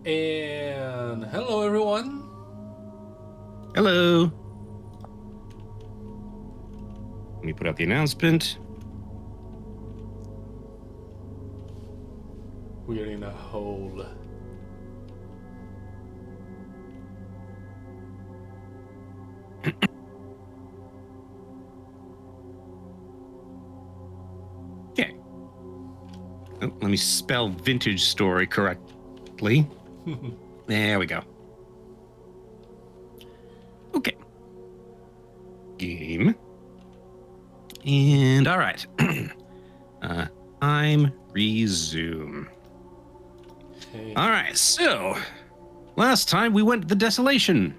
And hello, everyone. Hello. Let me put out the announcement. We're in a hole. Okay. Oh, let me spell vintage story correctly. There we go. Okay. Game. And all right. Time resume. Okay. All right. So last time we went to the desolation.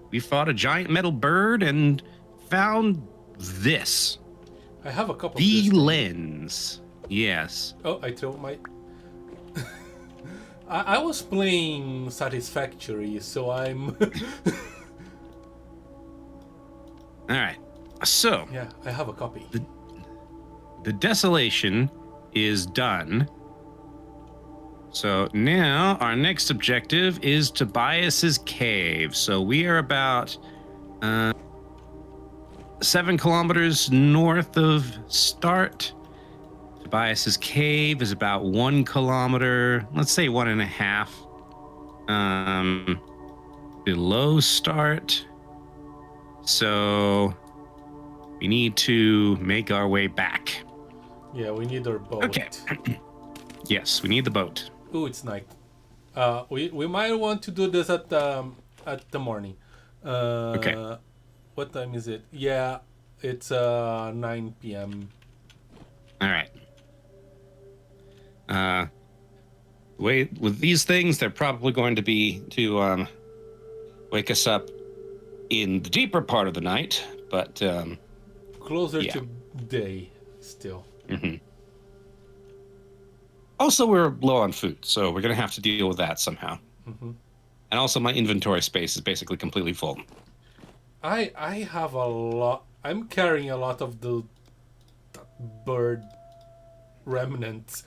We fought a giant metal bird and found this. I have a couple The of this lens. Yes. Oh, I threw my... I was playing Satisfactory, so I'm... All right. So... Yeah, I have a copy. The desolation is done. So now our next objective is Tobias's cave. So we are about 7 kilometers north of start. Tobias's cave is about 1 kilometer, let's say 1.5 below start. So we need to make our way back. Yeah, we need our boat. Okay. Yes, we need the boat. Ooh, it's night. We might want to do this at the morning. Okay. What time is it? Yeah, it's 9 p.m. All right. With these things, they're probably going to be to wake us up in the deeper part of the night, but Closer yeah. to day still. Mm-hmm. Also, we're low on food, so we're going to have to deal with that somehow. Mm-hmm. And also, my inventory space is basically completely full. I have a lot. I'm carrying a lot of the bird remnants.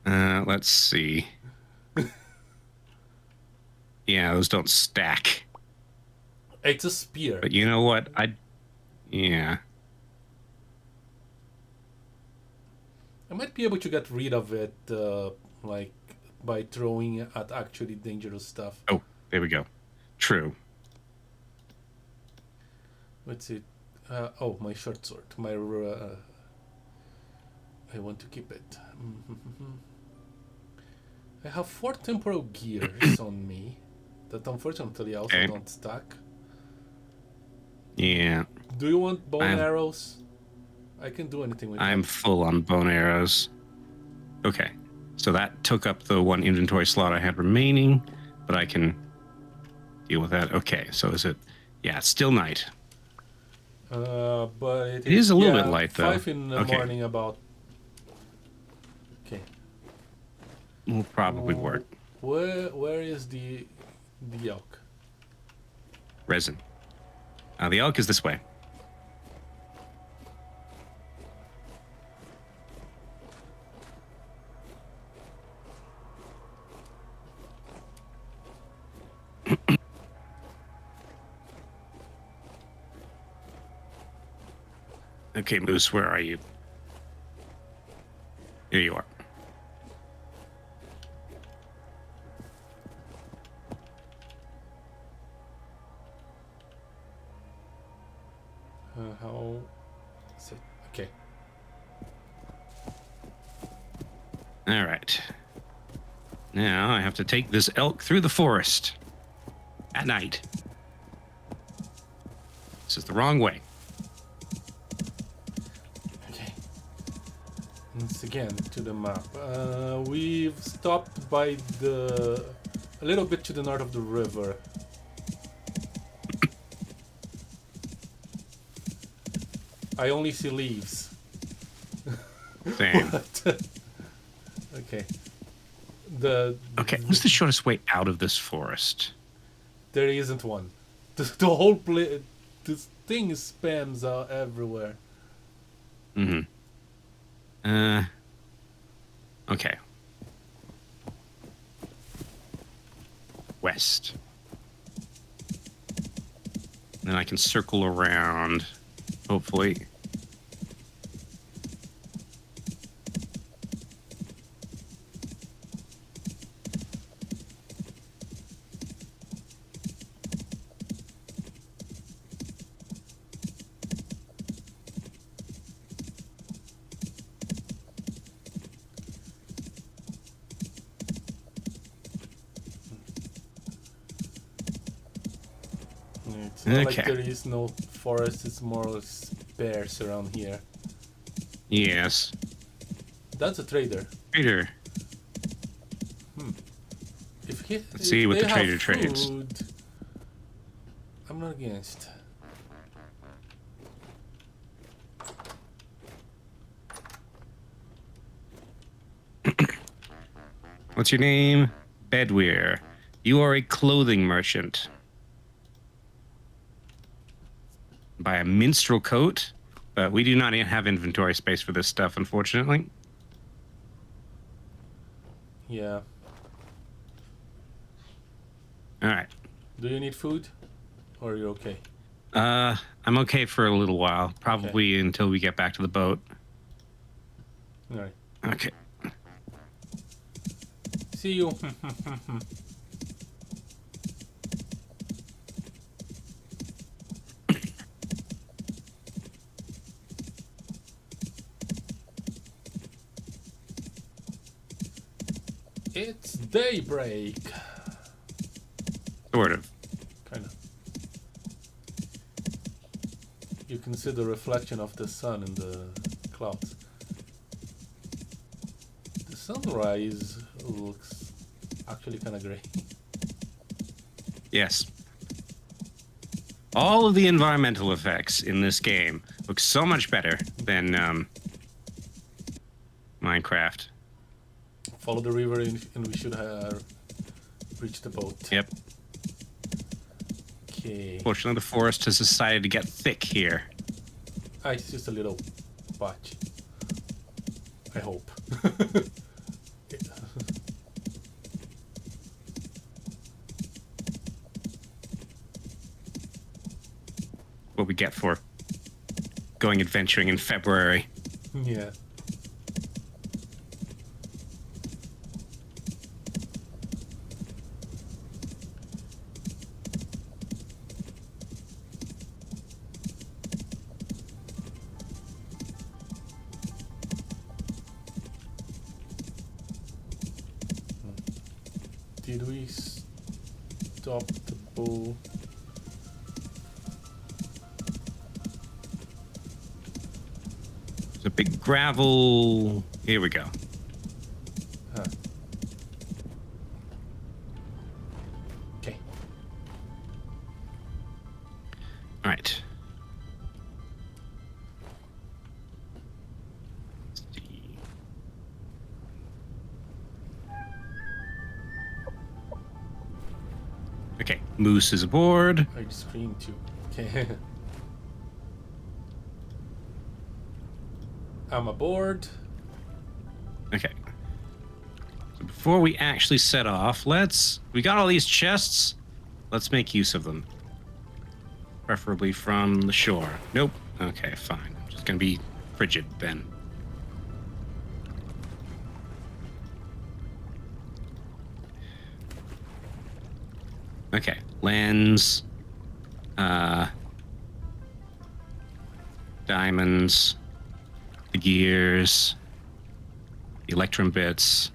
Let's see. Yeah, those don't stack. It's a spear. But you know what? Yeah. I might be able to get rid of it, like by throwing at actually dangerous stuff. Oh, there we go. True. Let's see. Oh, my short sword. My. I want to keep it. I have 4 temporal gears on me that unfortunately also don't stack. Yeah. Do you want bone arrows? I can do anything with I'm full on bone arrows. Okay. So that took up the 1 inventory slot I had remaining, but I can deal with that. Okay. So is it... Yeah, it's still night. But it is a little bit light, though. 5 in the morning about... Okay. Will probably work. Where is the elk? Resin. The elk is this way. Okay, Moose, where are you? Here you are. How is it? Okay. All right. Now I have to take this elk through the forest at night. This is the wrong way. Okay. Once again to the map. We've stopped by a little bit to the north of the river. I only see leaves. Same. Okay. Okay, what's the shortest way out of this forest? There isn't one. The whole place, this thing spams everywhere. Mm-hmm. Okay. west. Then I can circle around, hopefully. It's not like there is no forest, it's more bears around here. Yes. That's a trader. Trader. Let's see what the trader trades. I'm not against. What's your name? Bedwear. You are a clothing merchant. Buy a minstrel coat, but we do not have inventory space for this stuff, unfortunately. Yeah. All right. Do you need food, or are you okay? I'm okay for a little while, probably until we get back to the boat. All right. Okay. See you. It's daybreak. Sort of. Kind of. You can see the reflection of the sun in the clouds. The sunrise looks actually kind of grey. Yes. All of the environmental effects in this game look so much better than Minecraft. Follow the river and we should have reached the boat. Yep. Okay. Fortunately, the forest has decided to get thick here. It's just a little patch. I hope. What we get for going adventuring in February. Yeah. Did we stop the boat? There's a big gravel. Here we go. Huh. Okay. All right. Let's see. Okay, Moose is aboard. I screamed too. Okay. I'm aboard. Okay. So before we actually set off, we got all these chests. Let's make use of them. Preferably from the shore. Nope. Okay, fine. I'm just gonna be frigid then. Okay. Lens. Diamonds. The gears. The electrum bits.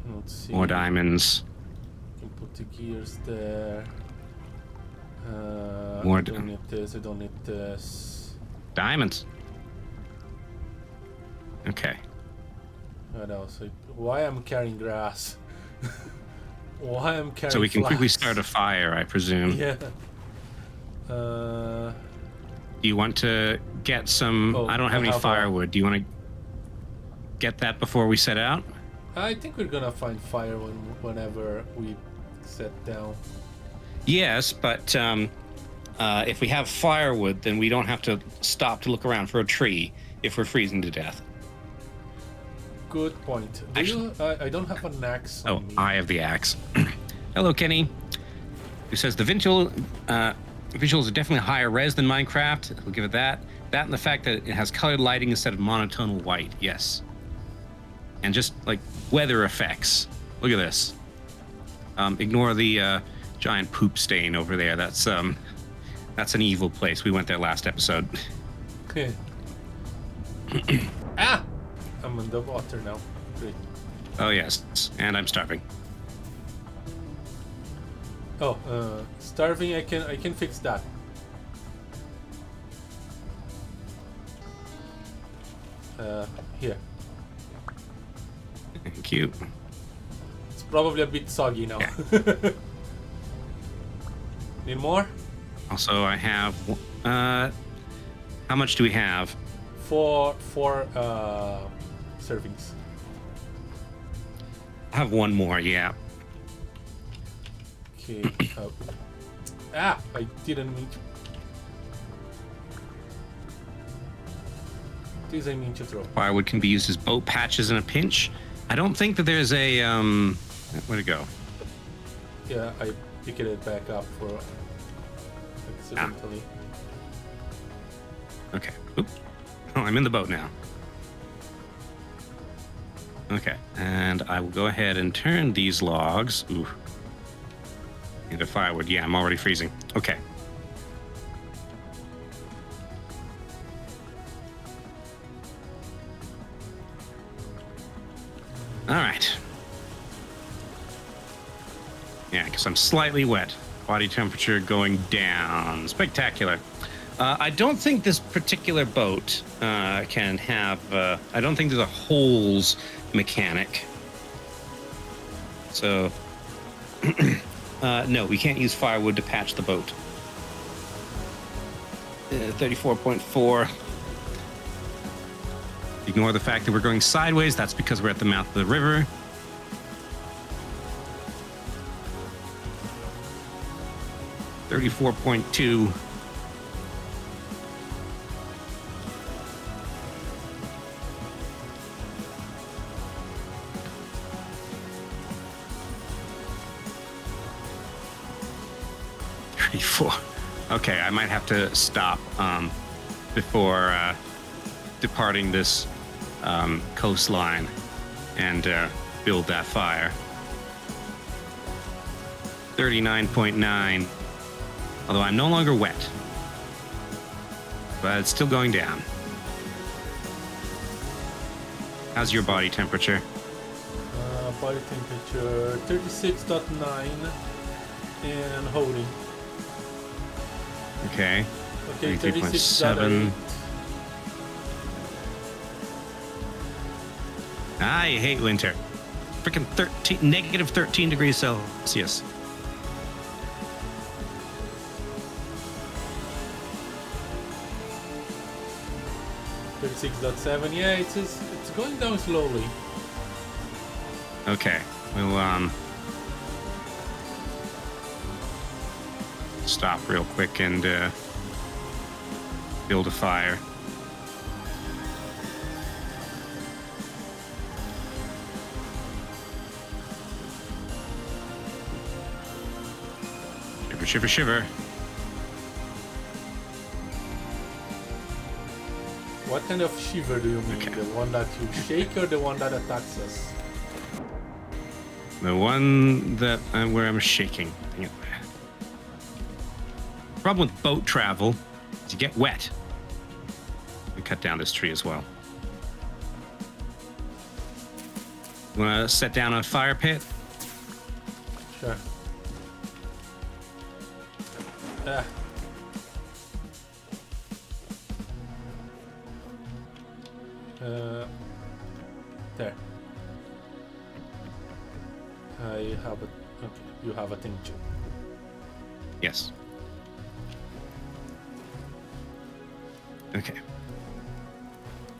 Let's see. More diamonds. Can put the gears there. More I don't need this. I don't need this. Diamonds. Okay. What else? Why I'm carrying grass? Why I'm carrying? So we can quickly flax? start a fire, I presume. Yeah. Do you want to get some? Oh, I don't have I any have firewood. Do you want to get that before we set out? I think we're gonna find fire whenever we set down. Yes, but if we have firewood, then we don't have to stop to look around for a tree if we're freezing to death. good point. Do you? I don't have an axe on me. I have the axe. Hello, Kenny. Who says the visuals are definitely higher res than Minecraft. We'll give it that. That and the fact that it has colored lighting instead of monotonal white. Yes. And just like weather effects. Look at this. Ignore the giant poop stain over there. That's an evil place. We went there last episode. Okay. Ah! I'm in the water now. Great. Oh yes, and I'm starving. Oh, starving. I can fix that. Here. Thank you. It's probably a bit soggy now. Yeah. Need more? Also, I have. How much do we have? Four servings. I have one more. Yeah. Okay. I didn't mean to. This I mean to throw. Firewood can be used as boat patches in a pinch. I don't think that there's a where'd it go? Yeah, I picked it back up for accidentally. Okay. Oop. Oh, I'm in the boat now. Okay, and I will go ahead and turn these logs into firewood. Yeah, I'm already freezing. Okay. All right. Yeah, because I'm slightly wet. Body temperature going down. Spectacular. I don't think this particular boat can have... I don't think there's a holes mechanic. So... no, we can't use firewood to patch the boat. 34.4. Ignore the fact that we're going sideways. That's because we're at the mouth of the river. $34.2. Okay, I might have to stop before departing this coastline and build that fire. 39.9. Although I'm no longer wet, but it's still going down. How's your body temperature? Body temperature 36.9 and holding. Okay. Okay, 33.7. I hate winter. Freaking negative 13 degrees Celsius. .7. Yeah, it's going down slowly. Okay, we'll stop real quick and build a fire. Shiver, shiver, shiver. What kind of shiver do you mean? Okay. The one that you shake or the one that attacks us? The one that where I'm shaking. Dang it. Problem with boat travel is you get wet. We cut down this tree as well. You want to set down a fire pit? Sure. There. I have a... Okay, you have a tincture. Yes. Okay.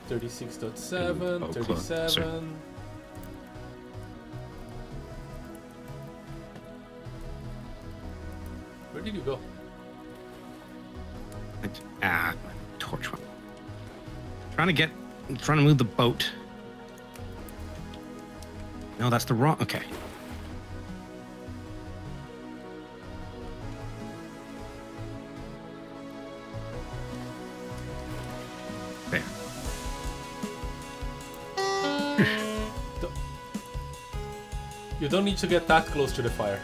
36.7, Oh, 37. closer. Where did you go? Torch one. I'm trying to move the boat. No, that's the wrong. Okay. There. You don't need to get that close to the fire.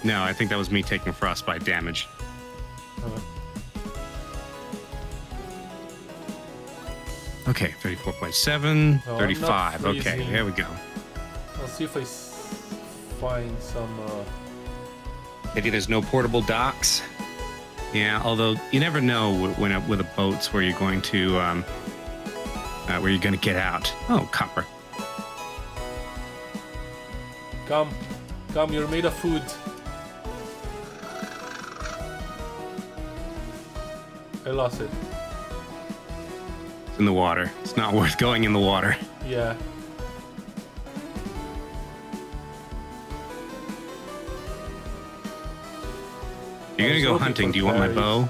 No, I think that was me taking frostbite damage. Okay, 34.7, No, 35. I'm not Okay, freezing. there we go. I'll see if I find some. Maybe there's no portable docks. Yeah, although you never know when with a boats where you're going to get out. Oh, copper. Come, you're made of food. I lost it. It's in the water. It's not worth going in the water. Yeah. You're gonna go looking hunting. for Do you want my berries. bow?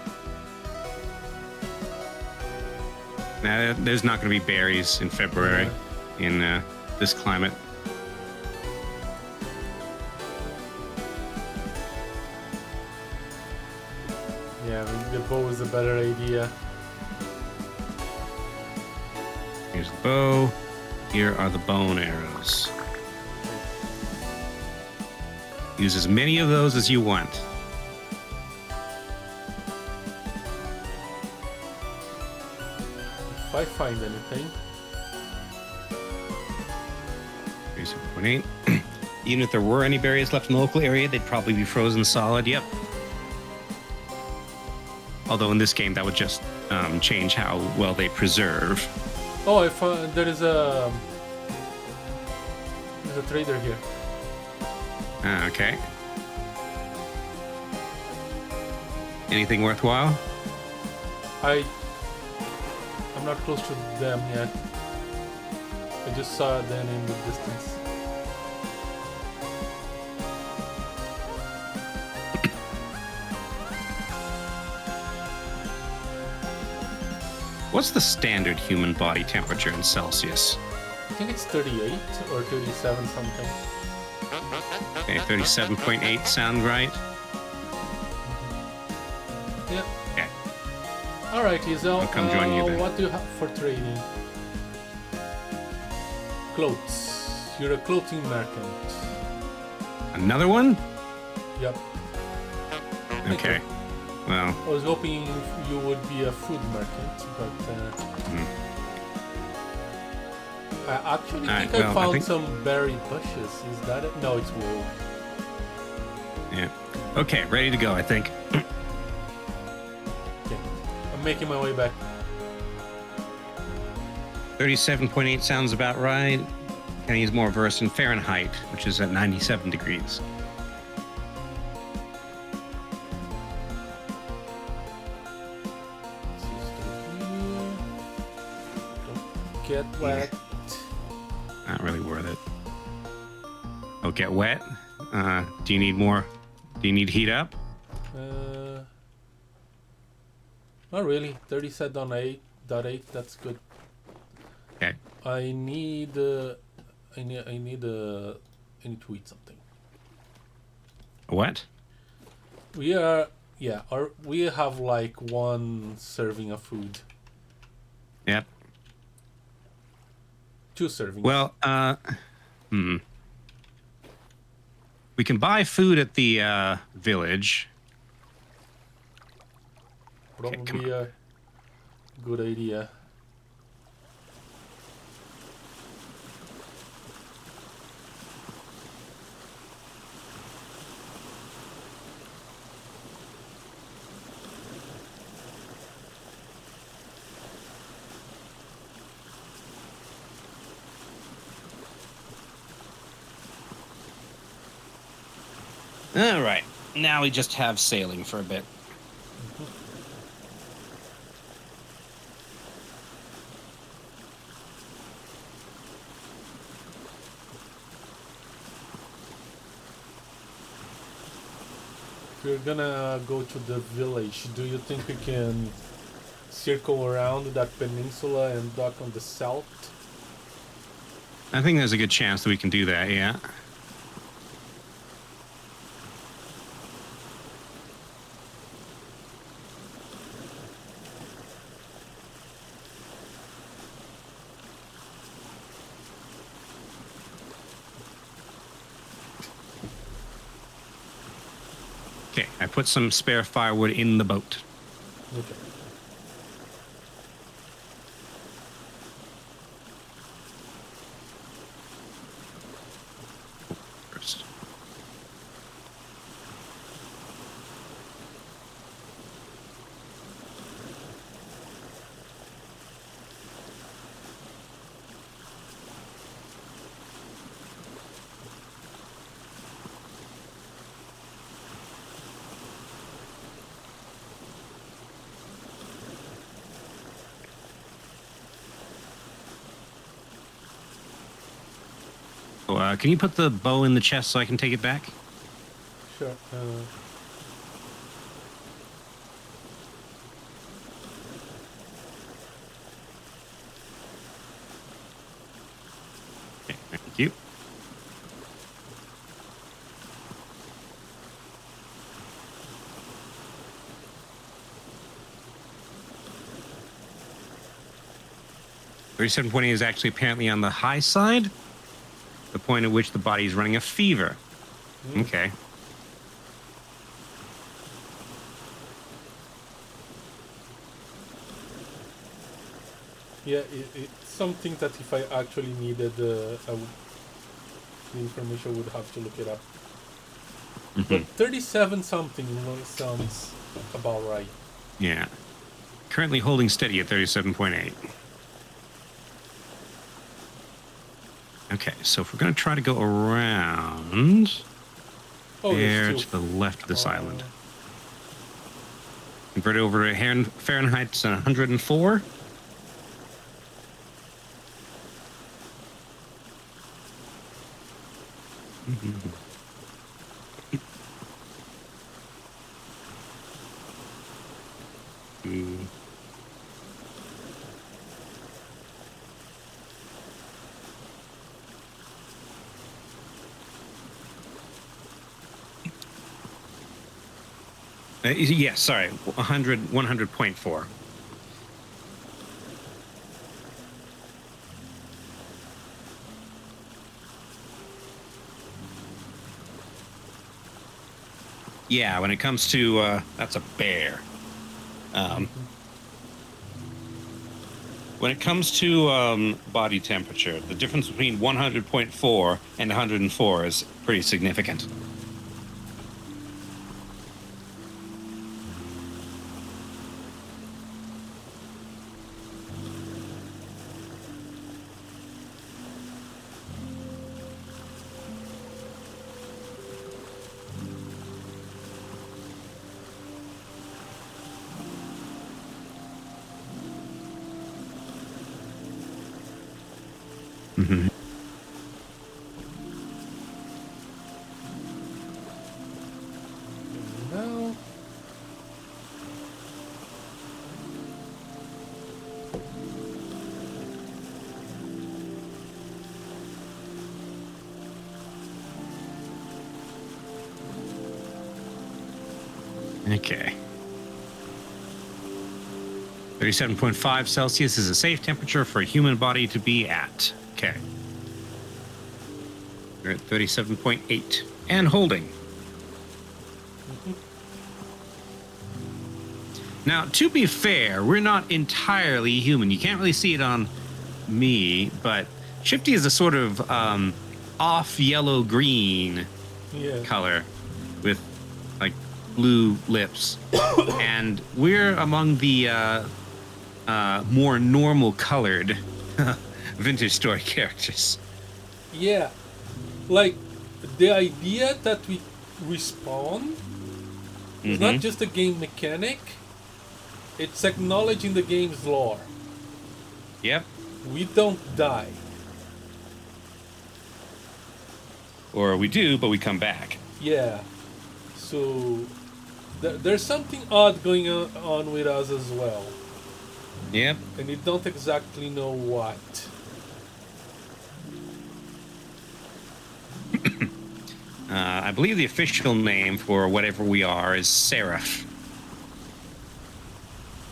Nah, there's not gonna be berries in February in this climate. Yeah, maybe the bow is a better idea. Here's the bow. Here are the bone arrows. Use as many of those as you want. If I find anything. 37.8. Even if there were any berries left in the local area, they'd probably be frozen solid. Yep. Although in this game, that would just change how well they preserve. Oh, I found there's a trader here. Okay. Anything worthwhile? I'm not close to them yet. I just saw them in the distance. What's the standard human body temperature in Celsius? I think it's 38 or 37 something. Okay, 37.8 sound right? Yeah. Okay. Alright, Lizzo. I'll come join you then. What do you have for trading? Clothes. You're a clothing merchant. Another one? Yep. Okay. Well, I was hoping you would be a food merchant, but I actually think I found some berry bushes. Is that it? No, it's wool. yeah. Okay, ready to go, I think. Okay. I'm making my way back. 37.8 sounds about right. Can I use more verse in Fahrenheit, which is at 97 degrees? Get wet. Not really worth it. Oh, get wet? Do you need more? Do you need heat up? Not really. 37.8. That's good. Okay. I need to eat something. What? We have like one serving of food. Yep. 2 servings. Well, we can buy food at the village. Probably a good idea. All right. Now we just have sailing for a bit. If you're gonna go to the village, do you think we can circle around that peninsula and dock on the south? I think there's a good chance that we can do that, yeah. Okay, I put some spare firewood in the boat. Okay. First. So, can you put the bow in the chest so I can take it back? Sure. Okay, thank you. $37.20 is actually apparently on the high side, the point at which the body is running a fever. Okay. Yeah, it's something that if I actually needed, the information would have to look it up. But 37 something sounds about right. Yeah. Currently holding steady at 37.8. Okay, so if we're going to try to go around there to the left of this island. Convert it over to Fahrenheit to 104. Yes, sorry, 100.4. Yeah, when it comes to that's a bear. When it comes to body temperature, the difference between 100.4 and 104 is pretty significant. Mm-hmm. Now, Okay. 37.5 Celsius is a safe temperature for a human body to be at. Okay. We're at 37.8 and holding. Now, to be fair, we're not entirely human. You can't really see it on me, but Shifty is a sort of off yellow-green color with like blue lips. And we're among the more normal colored vintage story characters. yeah, like the idea that we respawn is not just a game mechanic, it's acknowledging the game's lore. Yep. We don't die. Or we do, but we come back. Yeah. So there's something odd going on with us as well. Yep. And you don't exactly know what. I believe the official name for whatever we are is Seraph.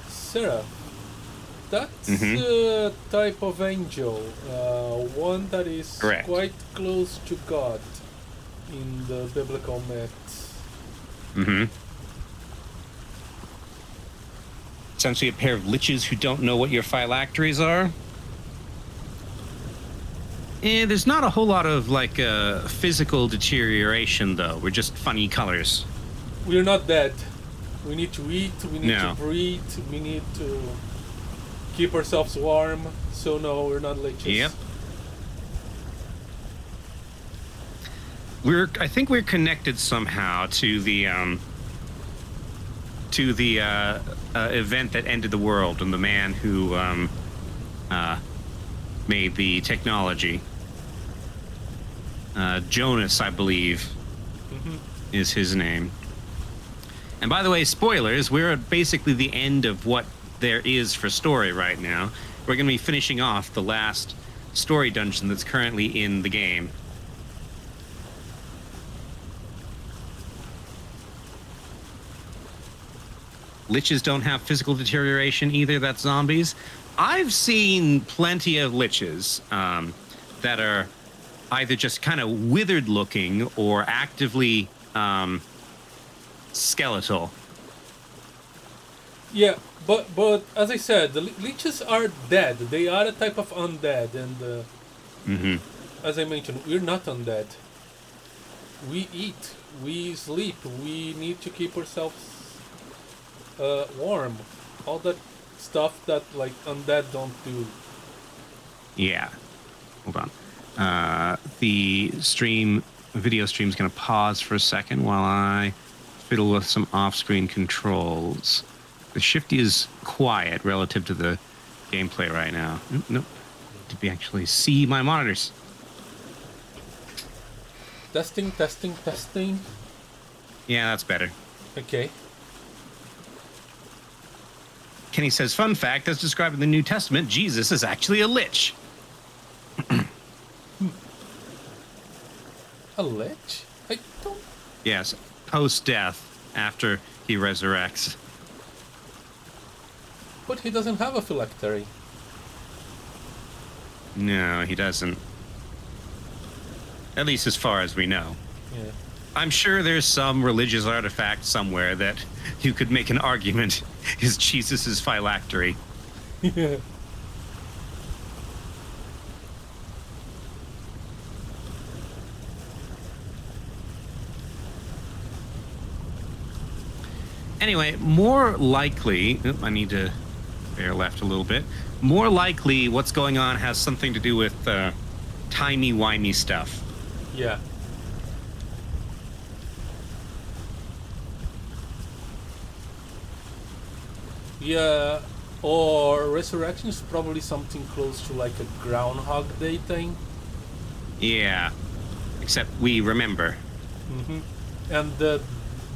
Seraph. That's a type of angel, one that is Correct. quite close to God in the biblical myths. Mm-hmm. Essentially a pair of liches who don't know what your phylacteries are. And there's not a whole lot of, like, physical deterioration, though. We're just funny colors. We're not dead. We need to eat, we need No. to breathe, we need to keep ourselves warm. So no, we're not leeches. Yep. I think we're connected somehow to the event that ended the world and the man who made the technology. Jonas, I believe, is his name. And by the way, spoilers, we're at basically the end of what there is for story right now. We're going to be finishing off the last story dungeon that's currently in the game. Liches don't have physical deterioration either, that's zombies. I've seen plenty of liches that are either just kind of withered looking or actively skeletal. Yeah, but as I said, the leeches are dead. They are a type of undead, and as I mentioned, we're not undead. We eat, we sleep, we need to keep ourselves warm. All that stuff that like undead don't do. Yeah. Hold on. The video stream's going to pause for a second while I fiddle with some off-screen controls. The shifty is quiet relative to the gameplay right now. Nope. To be actually see my monitors. Testing, testing, testing. Yeah, that's better. Okay. Kenny says, fun fact, as described in the New Testament, Jesus is actually a lich. A lich? I don't... Yes, post-death, after he resurrects. But he doesn't have a phylactery. No, he doesn't. At least as far as we know. Yeah. I'm sure there's some religious artifact somewhere that you could make an argument is Jesus' phylactery. Yeah. Anyway, more likely... I need to bear left a little bit. More likely what's going on has something to do with timey-wimey stuff. Yeah. Yeah, or resurrection is probably something close to like a Groundhog Day thing. Yeah, except we remember. And the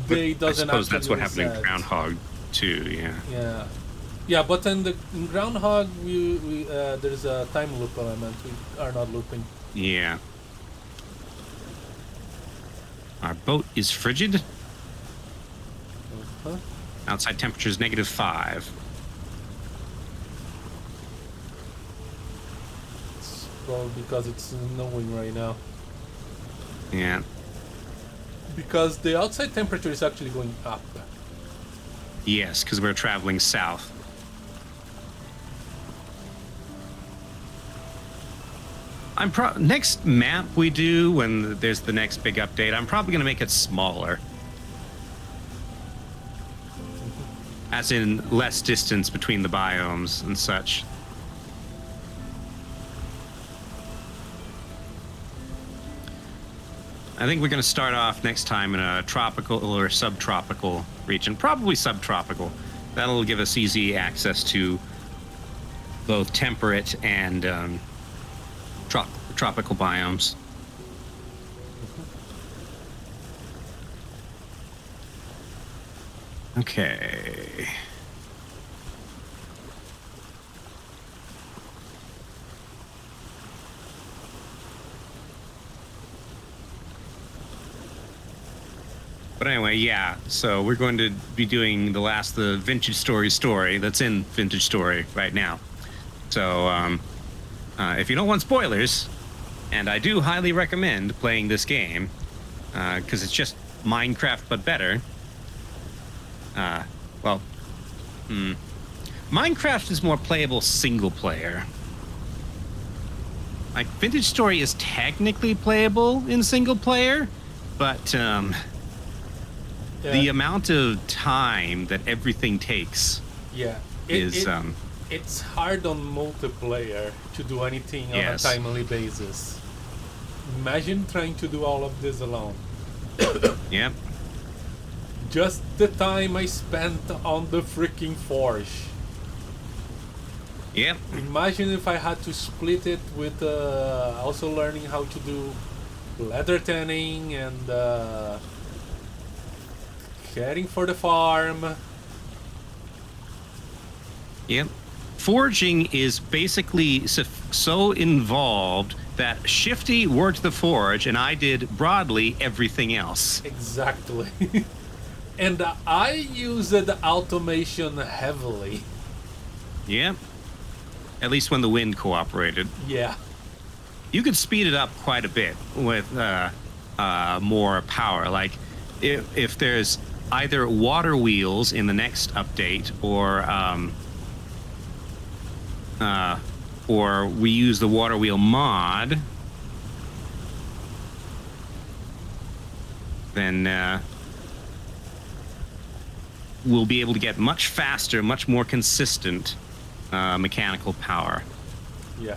day doesn't I suppose actually that's what happened in reset. Groundhog too. Yeah. Yeah, yeah, but in Groundhog, we there's a time loop element. We are not looping. Yeah. Our boat is frigid. Huh? Outside temperature is -5. It's probably because it's snowing right now. Yeah. Because the outside temperature is actually going up. Yes, because we're traveling south. Next map we do when there's the next big update, I'm probably going to make it smaller. As in less distance between the biomes and such. I think we're going to start off next time in a tropical or subtropical region. Probably subtropical. That'll give us easy access to both temperate and tropical biomes. Okay. But anyway, yeah. So we're going to be doing the Vintage story that's in Vintage Story right now. So if you don't want spoilers, and I do highly recommend playing this game, because it's just Minecraft but better. Minecraft is more playable single player. Like, Vintage Story is technically playable in single player, but the amount of time that everything takes is... it's hard on multiplayer to do anything on a timely basis. Imagine trying to do all of this alone. Yep. Just the time I spent on the freaking forge. Yep. Imagine if I had to split it with also learning how to do leather tanning and caring for the farm. Yep. Forging is basically so involved that Shifty worked the forge and I did broadly everything else. Exactly. And I used the automation heavily. Yep. At least when the wind cooperated. Yeah. You could speed it up quite a bit with more power. Like, if there's either water wheels in the next update or we use the water wheel mod, then we'll be able to get much faster, much more consistent mechanical power. Yeah.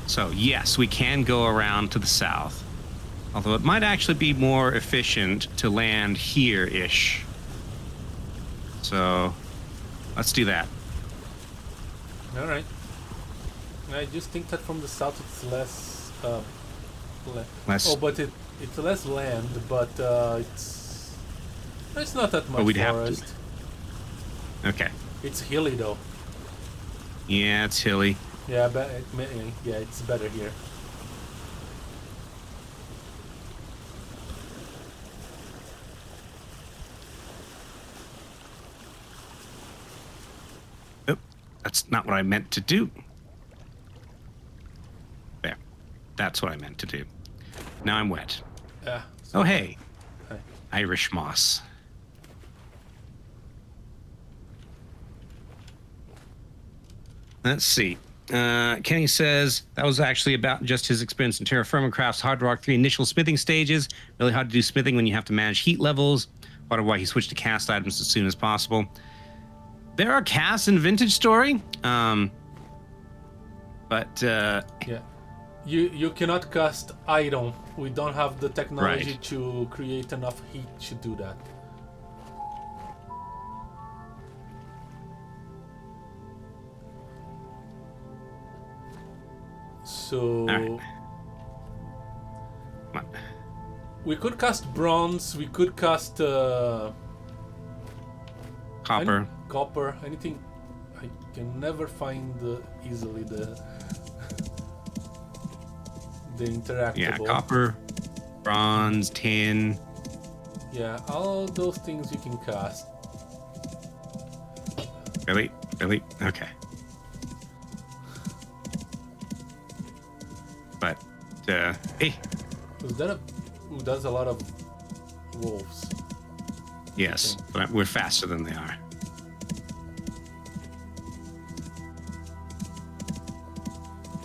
So yes, we can go around to the south, although it might actually be more efficient to land here-ish. So let's do that. All right. I just think that from the south it's less. Less. Oh, but it's less land, but it's not that much we'd forest. have to. Okay. It's hilly though. Yeah, it's hilly. Yeah, but it's better here. Oop, that's not what I meant to do. There. That's what I meant to do. Now I'm wet. Yeah. Oh, hey. Hi. Irish moss. Let's see. Kenny says that was actually about just his experience in Terra Firma Craft's Hard Rock 3 initial smithing stages. Really hard to do smithing when you have to manage heat levels. Part of why he switched to cast items as soon as possible. There are casts in Vintage Story, but yeah, you cannot cast item. We don't have the technology Right. to create enough heat to do that. So Alright. Come on. we could cast bronze. We could cast Copper. copper. Anything. I can never find easily the interactable. Yeah, copper, bronze, tin. Yeah, all those things you can cast. Really? Really? Okay. But, hey, Was that a? Ooh, that's a lot of wolves. yes, but we're faster than they are.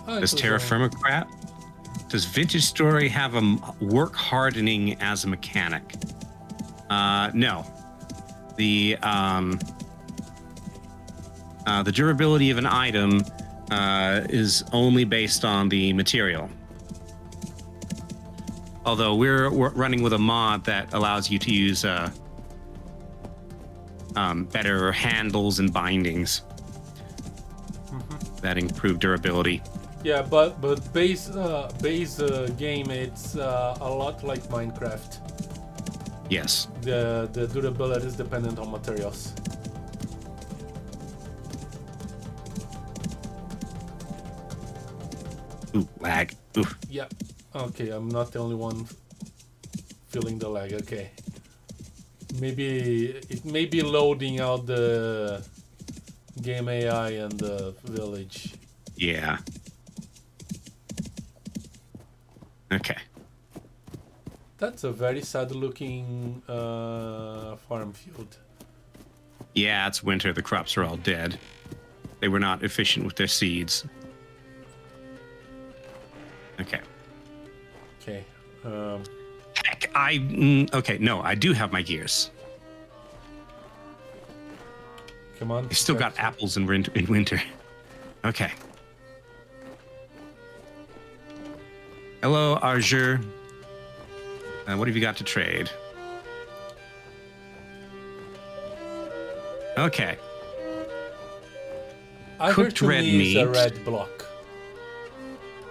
Oh, Does it was, Terra Firma Craft? Does Vintage Story have a work hardening as a mechanic? No. The durability of an item is only based on the material. Although we're running with a mod that allows you to use better handles and bindings that improve durability. Yeah, but base game, it's a lot like Minecraft. Yes. The durability is dependent on materials. Ooh, lag. Ooh. Yeah. Okay, I'm not the only one feeling the lag. Okay. Maybe it may be loading out the game AI and the village. Yeah. Okay. That's a very sad-looking farm field. Yeah, it's winter. The crops are all dead. They were not efficient with their seeds. Okay. Okay. Heck, okay, no, I do have my gears. Come on. I still got apples in winter. Okay. Hello, Arjur. What have you got to trade? Okay. Cooked Cooked red meat. Is a red block.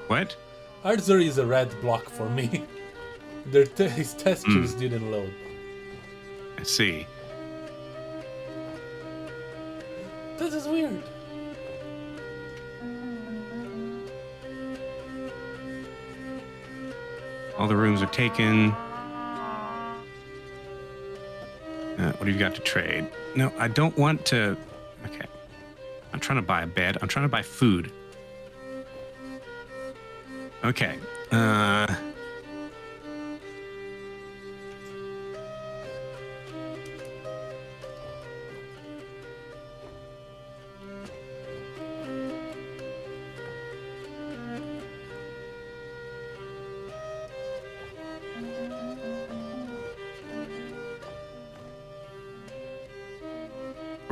What? Arthur is a red block for me. His textures didn't load. I see. This is weird. All the rooms are taken. What have you got to trade? No, I don't want to... Okay. I'm trying to buy a bed. I'm trying to buy food. Okay.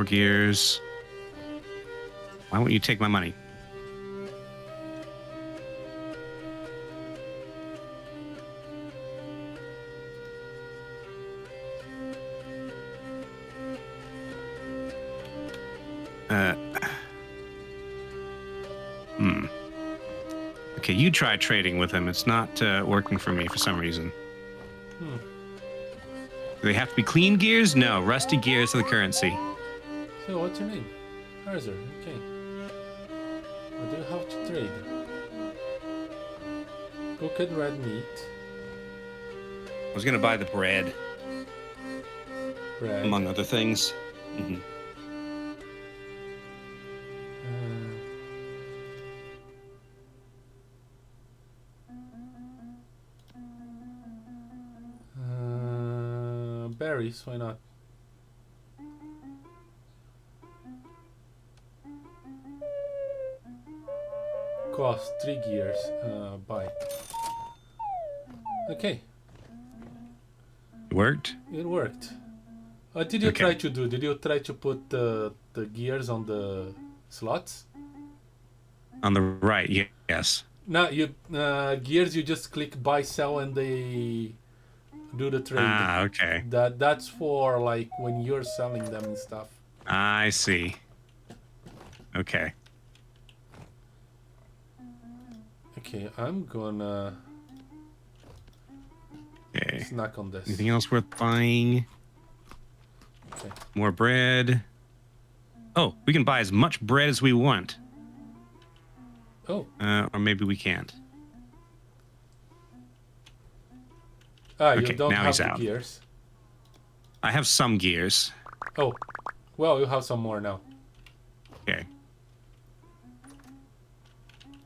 Gears. Why won't you take my money? Okay, you try trading with him. It's not working for me for some reason. Do they have to be clean gears? No, rusty gears are the currency. So what's your name? Arthur. Okay. What do you have to trade? Cooked red meat. I was gonna buy the bread. Bread. Among other things. Berries, why not? Cost 3 gears. Buy. Okay. It worked? It worked. What did you try to do? Did you try to put the gears on the slots? On the right, yes. No, you gears. You just click buy, sell, and they do the trade. Ah, okay. That's for like when you're selling them and stuff. I see. Okay. Okay, I'm gonna snack on this. Anything else worth buying? Okay. More bread. Oh, we can buy as much bread as we want. Oh. Or maybe we can't. You Okay, don't now have he's the out. gears. I have some gears. Oh, well, you have some more now. Okay.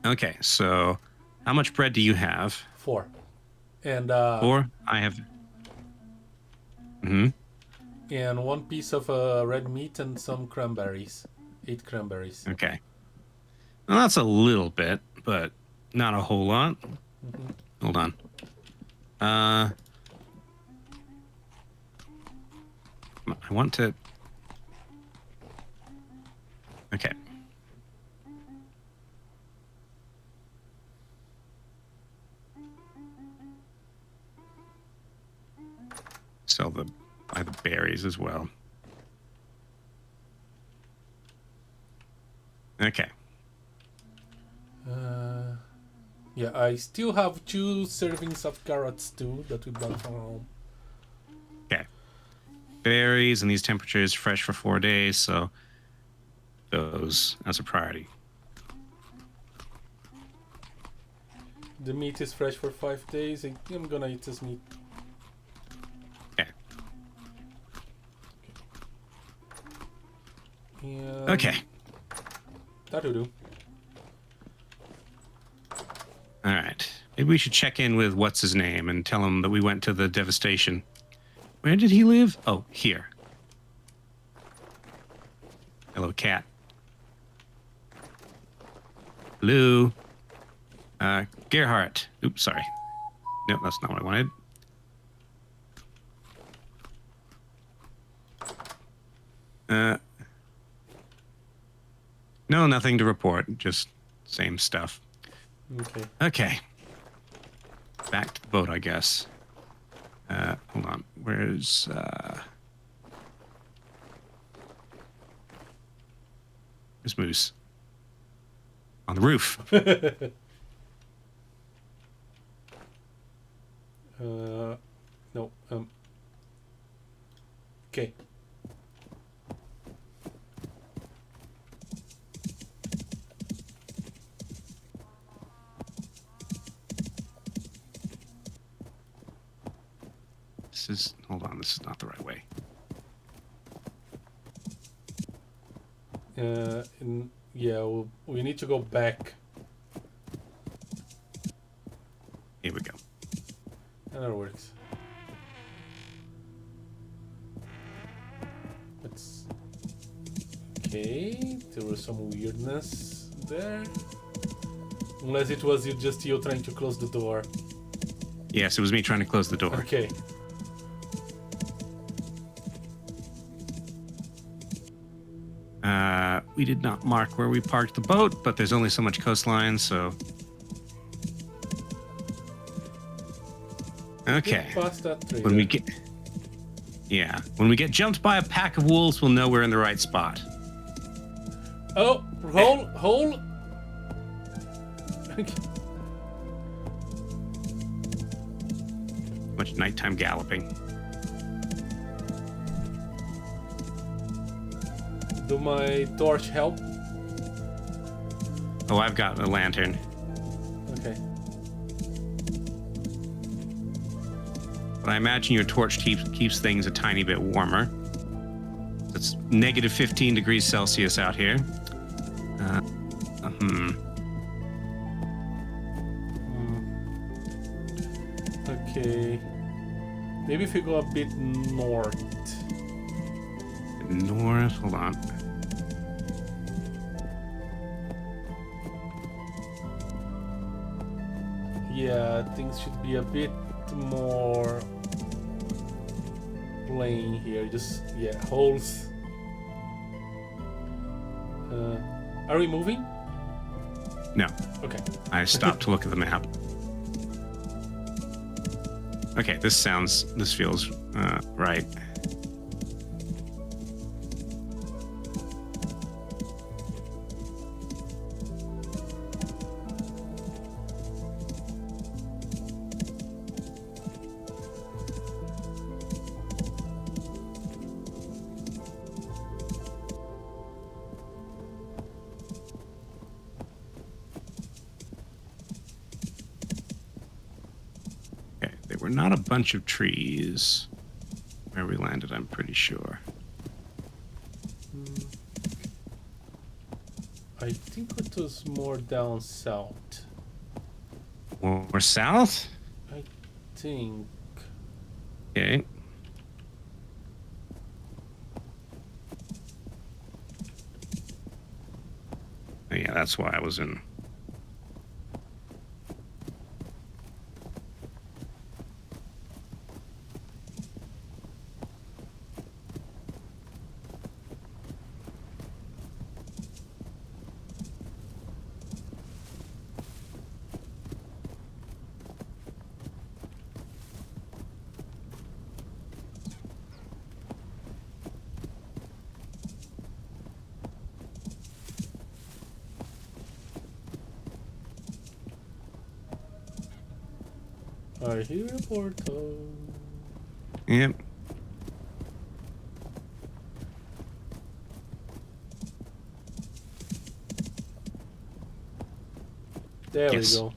Okay, so how much bread do you have? 4. And 4? I have... Mm-hmm. And 1 piece of red meat and some cranberries. 8 cranberries. Okay. Well, that's a little bit, but not a whole lot. Hold on. I want to... Okay. Sell buy the berries as well. Okay. Yeah, I still have 2 servings of carrots too that we brought from home. Okay. Berries and these temperatures fresh for 4 days, so those as a priority. The meat is fresh for 5 days. I'm gonna eat this meat. Okay. That'll do. All right. Maybe we should check in with what's his name and tell him that we went to the devastation. Where did he live? Oh, here. Hello, cat. Hello. Gerhardt. Oops, sorry. No, that's not what I wanted. No, nothing to report. Just same stuff. Okay. Okay. Back to the boat, I guess. Hold on. Where's Moose? On the roof. No. Okay. Hold on, this is not the right way. Yeah, we need to go back. Here we go. And that works. Let's... Okay, there was some weirdness there. Unless it was just you trying to close the door. Yes, it was me trying to close the door. Okay. We did not mark where we parked the boat, but there's only so much coastline, so... Okay. Get past that tree. When we get... Yeah. When we get jumped by a pack of wolves, we'll know we're in the right spot. Oh! Hole! Much nighttime galloping. Do my torch help? Oh, I've got a lantern. Okay. But I imagine your torch keeps things a tiny bit warmer. It's negative 15 degrees Celsius out here. Okay. Maybe if we go a bit north. North, hold on. Yeah, things should be a bit more plain here. Just, yeah, holes. Are we moving? No. Okay. I stopped to look at the map. Okay, this feels right. We're not a bunch of trees where we landed, I'm pretty sure. I think it was more down south. More south? I think. Okay. Oh, yeah, that's why I was in. I hear a portal. Yep. There Yes. we go.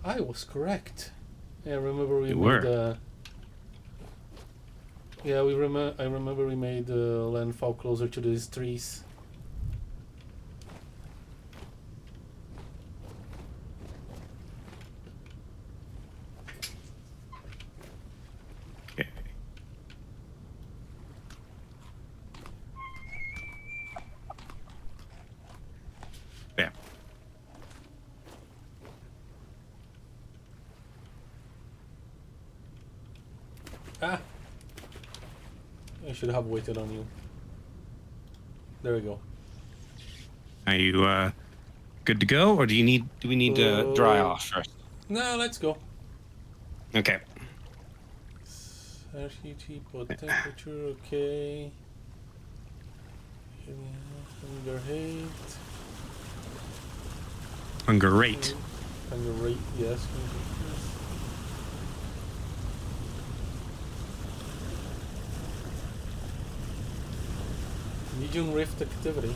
I was correct. Yeah, remember we You made were. Yeah, I remember we made landfall closer to these trees. Okay. Yeah. Ah! I should have waited on you. There we go. Are you good to go, or do we need to dry off first? No, let's go. Okay. RCT, pot temperature, okay. Hunger hate. Hunger rate. Hunger rate, yes. Legion Rift activity.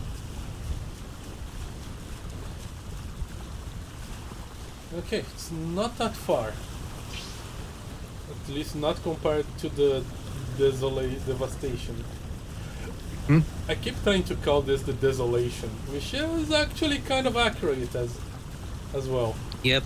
Okay, it's not that far. At least not compared to the devastation. Hmm? I keep trying to call this the desolation, which is actually kind of accurate as well. Yep.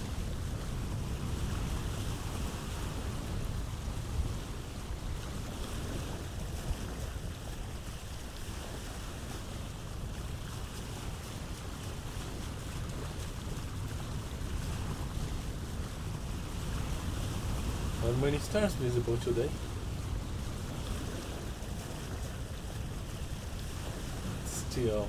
How many stars visible today? Still.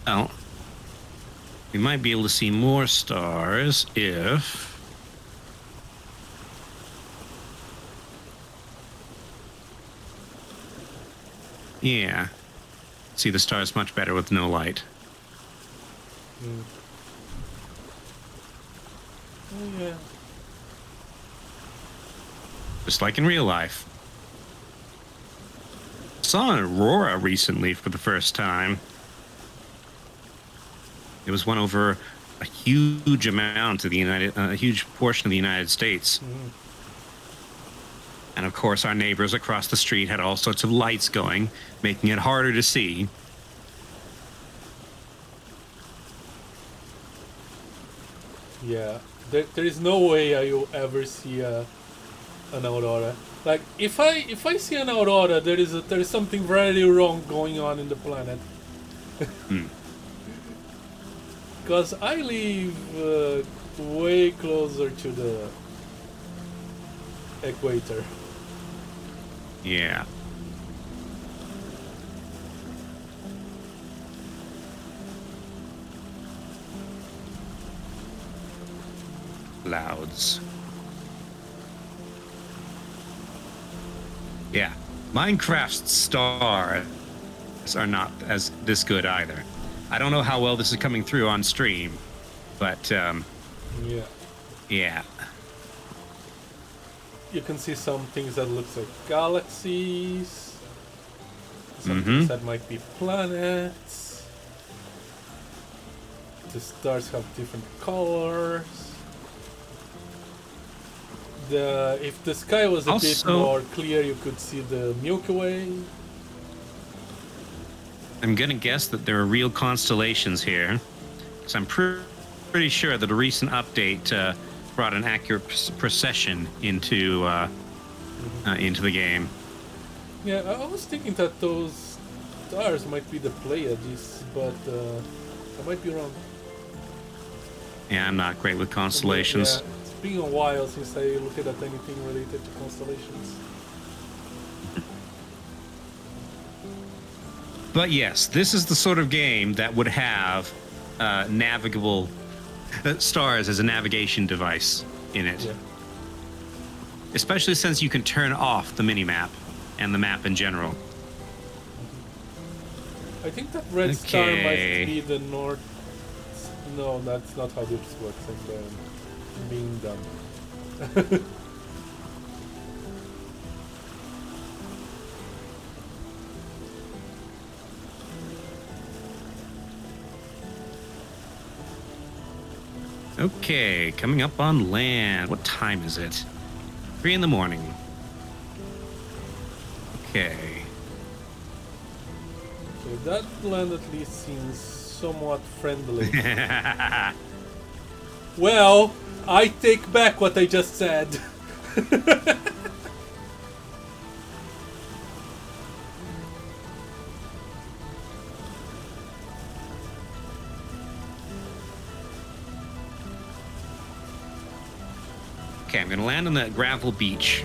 Well, we might be able to see more stars if... Yeah. See the stars much better with no light. Oh, yeah. Just like in real life. Saw an aurora recently for the first time. It was one over a huge amount of a huge portion of the United States. And of course, our neighbors across the street had all sorts of lights going, making it harder to see. Yeah, there is no way I will ever see an aurora. Like if I see an aurora, there is something very wrong going on in the planet. Because I live way closer to the equator. Yeah. Clouds. Yeah. Minecraft's stars are not as this good either. I don't know how well this is coming through on stream, but Yeah. yeah. You can see some things that looks like galaxies. Some things that might be planets. The stars have different colors. If the sky was a bit more clear, you could see the Milky Way. I'm gonna guess that there are real constellations here, because I'm pretty sure that a recent update brought an accurate precession into the game. Yeah, I was thinking that those stars might be the Pleiades, but I might be wrong. Yeah, I'm not great with constellations. Yeah, it's been a while since I looked at anything related to constellations. But yes, this is the sort of game that would have navigable stars as a navigation device in it. Yeah. Especially since you can turn off the minimap and the map in general. I think that red star might be the north. No, that's not how this works. I'm being dumb. Okay, coming up on land. What time is it? 3 in the morning. Okay. Okay, that land at least seems somewhat friendly. Well, I take back what I just said. Okay, I'm gonna land on that gravel beach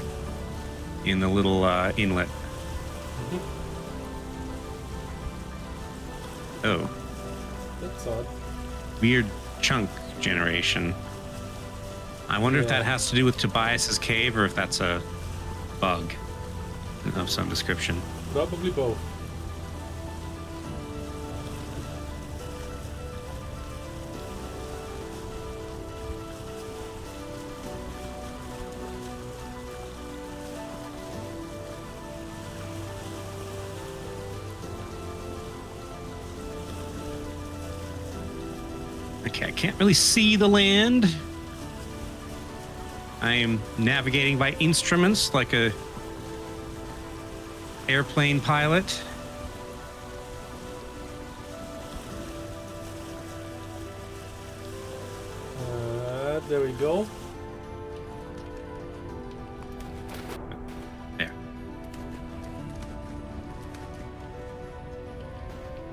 in the little inlet. Oh, That's odd. weird chunk generation. I wonder if that Yeah. has to do with Tobias's cave or if that's a bug of some description. Probably both. Okay, I can't really see the land. I am navigating by instruments like a airplane pilot. There we go. There.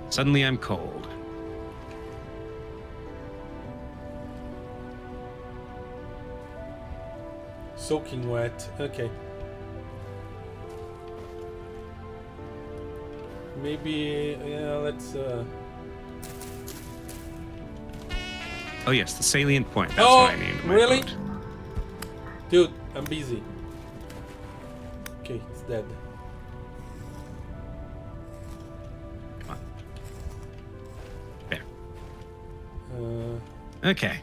Suddenly I'm cold. Soaking wet. Okay. Maybe, yeah, let's... Oh yes, the salient point. That's Oh, what I named my really? boat. Dude, I'm busy. Okay, it's dead. Come on. There. Okay.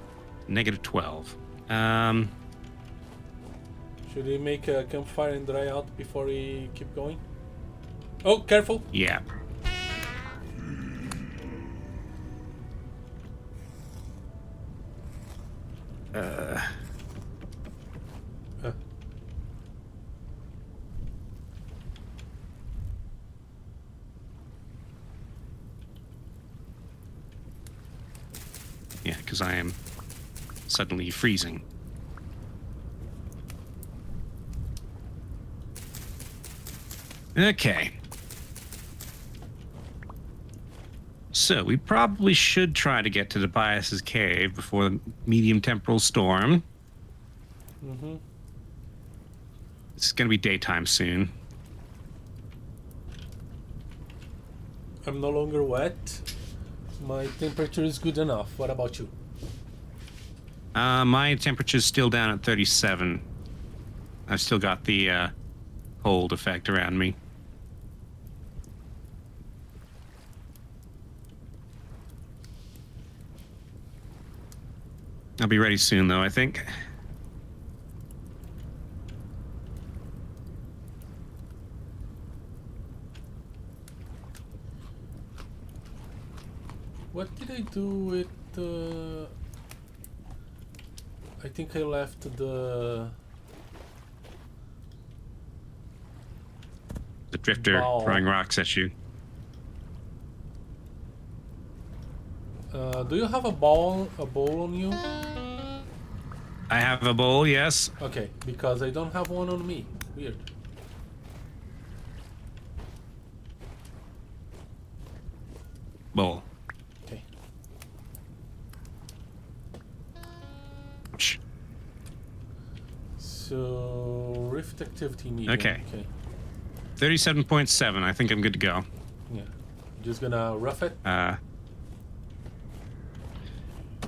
-12. Should we make a campfire and dry out before we keep going? Oh, careful! Yeah. Yeah, because I am suddenly freezing. Okay. So we probably should try to get to Tobias's cave before the medium temporal storm. Mm-hmm. It's going to be daytime soon. I'm no longer wet. My temperature is good enough. What about you? My temperature's still down at 37. I've still got the cold effect around me. I'll be ready soon, though, I think. What did I do with I think I left the Drifter ball. throwing rocks at you. Do you have a bowl on you? I have a bowl, yes. Okay, because I don't have one on me. Weird. Bowl. Okay. Shh. So rift activity medium. Okay. Okay. 37.7. I think I'm good to go. Yeah. Just gonna rough it.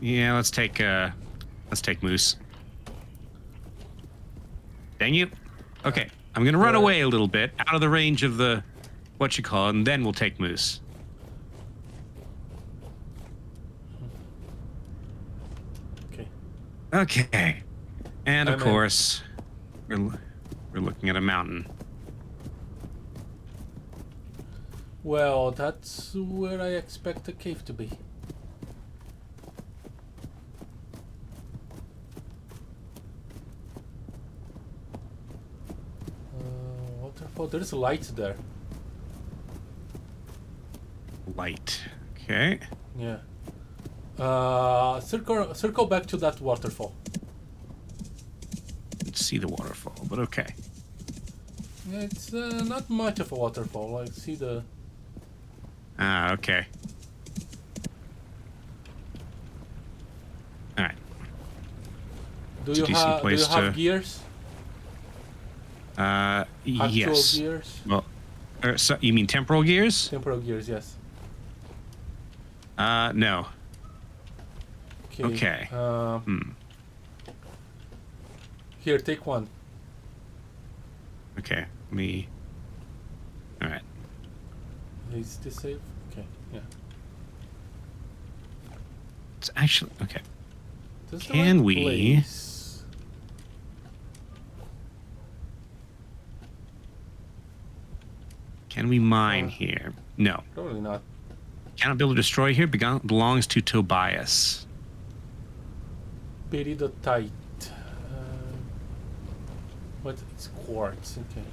Yeah, let's take Moose. Dang you. Okay, I'm gonna run away a little bit, out of the range of the what you call it, and then we'll take Moose. Okay. Okay. And of I'm in. course, we're looking at a mountain. Well, that's where I expect the cave to be. Oh, there's lights there. Light. Okay. Yeah. Circle back to that waterfall. Let's see the waterfall, but okay. Yeah, it's not much of a waterfall. I see the... Ah, okay. All right. Do you have gears? Actual Yes. gears? Well, so you mean temporal gears? Temporal gears, yes. No. Okay. Okay. Here, take one. Okay. Me. All right. Is this safe? Okay, yeah. It's actually okay. This is the Can right we? place. Can we mine here? No. Probably not. Cannot build or destroy here. Belongs to Tobias. Peridotite. What? It's quartz. Okay.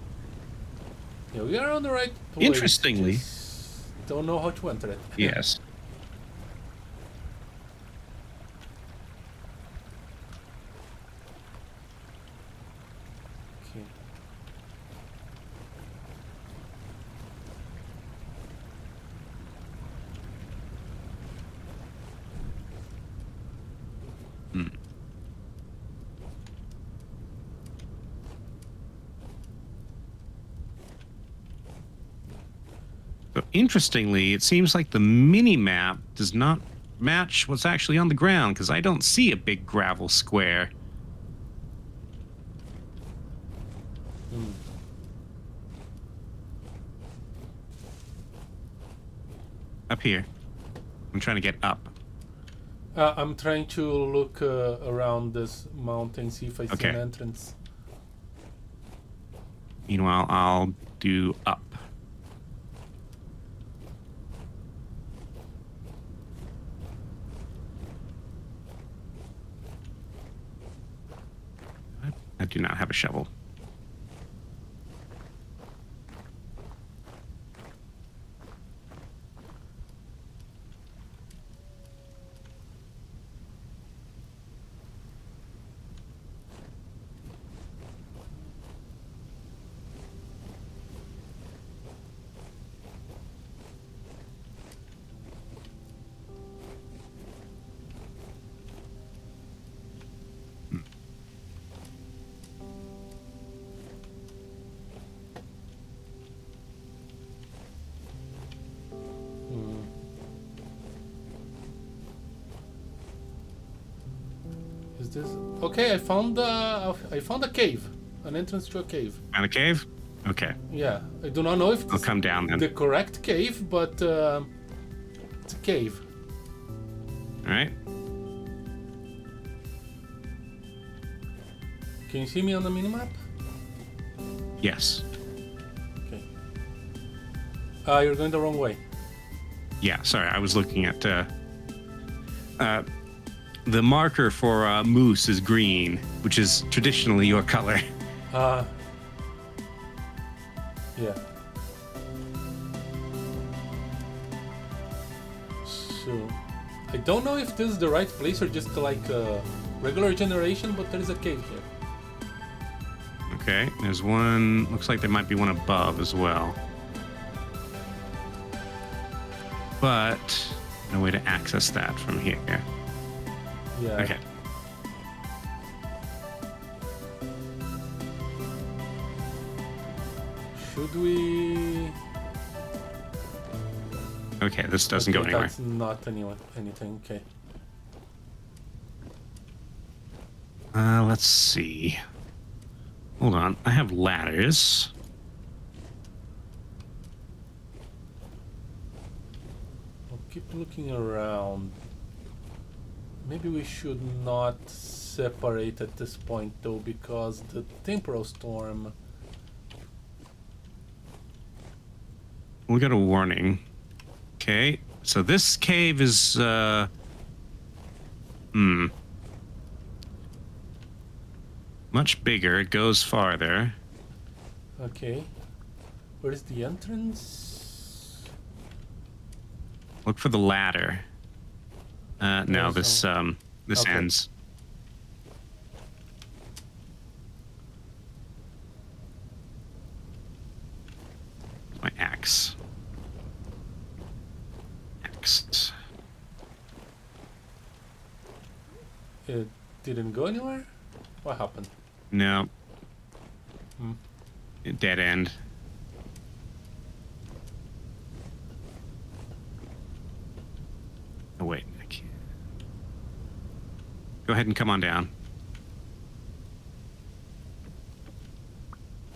Yeah, we are on the right place. Interestingly. Just don't know how to enter it. Yes. Okay. Hmm. So interestingly, it seems like the mini map does not match what's actually on the ground because I don't see a big gravel square. Up here. I'm trying to get up. I'm trying to look around this mountain, see if I see Okay. an entrance. Meanwhile, I'll do up. I do not have a shovel. Is this okay? I found a cave, an entrance to a cave. Found a cave? Okay. Yeah, I do not know if I'll it's come down then. the correct cave, but it's a cave. All right. Can you see me on the minimap? Yes. Okay. You're going the wrong way. Yeah, sorry. I was looking at the marker for moose is green, which is traditionally your color. Yeah. So, I don't know if this is the right place or just like a regular generation, but there is a cave here. Okay, there's one. Looks like there might be one above as well. But no way to access that from here. Yeah. Okay. Should we? Okay, this doesn't go anywhere. That's not anything. Okay. Let's see. Hold on. I have ladders. I'll keep looking around. Maybe we should not separate at this point though, because the temporal storm. We got a warning. Okay, so this cave is much bigger. It goes farther. Okay. Where is the entrance? Look for the ladder. No, this Okay. ends. My axe. Axe. It didn't go anywhere? What happened? No. Hmm. Dead end. Oh, wait. I can't. Go ahead and come on down.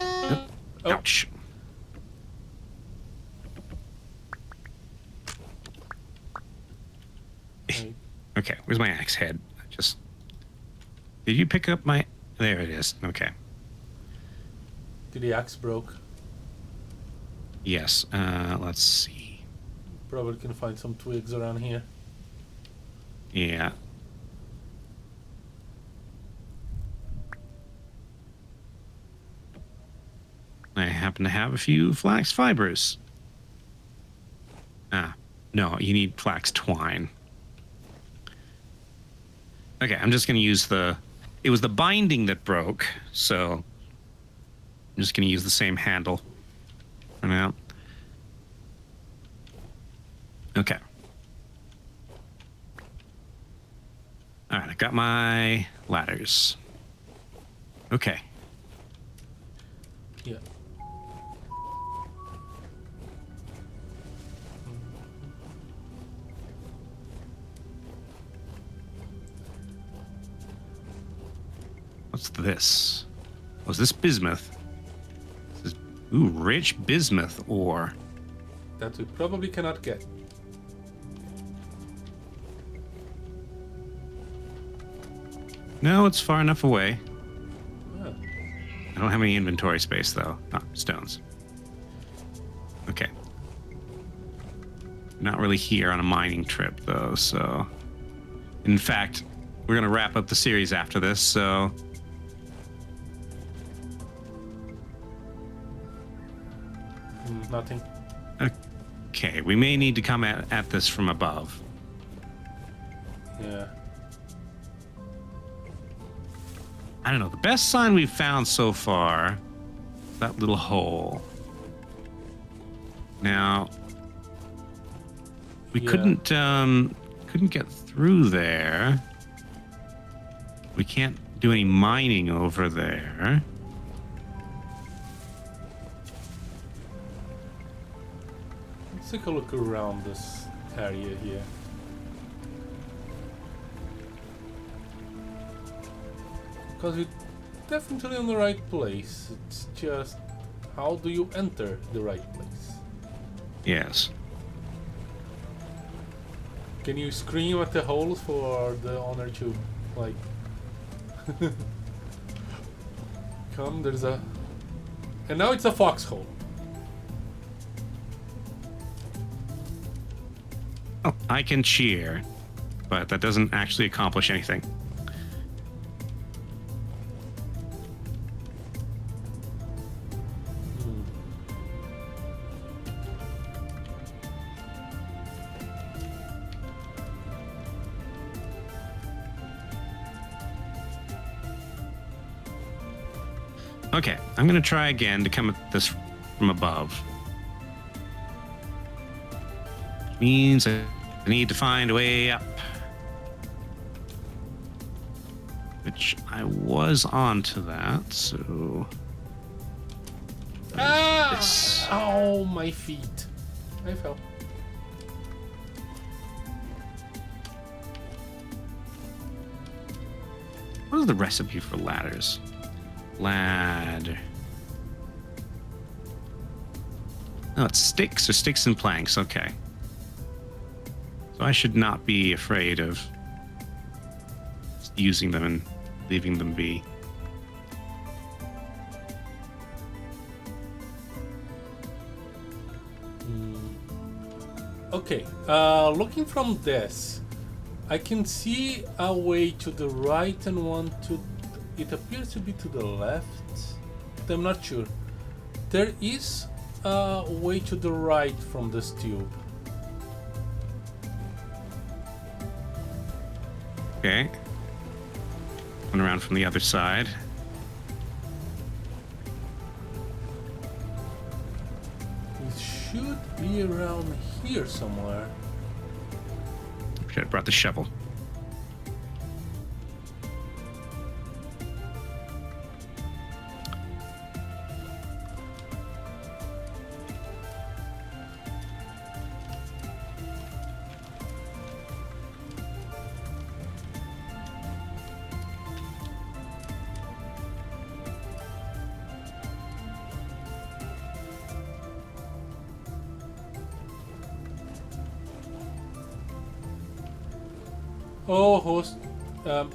Oh. Ouch. Right. Okay, where's my axe head? Did you pick up my... There it is. Okay. Did the axe broke? Yes. Let's see. Probably can find some twigs around here. Yeah. I happen to have a few flax fibers. No, you need flax twine. Okay, I'm just going to use it was the binding that broke, so I'm just going to use the same handle for now. Okay. All right, I got my ladders. Okay. Yeah. What's this? Oh, is this bismuth? This is, ooh, rich bismuth ore. That we probably cannot get. No, it's far enough away. Ah. I don't have any inventory space, though. Ah, stones. Okay. Not really here on a mining trip, though, so... In fact, we're going to wrap up the series after this, so... Nothing. Okay, we may need to come at this from above. Yeah. I don't know. The best sign we've found so far, that little hole. Now, we couldn't get through there. We can't do any mining over there. Let's take a look around this area here. Because we're definitely in the right place. It's just, how do you enter the right place? Yes. Can you scream at the holes for the owner to, like... Come, there's a... And now it's a foxhole. Oh, I can cheer, but that doesn't actually accomplish anything. Okay, I'm gonna try again to come at this from above. Which means I need to find a way up. Which I was onto that, so... Ah! This. Ow, my feet. I fell. What is the recipe for ladders? Ladder. Oh, it's sticks or sticks and planks. Okay. So I should not be afraid of just using them and leaving them be. Okay, looking from this, I can see a way to the right and one to... It appears to be to the left, but I'm not sure. There is way to the right from this tube. Okay. One around from the other side. It should be around here somewhere. Should have brought the shovel. Oh, host,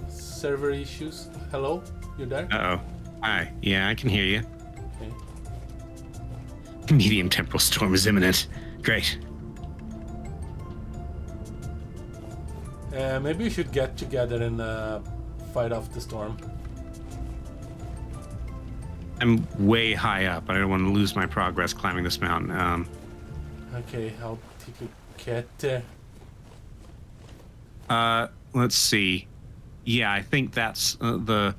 server issues. Hello, you there? Uh-oh. Hi. Yeah, I can hear you. Okay. Medium temporal storm is imminent. Great. Maybe we should get together and fight off the storm. I'm way high up. I don't want to lose my progress climbing this mountain. Okay, I'll take a cat. Let's see. Yeah, I think that's the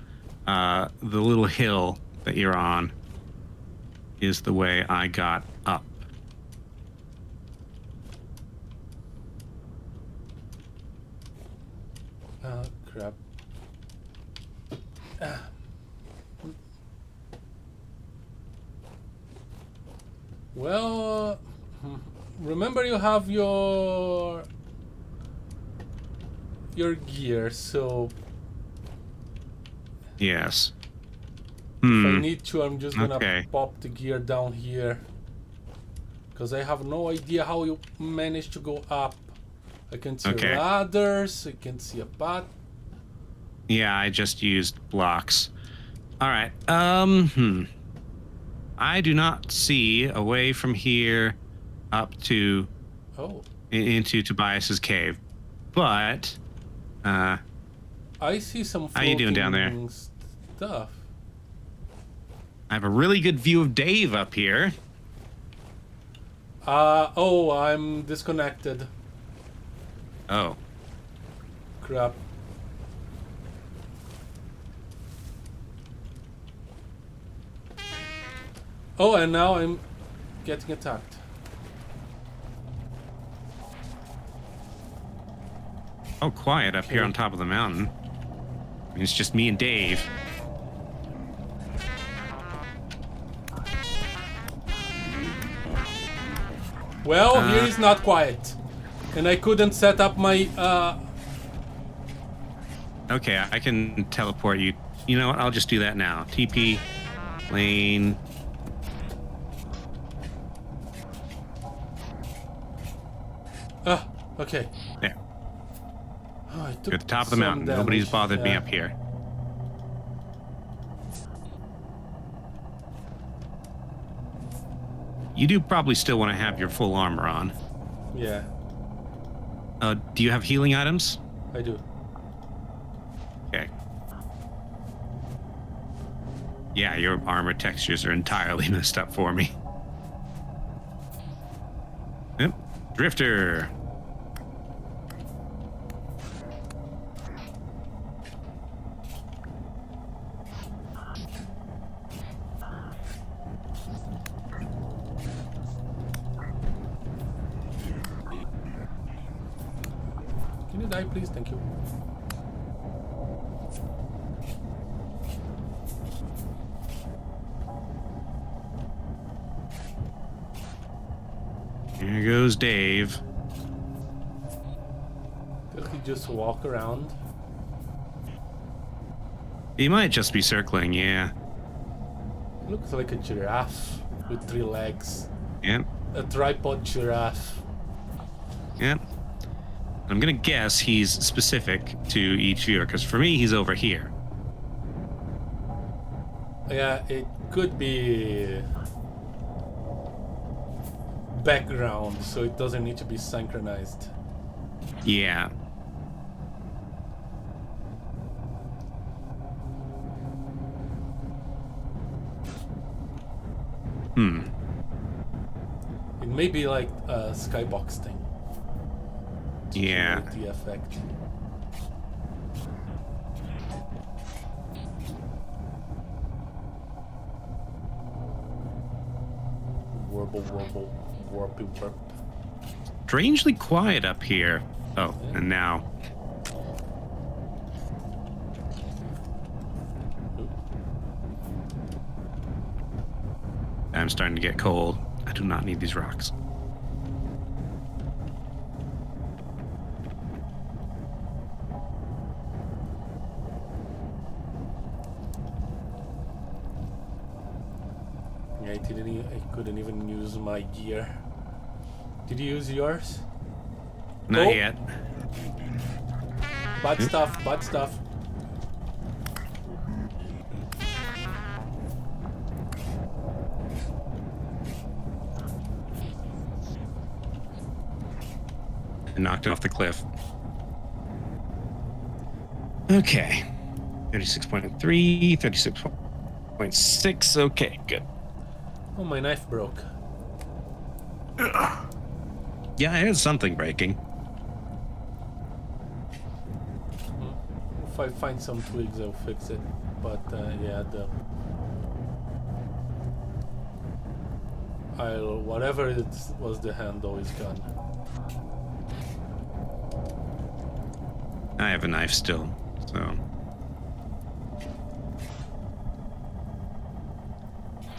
little hill that you're on is the way I got up. Crap. Well, remember you have your gear, so Yes. if I need to, I'm just gonna Okay. pop the gear down here. Because I have no idea how you managed to go up. I can see Okay. ladders, I can see a path. Yeah, I just used blocks. All right. I do not see a way from here up to Oh, into Tobias's cave, but I see some How you doing down there? floating stuff. I have a really good view of Dave up here. Oh, I'm disconnected. Oh, Crap. Oh, and now I'm getting attacked. oh, quiet up here Okay. on top of the mountain. I mean, it's just me and Dave. Well, here is not quiet. And I couldn't set up my, Okay, I can teleport you. You know what? I'll just do that now. TP lane. okay. There. Oh, I took You're at the top of the some mountain. Nobody's damage. bothered me Yeah. up here. You do probably still want to have your full armor on. Yeah, Do you have healing items? I do. Okay. Yeah, your armor textures are entirely messed up for me. Yep. Drifter. Can you die, please? Thank you. Here goes Dave. Did he just walk around? He might just be circling, yeah. Looks like a giraffe with 3 legs. Yep. A tripod giraffe. Yep. I'm gonna guess he's specific to each viewer, because for me, he's over here. Yeah, it could be background, so it doesn't need to be synchronized. Yeah. Maybe like a skybox thing. Yeah. The effect. Warble, warble, warpy, warp. Strangely quiet up here. Oh, Yeah. and now. I'm starting to get cold. I do not need these rocks. Yeah, I couldn't even use my gear. Did you use yours? Not Oh. yet. Bad stuff, bad stuff. I knocked it off the cliff. Okay. 36.3, 36.6. Okay, good. Oh, my knife broke. Yeah, I had something breaking. If I find some twigs, I'll fix it. But yeah, whatever it was, the handle is gone. I have a knife still, so.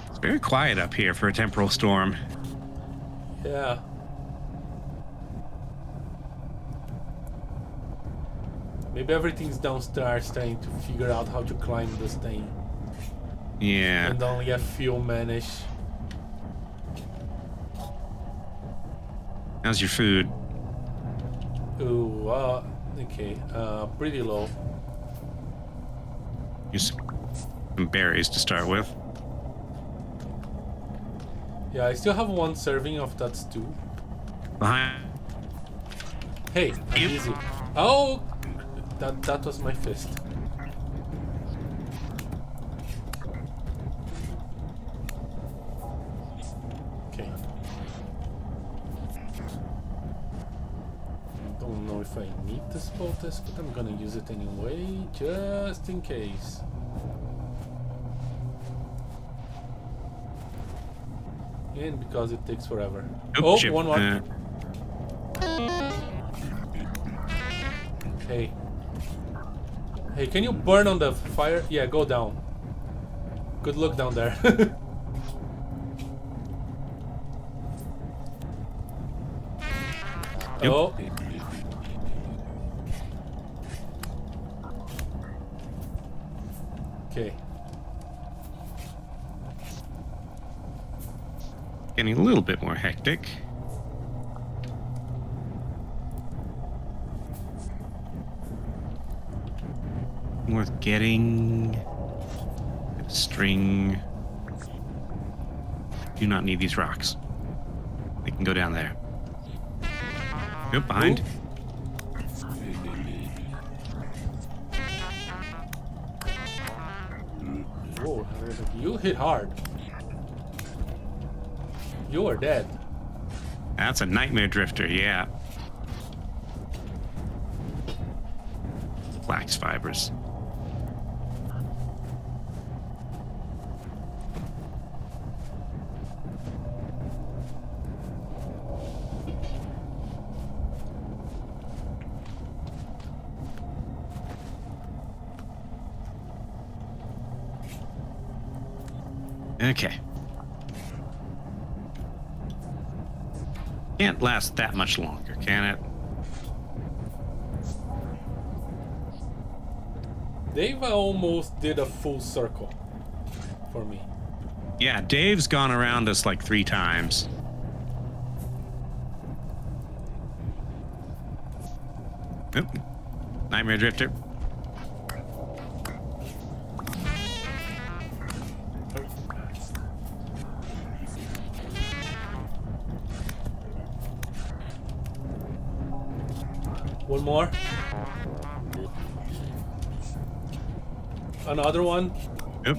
It's very quiet up here for a temporal storm. Yeah. Maybe everything's downstairs trying to figure out how to climb this thing. Yeah. And only a few manage. How's your food? Ooh, okay. Pretty low. Use some berries to start with. Yeah, I still have one serving of that stew. Behind. Hey, easy. Oh, that was my fist. Okay. Don't know if I need to spell this, but I'm gonna use it anyway, just in case. And because it takes forever. Oh, Oh, one more. Hey. Hey, can you burn on the fire? Yeah, go down. Good luck down there. Yep. Oh. Okay. Getting a little bit more hectic. Worth getting. String. Do not need these rocks. They can go down there. Nope, behind. Whoa, you hit hard. You are dead. That's a nightmare drifter, yeah. Flax fibers. Okay. Can't last that much longer, can it? Dave almost did a full circle for me. Yeah, Dave's gone around us like 3 times. Nope. Nightmare drifter. One more. Another one. Yep.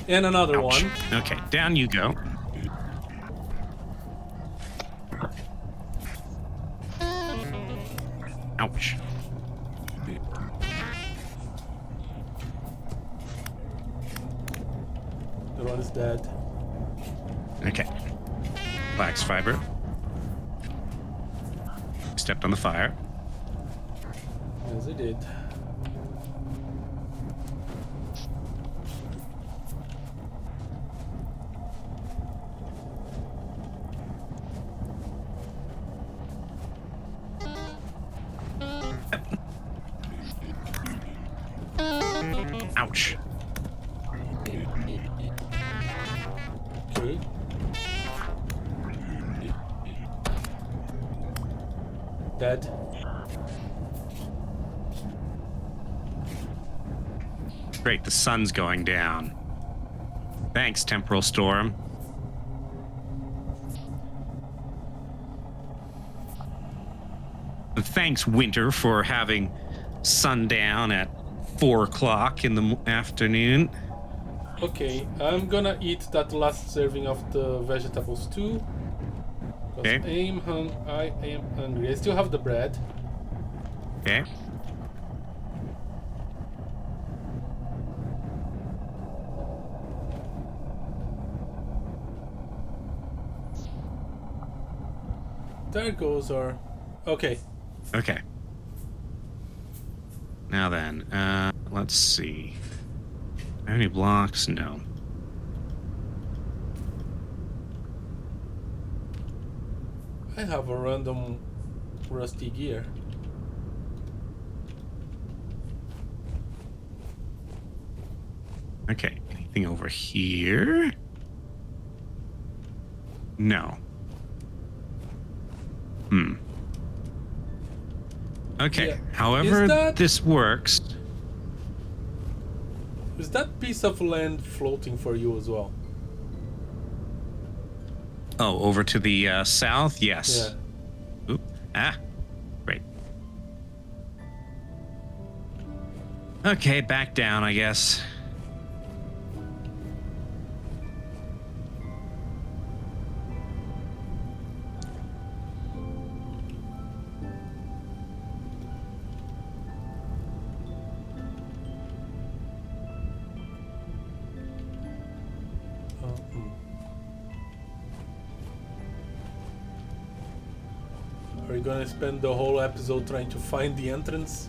And another Ouch. one. Okay, down you go. Ouch. The one is dead. Okay. Flax fiber. Stepped on the fire. Yes, I did. Ouch. Okay. Dead. Great, the sun's going down. Thanks, temporal storm. And thanks, winter, for having sundown at 4 o'clock in the afternoon. Okay, I'm gonna eat that last serving of the vegetables too. Okay. I am hungry. I still have the bread. Okay. There goes our... Okay. Okay. Now then, let's see. Are there any blocks? No. I have a random rusty gear. Okay, anything over here? No. Okay, Yeah. however that- this works... Is that piece of land floating for you as well? Oh, over to the south? Yes. Yeah. Oop. Ah, great. Okay, back down, I guess. Are you gonna spend the whole episode trying to find the entrance?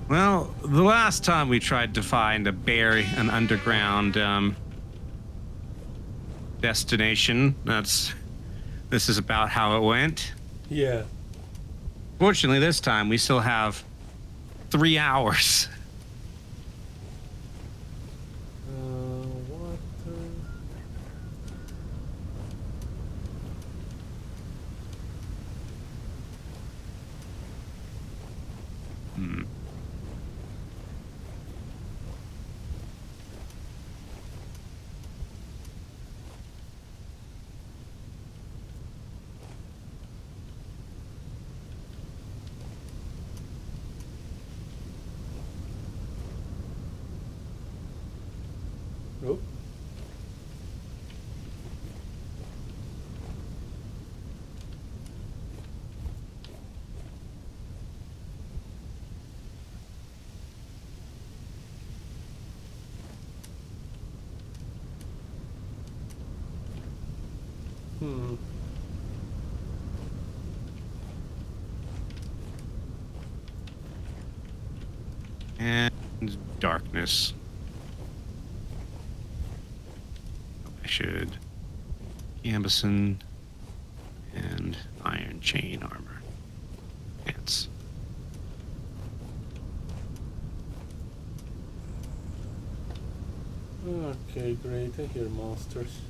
Well, the last time we tried to find an underground destination, this is about how it went. Yeah. Fortunately, this time we still have 3 hours. Water. Nope. And darkness. I should gambeson and iron chain armor. Pants. Okay, great. I hear monsters.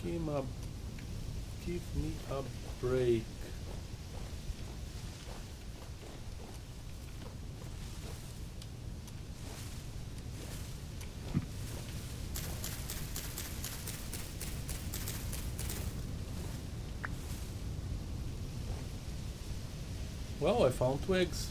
Give me a break. Well, I found twigs.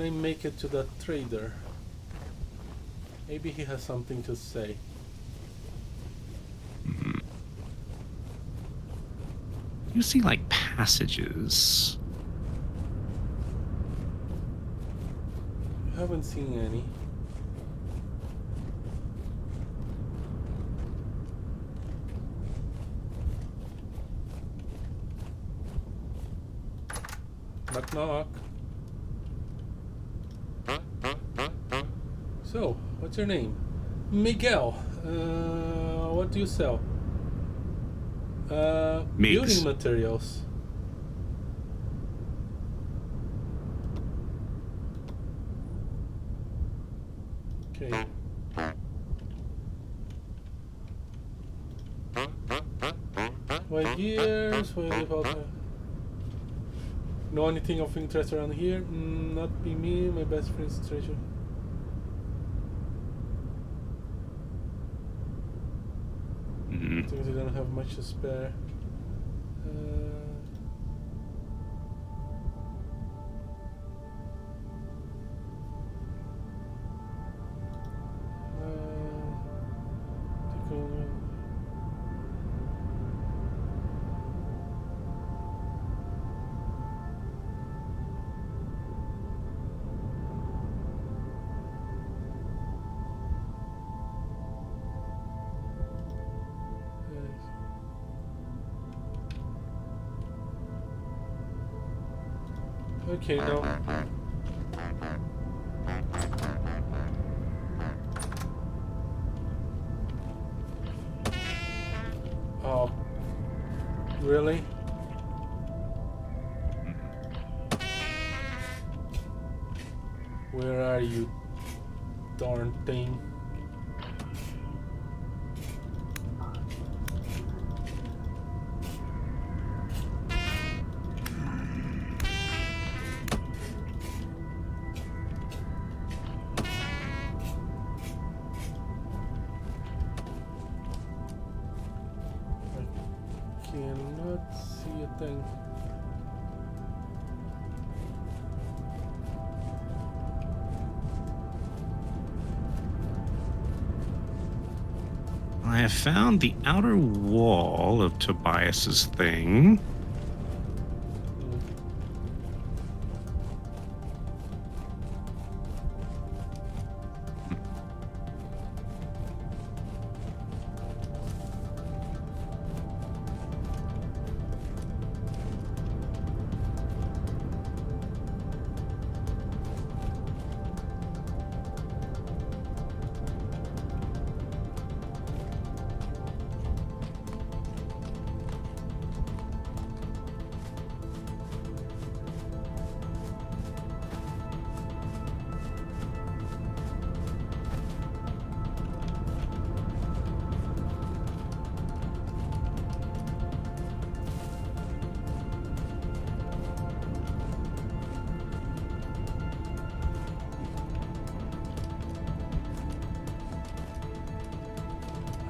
Can I make it to that trader? Maybe he has something to say. You see, like, passages. I haven't seen any. Knock knock. So, what's your name? Miguel. What do you sell? Building materials. Okay. Why gears? Why default? Know anything of interest around here? Not be me, my best friend's treasure. Things I don't have much to spare. Okay, no. Oh, really? Where are you, darn thing? Cannot see a thing. I have found the outer wall of Tobias's thing.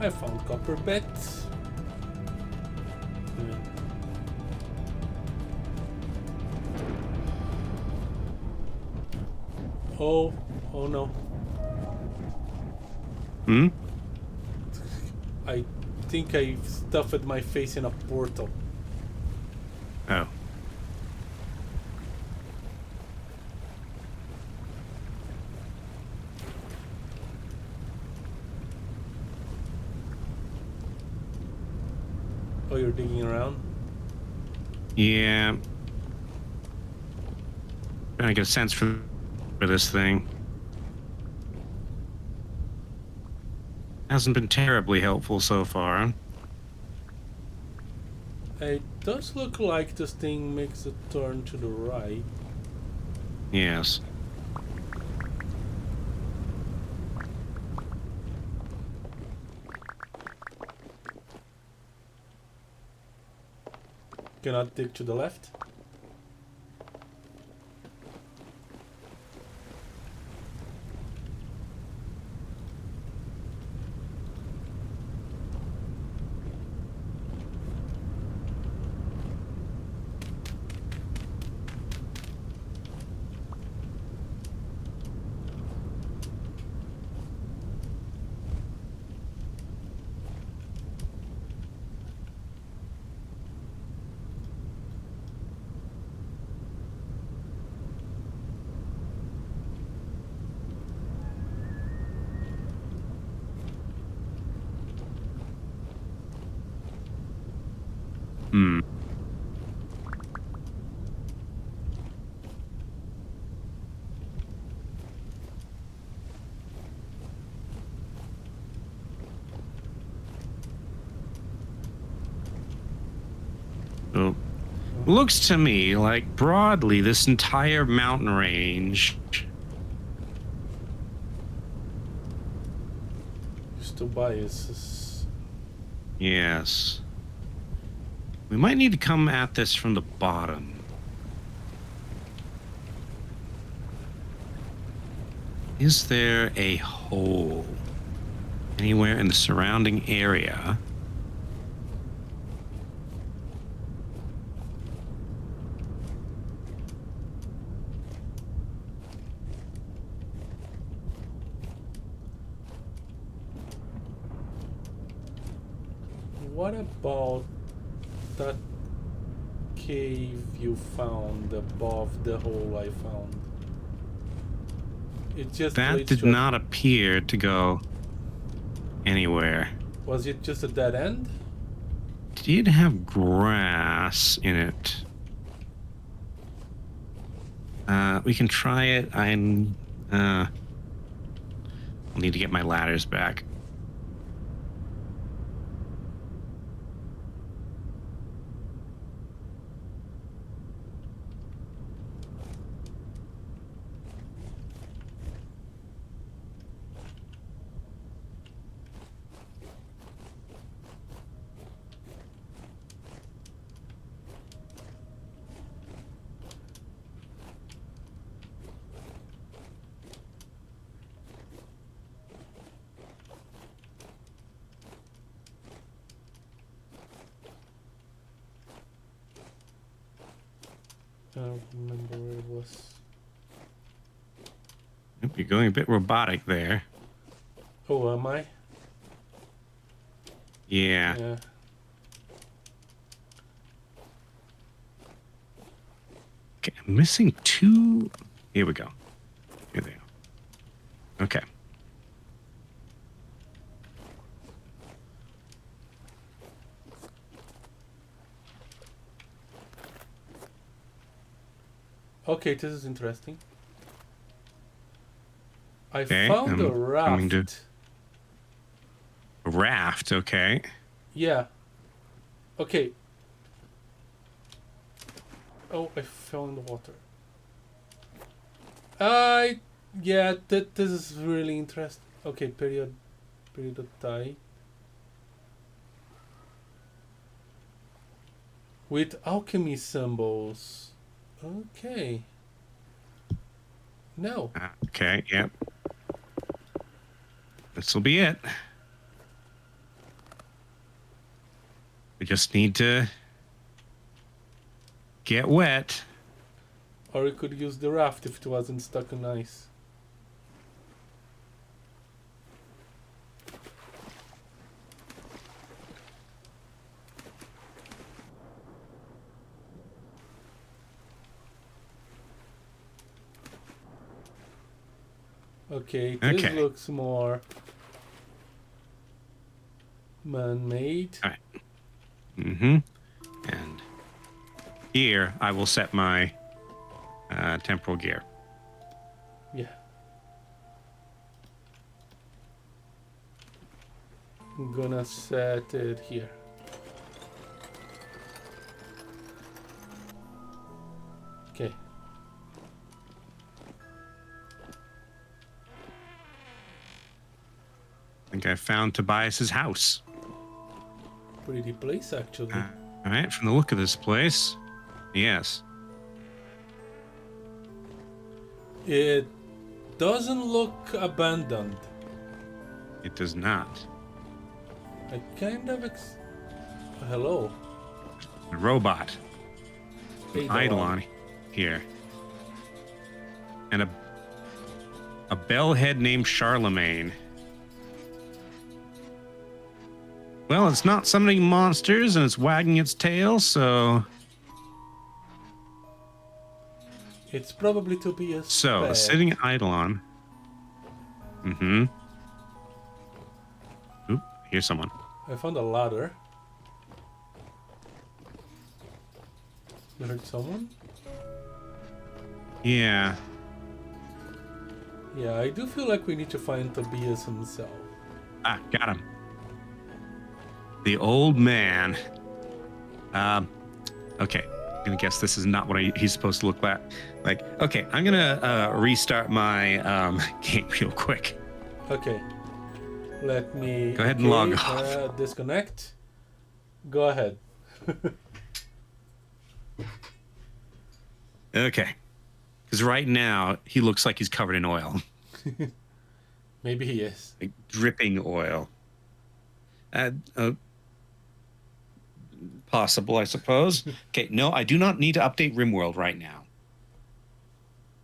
I found copper beds. Oh no. I think I stuffed my face in a portal. Oh. Oh, you're digging around? Yeah. Trying to get a sense for this thing. Hasn't been terribly helpful so far. It does look like this thing makes a turn to the right. Yes. Cannot dig to the left. Hmm. So, looks to me like broadly this entire mountain range. Tobias. Yes. We might need to come at this from the bottom. Is there a hole anywhere in the surrounding area? What about that cave you found above the hole I found? It just That leads did to not appear to go anywhere. Was it just a dead end? Did have grass in it. We can try it. I'll need to get my ladders back. I don't remember where it was. You're going a bit robotic there. Oh, am I? Yeah. Yeah. Okay, I'm missing 2. Here we go. Here they are. Okay. Okay, this is interesting. I Okay, found a I'm coming raft. to- A raft, okay. Yeah. Okay. Oh, I fell in the water. Yeah, this is really interesting. Okay, period of time. With alchemy symbols. Okay. No. Okay, yep. This will be it. We just need to get wet. Or we could use the raft if it wasn't stuck on ice. Okay, this Okay. looks more man-made. All right. Mm-hmm. And here I will set my temporal gear. Yeah. I'm gonna set it here. Okay. I think I found Tobias's house. Pretty place, actually. All right, from the look of this place, yes. It doesn't look abandoned. It does not. I kind of Hello. A robot. Hey, An eidolon here. And a bellhead named Charlemagne. Well, it's not summoning monsters and it's wagging its tail, so... It's probably to be a So, the spec. sitting eidolon. Mm-hmm. Oop, here's someone. I found a ladder. You heard someone? Yeah. Yeah, I do feel like we need to find Tobias himself. Ah, got him. The old man. Okay. I'm gonna guess this is not what he's supposed to look like. Okay, I'm gonna restart my game real quick. Okay. Let me... Go ahead and log off. Disconnect. Go ahead. Okay. Because right now, he looks like he's covered in oil. Maybe he is. Like dripping oil. Possible, I suppose. Okay, no, I do not need to update RimWorld right now.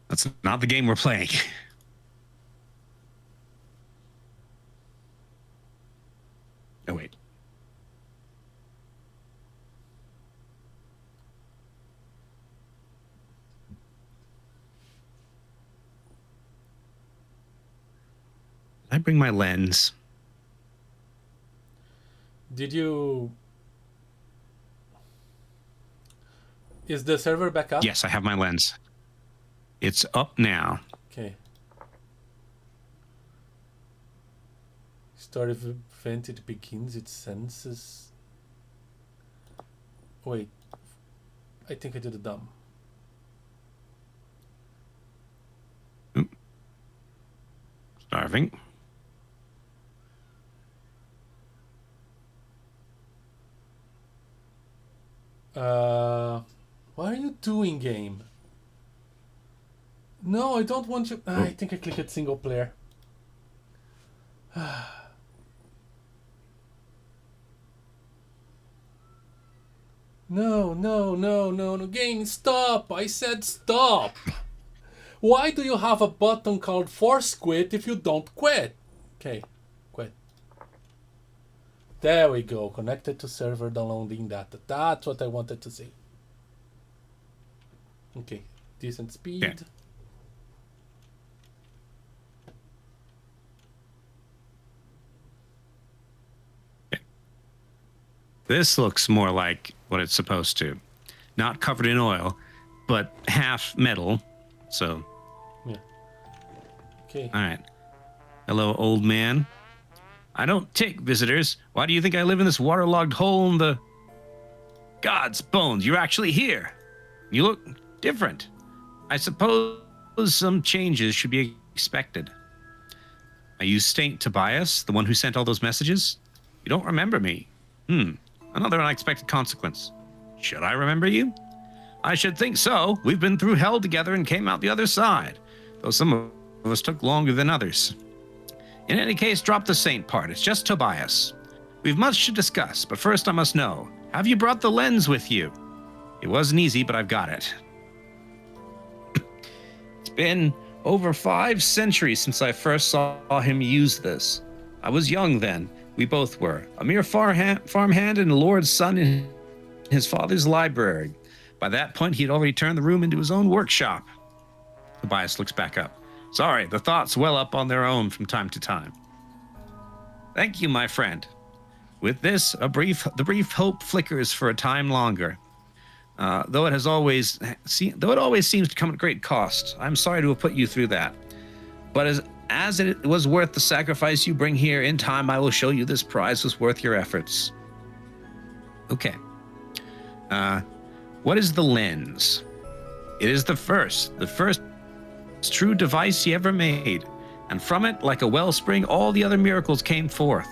That's not the game we're playing. Oh, wait. Did I bring my lens? Did you... Is the server back up? Yes, I have my lens. It's up now. Okay. Start event, it begins its senses. Wait. I think I did a dumb. Starving. What are you doing, game? No, I don't want you... I think I clicked single player. No. Game, stop! I said stop! Why do you have a button called force quit if you don't quit? Okay, quit. There we go. Connected to server, downloading data. That's what I wanted to see. Okay, decent speed. Okay. This looks more like what it's supposed to. Not covered in oil, but half metal. So. Yeah. Okay. All right. Hello, old man. I don't take visitors. Why do you think I live in this waterlogged hole in the... God's bones, you're actually here. You look different. I suppose some changes should be expected. Are you Saint Tobias, the one who sent all those messages? You don't remember me. Another unexpected consequence. Should I remember you? I should think so. We've been through hell together and came out the other side, though some of us took longer than others. In any case, drop the saint part. It's just Tobias. We've much to discuss, but first I must know, have you brought the lens with you? It wasn't easy, but I've got it. It's been over 5 centuries since I first saw him use this. I was young then. We both were. A mere farmhand and a lord's son in his father's library. By that point, he had already turned the room into his own workshop. Tobias looks back up. Sorry, the thoughts well up on their own from time to time. Thank you, my friend. With this, the brief hope flickers for a time longer. Though it always seems to come at great cost. I'm sorry to have put you through that. But as it was worth the sacrifice you bring here, in time I will show you this prize was worth your efforts. Okay. What is the lens? It is the first true device he ever made, and from it, like a wellspring, all the other miracles came forth.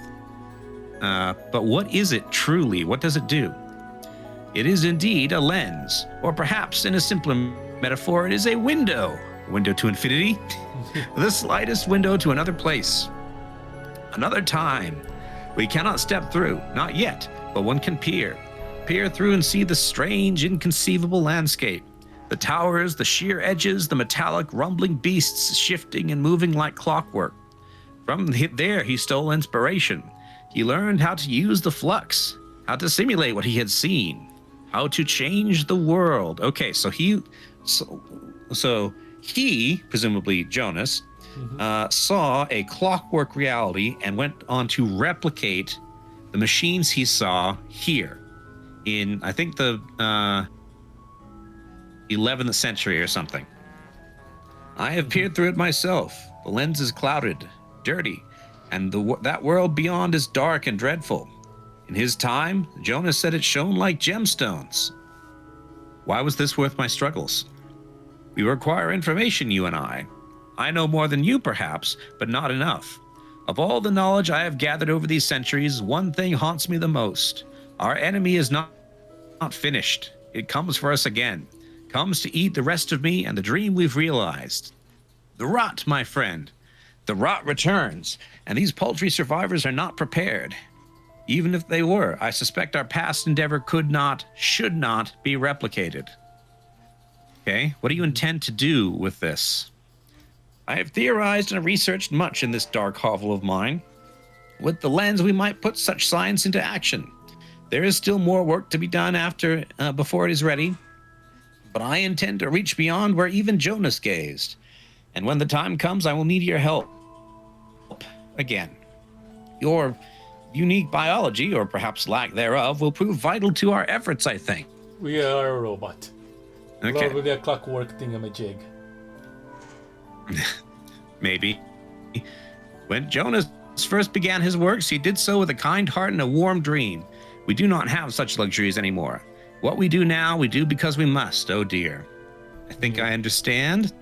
But what is it truly? What does it do? It is indeed a lens, or perhaps in a simpler metaphor, it is a window. Window to infinity, the slightest window to another place, another time. We cannot step through, not yet, but one can peer through and see the strange, inconceivable landscape. The towers, the sheer edges, the metallic, rumbling beasts shifting and moving like clockwork. From there, he stole inspiration. He learned how to use the flux, how to simulate what he had seen, how to change the world. Okay, so he, presumably Jonas, saw a clockwork reality and went on to replicate the machines he saw here in, I think, the 11th century or something. I have peered through it myself. The lens is clouded, dirty, and that world beyond is dark and dreadful. In his time, Jonas said it shone like gemstones. Why was this worth my struggles? We require information, you and I. I know more than you, perhaps, but not enough. Of all the knowledge I have gathered over these centuries, one thing haunts me the most. Our enemy is not finished. It comes for us again. Comes to eat the rest of me and the dream we've realized. The rot, my friend. The rot returns, and these paltry survivors are not prepared. Even if they were, I suspect our past endeavor could not, should not be replicated. Okay, what do you intend to do with this? I have theorized and researched much in this dark hovel of mine. With the lens, we might put such science into action. There is still more work to be done before it is ready, but I intend to reach beyond where even Jonas gazed. And when the time comes, I will need your help. Again. Your unique biology, or perhaps lack thereof, will prove vital to our efforts, I think. We are a robot. Okay. With a clockwork thingamajig. Maybe. When Jonas first began his works, he did so with a kind heart and a warm dream. We do not have such luxuries anymore. What we do now, we do because we must, oh dear. I think I understand.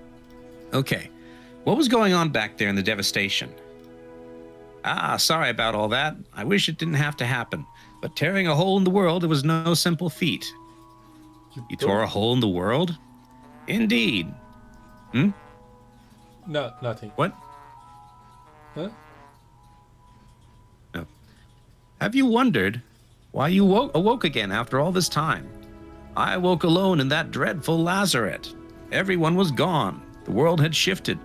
Okay. What was going on back there in the devastation? Sorry about all that. I wish it didn't have to happen. But tearing a hole in the world, it was no simple feat. You tore a hole in the world? Indeed. No, nothing. What? Huh? No. Have you wondered why you awoke again after all this time? I awoke alone in that dreadful lazaret. Everyone was gone. The world had shifted.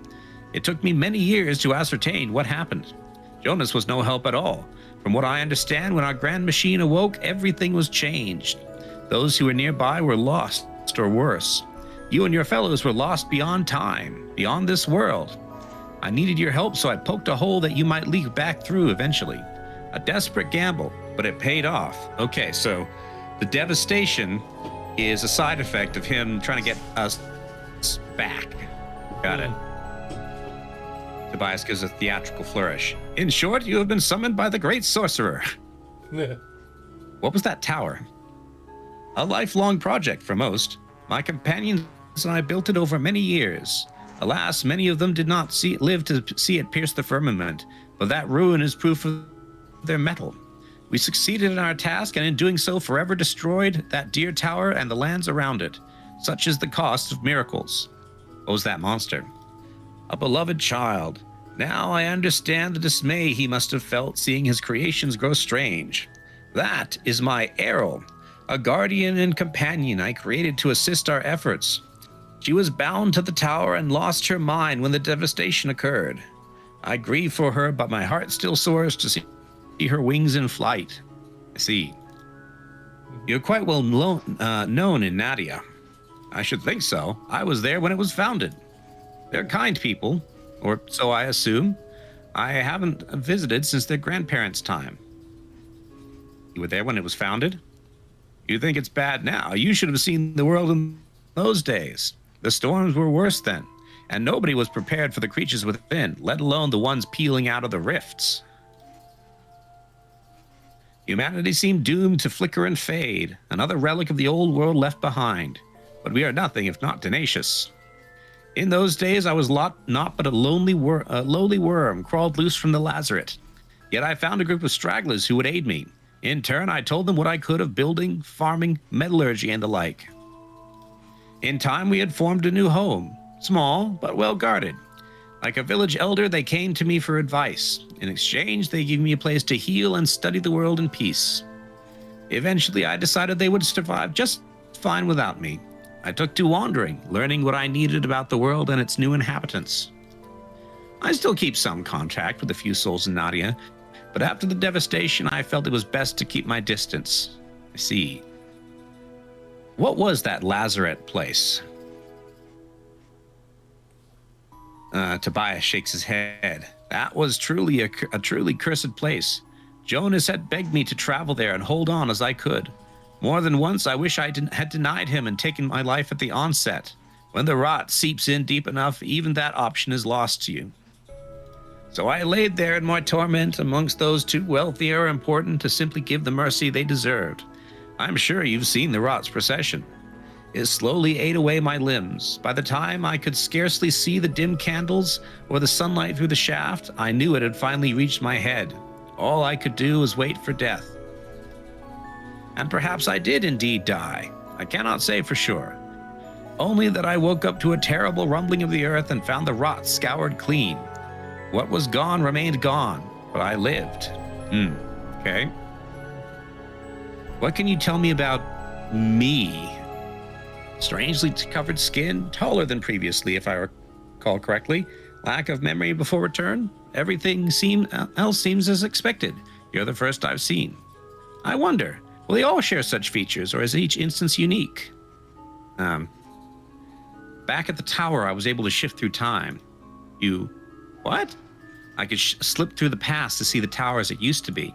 It took me many years to ascertain what happened. Jonas was no help at all. From what I understand, when our grand machine awoke, everything was changed. Those who were nearby were lost, or worse. You and your fellows were lost beyond time, beyond this world. I needed your help, so I poked a hole that you might leak back through eventually. A desperate gamble, but it paid off. Okay, so the devastation is a side effect of him trying to get us back. Got it. Tobias gives a theatrical flourish. In short, you have been summoned by the great sorcerer. What was that tower? A lifelong project for most. My companions and I built it over many years. Alas, many of them did not live to see it pierce the firmament, but that ruin is proof of their mettle. We succeeded in our task, and in doing so forever destroyed that dear tower and the lands around it. Such is the cost of miracles. What was that monster? A beloved child. Now I understand the dismay he must have felt seeing his creations grow strange. That is my Errol, a guardian and companion I created to assist our efforts. She was bound to the tower and lost her mind when the devastation occurred. I grieve for her, but my heart still soars to see her wings in flight. I see. You're quite well known in Nadia. I should think so. I was there when it was founded. They're kind people, or so I assume. I haven't visited since their grandparents' time. You were there when it was founded? You think it's bad now? You should have seen the world in those days. The storms were worse then, and nobody was prepared for the creatures within, let alone the ones peeling out of the rifts. Humanity seemed doomed to flicker and fade, another relic of the old world left behind. But we are nothing if not tenacious. In those days, I was not but a lowly worm crawled loose from the lazaret. Yet I found a group of stragglers who would aid me. In turn, I told them what I could of building, farming, metallurgy, and the like. In time, we had formed a new home, small but well guarded. Like a village elder, they came to me for advice. In exchange, they gave me a place to heal and study the world in peace. Eventually, I decided they would survive just fine without me. I took to wandering, learning what I needed about the world and its new inhabitants. I still keep some contact with a few souls in Nadia, but after the devastation, I felt it was best to keep my distance. I see. What was that lazaret place? Tobias shakes his head. That was truly a truly cursed place. Jonas had begged me to travel there and hold on as I could. More than once, I wish I had denied him and taken my life at the onset. When the rot seeps in deep enough, even that option is lost to you. So I laid there in my torment amongst those too wealthy or important to simply give the mercy they deserved. I'm sure you've seen the rot's procession. It slowly ate away my limbs. By the time I could scarcely see the dim candles or the sunlight through the shaft, I knew it had finally reached my head. All I could do was wait for death. And perhaps I did indeed die. I cannot say for sure. Only that I woke up to a terrible rumbling of the earth and found the rot scoured clean. What was gone remained gone, but I lived. Okay. What can you tell me about me? Strangely covered skin, taller than previously, if I recall correctly. Lack of memory before return. Everything else seems as expected. You're the first I've seen. I wonder, will they all share such features, or is each instance unique? Back at the tower, I was able to shift through time. You... what? I could slip through the past to see the tower as it used to be.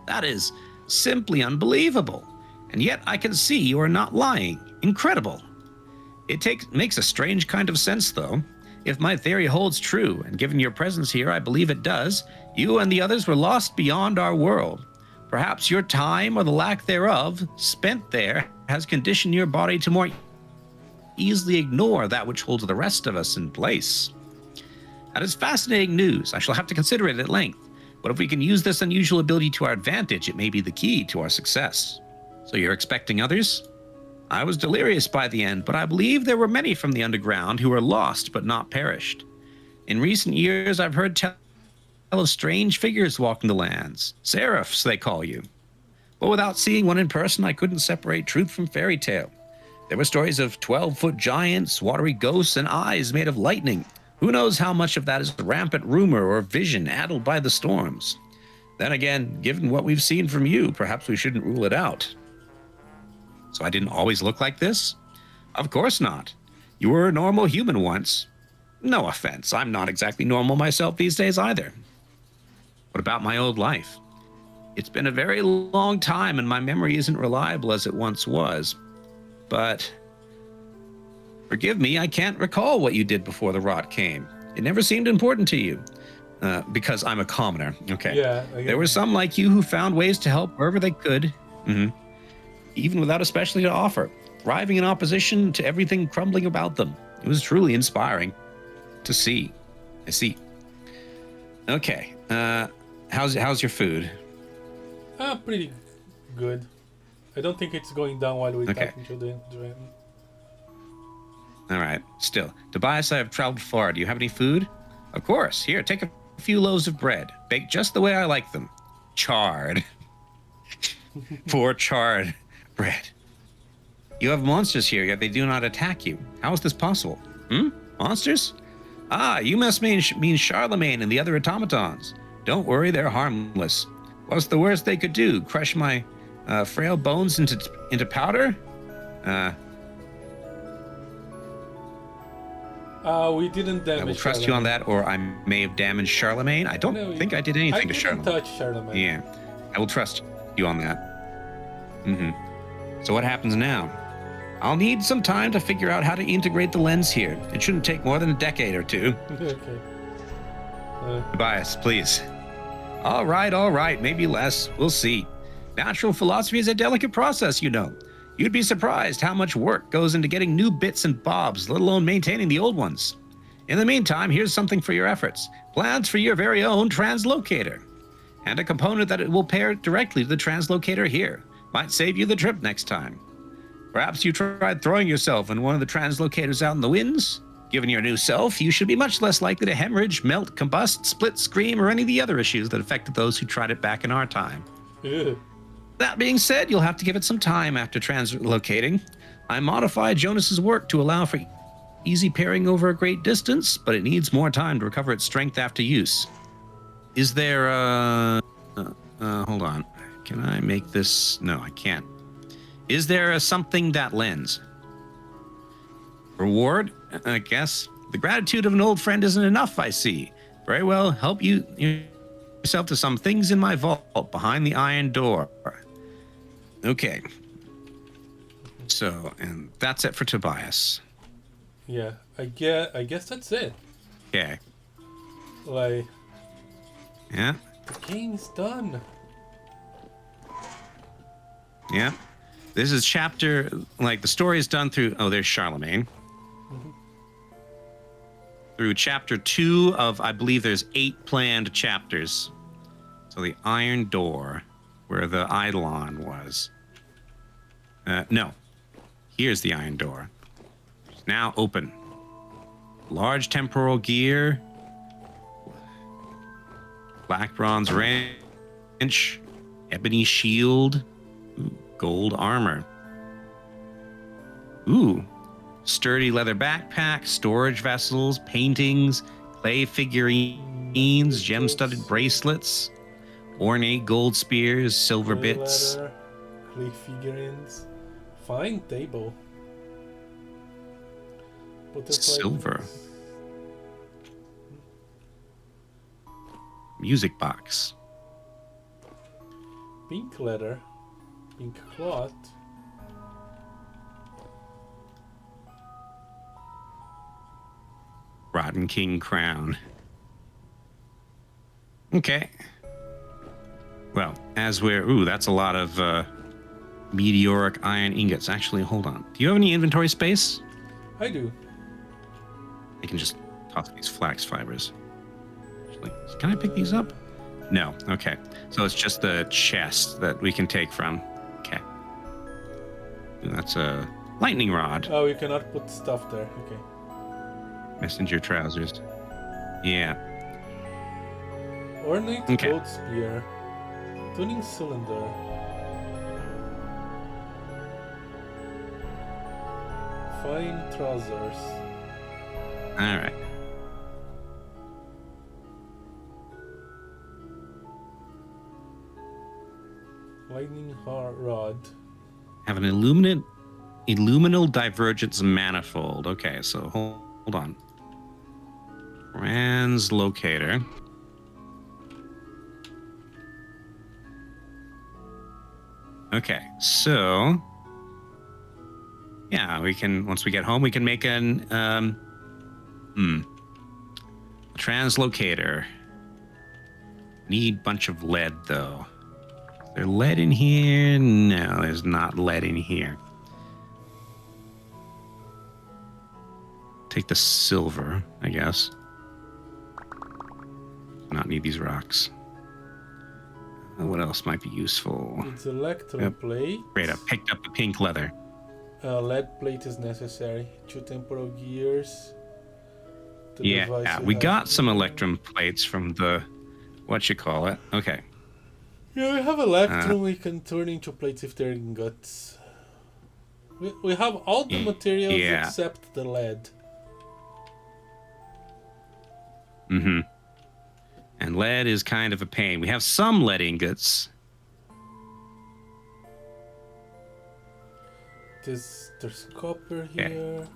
That is simply unbelievable. And yet I can see you are not lying. Incredible. It makes a strange kind of sense, though. If my theory holds true, and given your presence here, I believe it does, you and the others were lost beyond our world. Perhaps your time, or the lack thereof, spent there, has conditioned your body to more easily ignore that which holds the rest of us in place. That is fascinating news. I shall have to consider it at length. But if we can use this unusual ability to our advantage, it may be the key to our success. So you're expecting others? I was delirious by the end, but I believe there were many from the underground who were lost but not perished. In recent years, I've heard tell of strange figures walking the lands. Seraphs, they call you. But without seeing one in person, I couldn't separate truth from fairy tale. There were stories of 12-foot giants, watery ghosts, and eyes made of lightning. Who knows how much of that is rampant rumor or vision addled by the storms? Then again, given what we've seen from you, perhaps we shouldn't rule it out. So I didn't always look like this? Of course not. You were a normal human once. No offense, I'm not exactly normal myself these days either. What about my old life? It's been a very long time and my memory isn't reliable as it once was. But forgive me, I can't recall what you did before the rot came. It never seemed important to you. Because I'm a commoner. Okay. Yeah. There were some like you who found ways to help wherever they could. Even without a specialty to offer. Thriving in opposition to everything crumbling about them. It was truly inspiring to see. I see. Okay. How's your food? Pretty good. I don't think it's going down while we're talking to the dragon. All right. Still, Tobias, I have traveled far. Do you have any food? Of course. Here, take a few loaves of bread. Baked just the way I like them. Charred. Poor charred bread. You have monsters here, yet they do not attack you. How is this possible? Monsters? Ah, you must mean Charlemagne and the other automatons. Don't worry, they're harmless. What's the worst they could do? Crush my frail bones into powder? We didn't damage. I will trust you on that, or I may have damaged Charlemagne. I don't think I did anything to Charlemagne. I didn't touch Charlemagne. Yeah, I will trust you on that. So what happens now? I'll need some time to figure out how to integrate the lens here. It shouldn't take more than a decade or two. Okay. Tobias, please. All right, maybe less. We'll see. Natural philosophy is a delicate process, you know. You'd be surprised how much work goes into getting new bits and bobs, let alone maintaining the old ones. In the meantime, here's something for your efforts. Plans for your very own translocator. And a component that it will pair directly to the translocator here. Might save you the trip next time. Perhaps you tried throwing yourself in one of the translocators out in the winds? Given your new self, you should be much less likely to hemorrhage, melt, combust, split, scream, or any of the other issues that affected those who tried it back in our time. Ew. That being said, you'll have to give it some time after translocating. I modified Jonas's work to allow for easy pairing over a great distance, but it needs more time to recover its strength after use. Is there hold on. Can I make this? No, I can't. Is there something that lends? Reward? I guess. The gratitude of an old friend isn't enough, I see. Very well, help yourself to some things in my vault behind the iron door. Okay. So, and that's it for Tobias. Yeah, I guess that's it. Okay. Like, Yeah. the game's done. Yeah. This is chapter, like, the story is done through, oh, there's Charlemagne. Through chapter 2 of, I believe there's 8 planned chapters. So the Iron Door, where the Eidolon was. No. Here's the Iron Door. It's now open. Large temporal gear. Black bronze wrench. Ebony shield. Ooh, gold armor. Ooh. Sturdy leather backpack. Storage vessels. Paintings. Clay figurines. Gem-studded bracelets. Ornate gold spears. Silver bits. Leather, clay figurines. Fine table. Butterfly Silver. wings. Music box. Pink leather. Pink cloth. Rotten King crown. Okay. Well, as we're... Ooh, that's a lot of meteoric iron ingots. Actually, hold on. Do you have any inventory space? I do. I can just toss these flax fibers. Actually, can I pick these up? No. Okay. So it's just the chest that we can take from. Okay. Ooh, that's a lightning rod. Oh, you cannot put stuff there. Okay. Messenger trousers. Yeah. Ornate Okay. gold spear. Tuning cylinder. Fine trousers. All right. Lightning rod. Have an illuminal divergence manifold. Okay, so hold on. Translocator. Okay, so yeah, we can, once we get home, we can make an translocator. Need bunch of lead though. Is there lead in here? No, there's not lead in here. Take the silver, I guess. Not need these rocks. What else might be useful? It's electroplate. Great, I picked up the pink leather. Lead plate is necessary. 2 temporal gears. The Yeah, device we has got some here. electrum plates from the, what you call it. Okay. Yeah, we have electrum we can turn into plates if they're ingots. We have all the materials yeah. except the lead. Mm-hmm. And lead is kind of a pain. We have some lead ingots. There's copper Okay. here.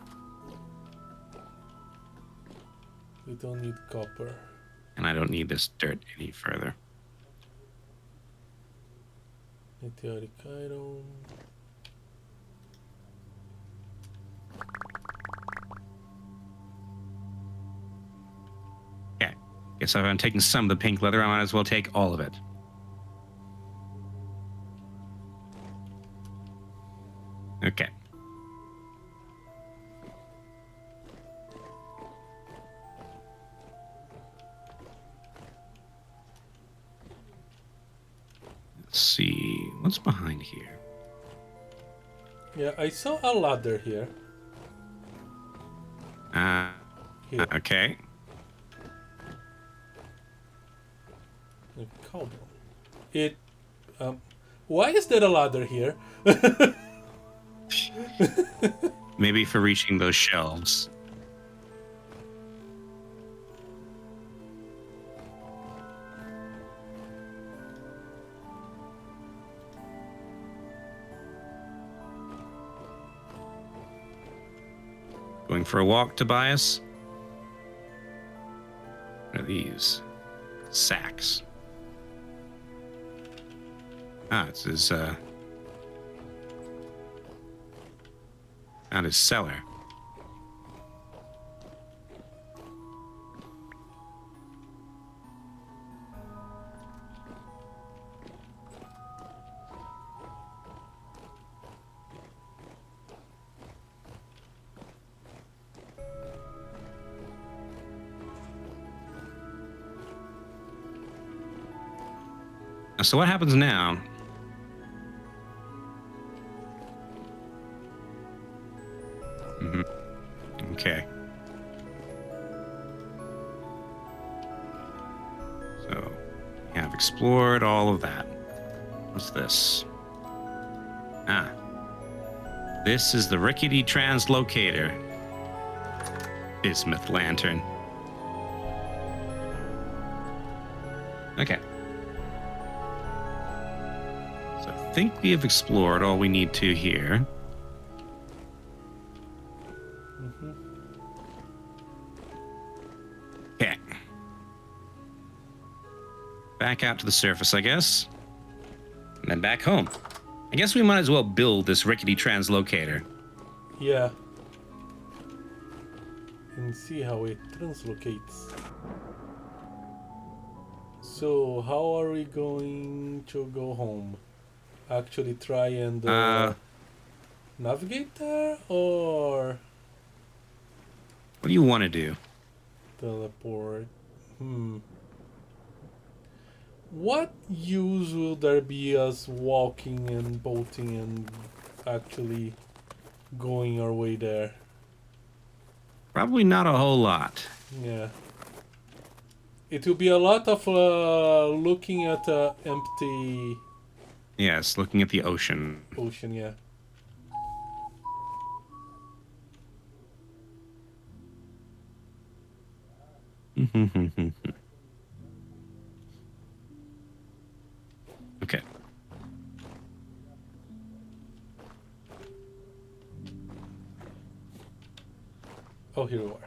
We don't need copper. And I don't need this dirt any further. Meteoric iron. Okay. Guess if I'm taking some of the pink leather, I might as well take all of it. Okay. Let's see. What's behind here? Yeah, I saw a ladder here. Here. Okay. A cobble. It. Why is there a ladder here? Maybe for reaching those shelves. Going for a walk, Tobias? What are these? Sacks. Ah, it's his Found his cellar. So what happens now? Okay. So we have explored all of that. What's this? Ah. This is the rickety translocator. Bismuth lantern. Okay. So I think we have explored all we need to here. Okay. Back out to the surface, I guess. And then back home. I guess we might as well build this rickety translocator. Yeah. And see how it translocates. So, how are we going to go home? Actually try and navigate there, or What do you want to do? teleport? What use will there be us walking and boating and actually going our way there? Probably not a whole lot. Yeah. It will be a lot of looking at empty Yes, looking at the ocean. ocean, yeah. Okay. Oh, here we are.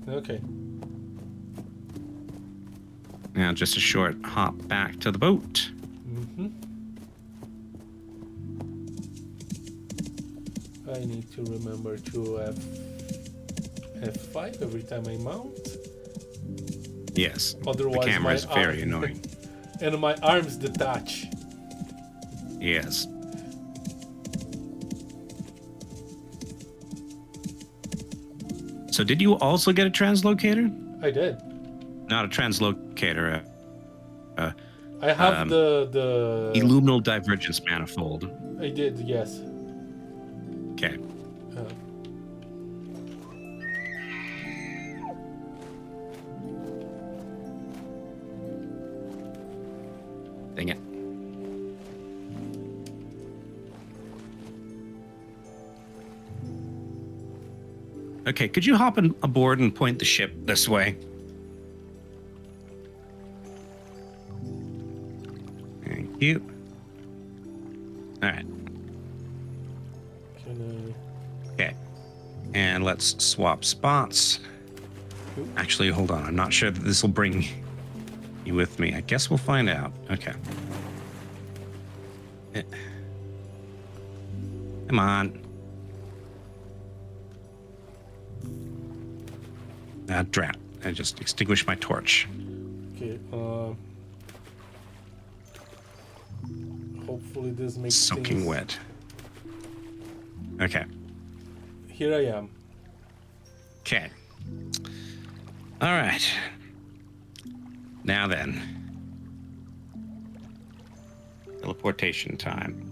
Okay. Now just a short hop back to the boat. I need to remember to F5 every time I mount. Yes. Otherwise, the camera is my very arm- annoying. And my arms detach. Yes. So did you also get a translocator? I did. Not a translocator. I have the Illuminal divergence manifold. I did, yes. Okay. Dang it. Okay, could you hop aboard and point the ship this way? Thank you. All right. Okay. And let's swap spots. Actually, hold on. I'm not sure that this will bring you with me. I guess we'll find out. Okay. Come on. Drat. I just extinguished my torch. Okay, hopefully this makes Soaking things... wet. Okay. Here I am. Okay. All right. Now then. Teleportation time.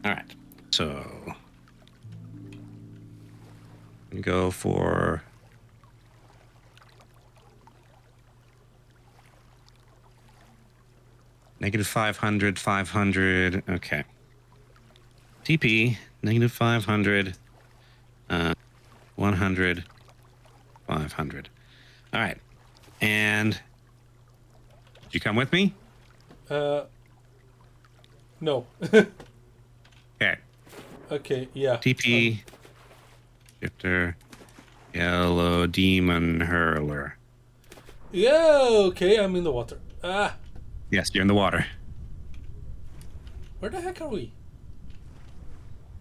All right. So we go for negative 500, 500. Okay. TP, negative 500, 100, 500. All right. And you come with me? No. Okay. Okay, yeah. TP. Shifter. Yellow demon hurler. Yeah, okay, I'm in the water. Ah, Yes, you're in the water. where the heck are we?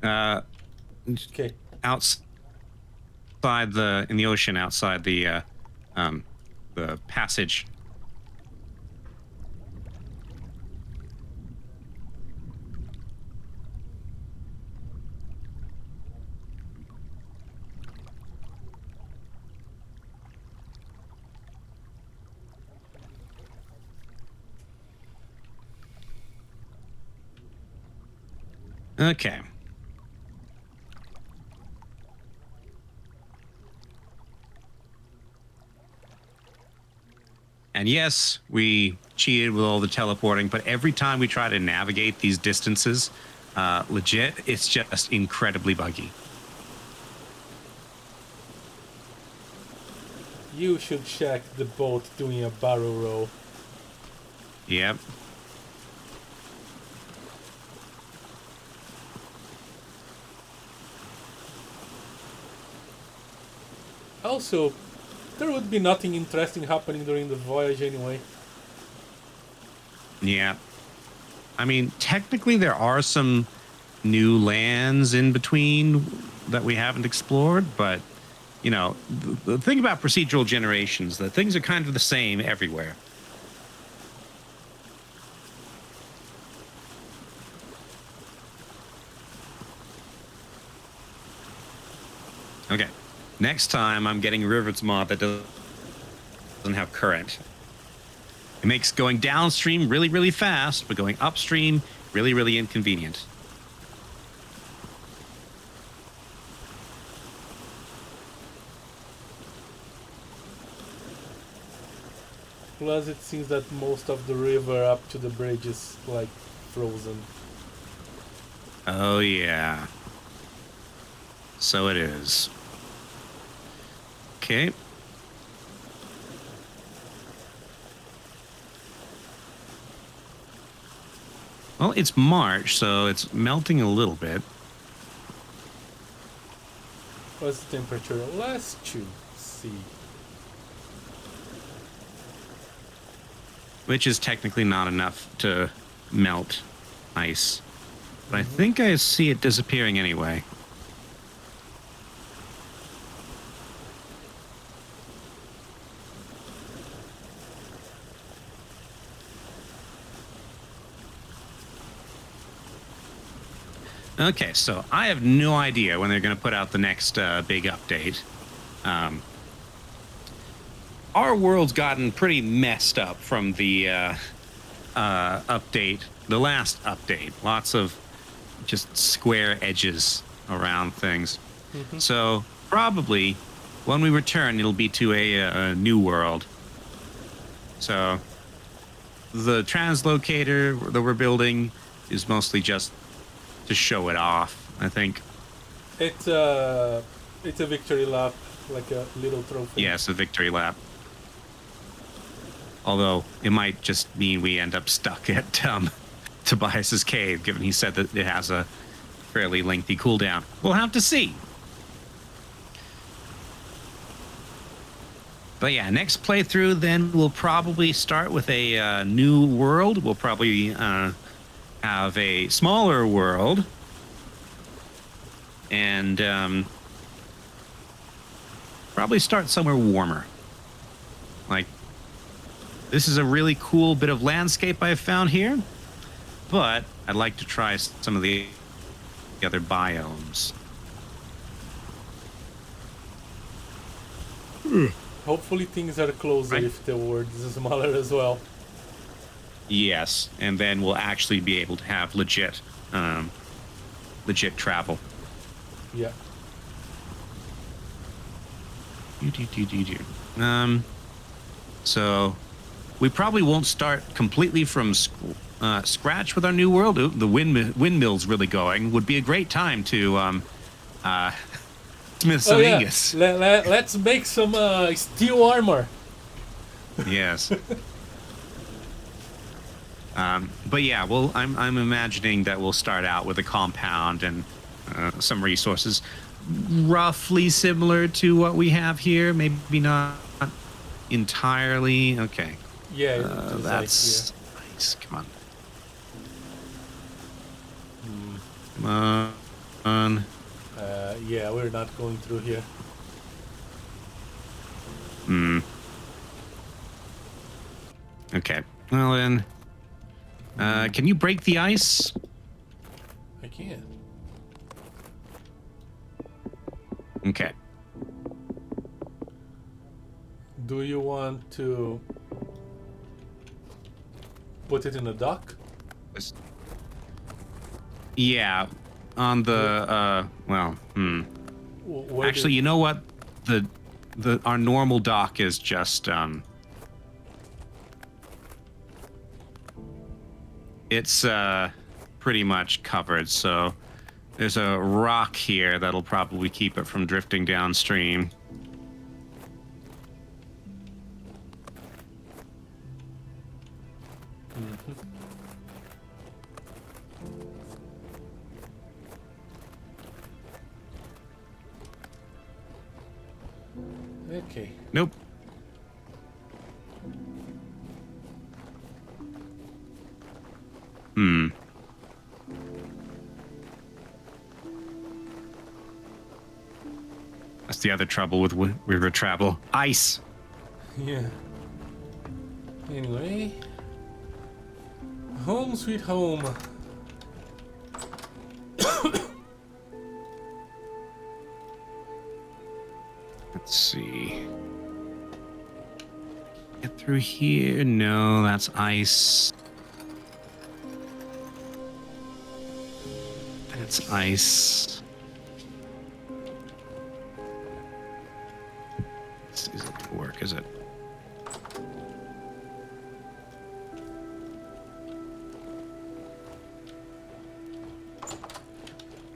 Uh, Okay. outside in the ocean, outside the passage. Okay. And yes, we cheated with all the teleporting, but every time we try to navigate these distances, legit, it's just incredibly buggy. You should check the boat doing a barrel roll. Yep. Also, there would be nothing interesting happening during the voyage anyway. Yeah. I mean, technically, there are some new lands in between that we haven't explored, but, you know, the thing about procedural generations, that things are kind of the same everywhere. Okay. Next time, I'm getting a Rivets mod that doesn't have current. It makes going downstream really, really fast, but going upstream really, really inconvenient. Plus, it seems that most of the river up to the bridge is like frozen. Oh, yeah. So it is. Okay. Well, it's March, so it's melting a little bit. What's the temperature? Let's see. Which is technically not enough to melt ice. But I think I see it disappearing anyway. Okay, so I have no idea when they're going to put out the next big update. Our world's gotten pretty messed up from the update, the last update. Lots of just square edges around things. Mm-hmm. So probably when we return, it'll be to a new world. So the translocator that we're building is mostly just to show it off, I think. It's a victory lap, like a little trophy. Yes, a victory lap. Although it might just mean we end up stuck at Tobias's cave, given he said that it has a fairly lengthy cooldown. We'll have to see. But yeah, next playthrough, then we'll probably start with a new world. We'll probably have a smaller world. And probably start somewhere warmer. Like, this is a really cool bit of landscape I've found here, but I'd like to try some of the other biomes. Hopefully things are closer Right. if the world is smaller as well. Yes, and then we'll actually be able to have legit travel. Yeah. So we probably won't start completely from scratch with our new world. Ooh, the windmill's really going. Would be a great time to smith some ingots. Let's make some steel armor. Yes. But yeah, well, I'm imagining that we'll start out with a compound and some resources roughly similar to what we have here. Maybe not entirely. Okay, Yeah, just that's nice. Come on, come on. yeah, we're not going through here. Hmm. Okay. Well then, can you break the ice? I can't. Okay. Do you want to put it in a dock? Yeah, on the well, Actually, you know what? Our normal dock is just it's pretty much covered, so there's a rock here that'll probably keep it from drifting downstream. Okay. Nope. That's the other trouble with river travel. Ice. Yeah. Anyway. Home sweet home. Let's see. Get through here. No, that's ice. That's ice. This isn't gonna work, is it?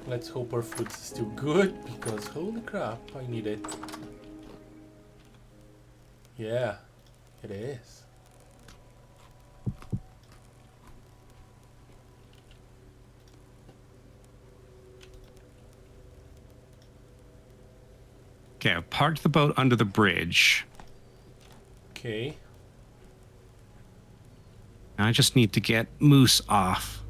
Let's hope our food's still good, because holy crap, I need it. Yeah, it is. Okay, I've parked the boat under the bridge. Okay. I just need to get Moose off.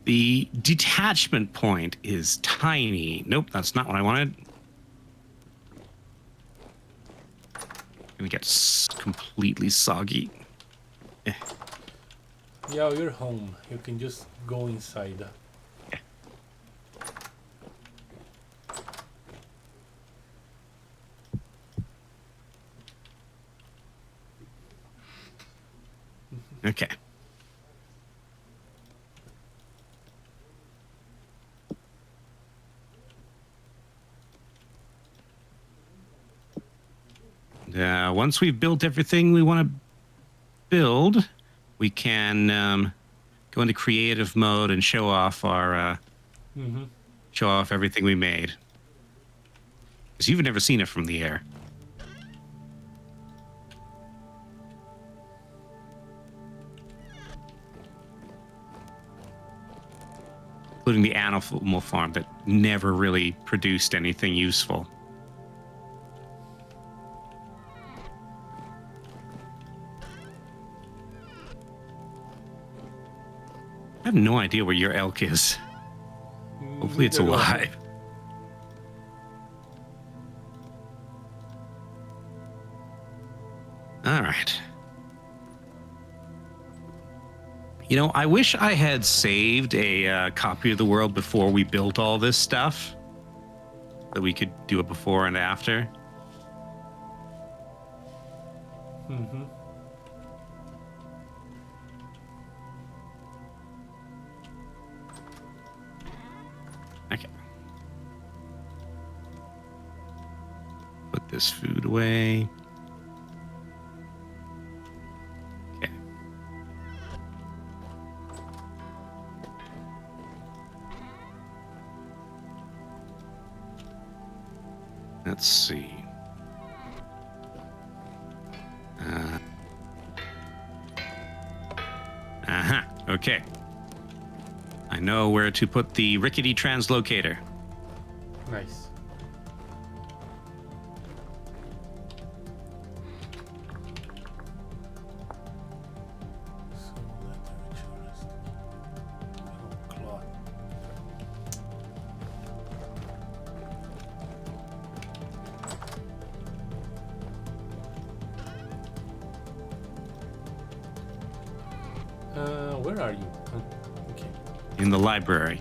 The detachment point is tiny. Nope, that's not what I wanted. Gonna get completely soggy. Yeah, you're home. You can just go inside. Yeah. Okay. Once we've built everything we want to build, we can go into creative mode and show off our show off everything we made. Because you've never seen it from the air. Including the animal farm that never really produced anything useful. I have no idea where your elk is. Hopefully it's alive. All right. You know, I wish I had saved a copy of the world before we built all this stuff. That we could do it before and after. Okay. Put this food away. Let's see. Okay. I know where to put the rickety translocator. Nice. Where are you? Okay. In the library.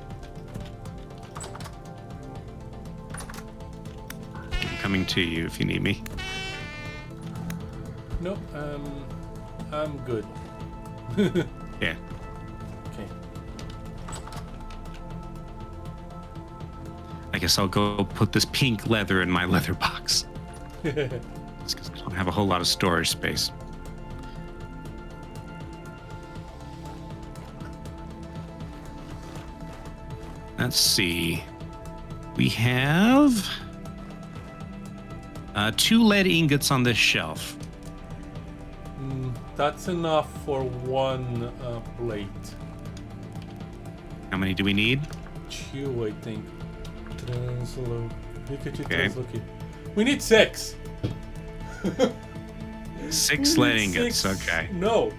I'm coming to you if you need me. Nope. I'm good. Yeah. Okay. I guess I'll go put this pink leather in my leather box. Just because I don't have a whole lot of storage space. Let's see. We have 2 lead ingots on this shelf. That's enough for 1 plate. How many do we need? 2, I think. Okay. We need 6. 6 lead ingots. 6. Okay. No.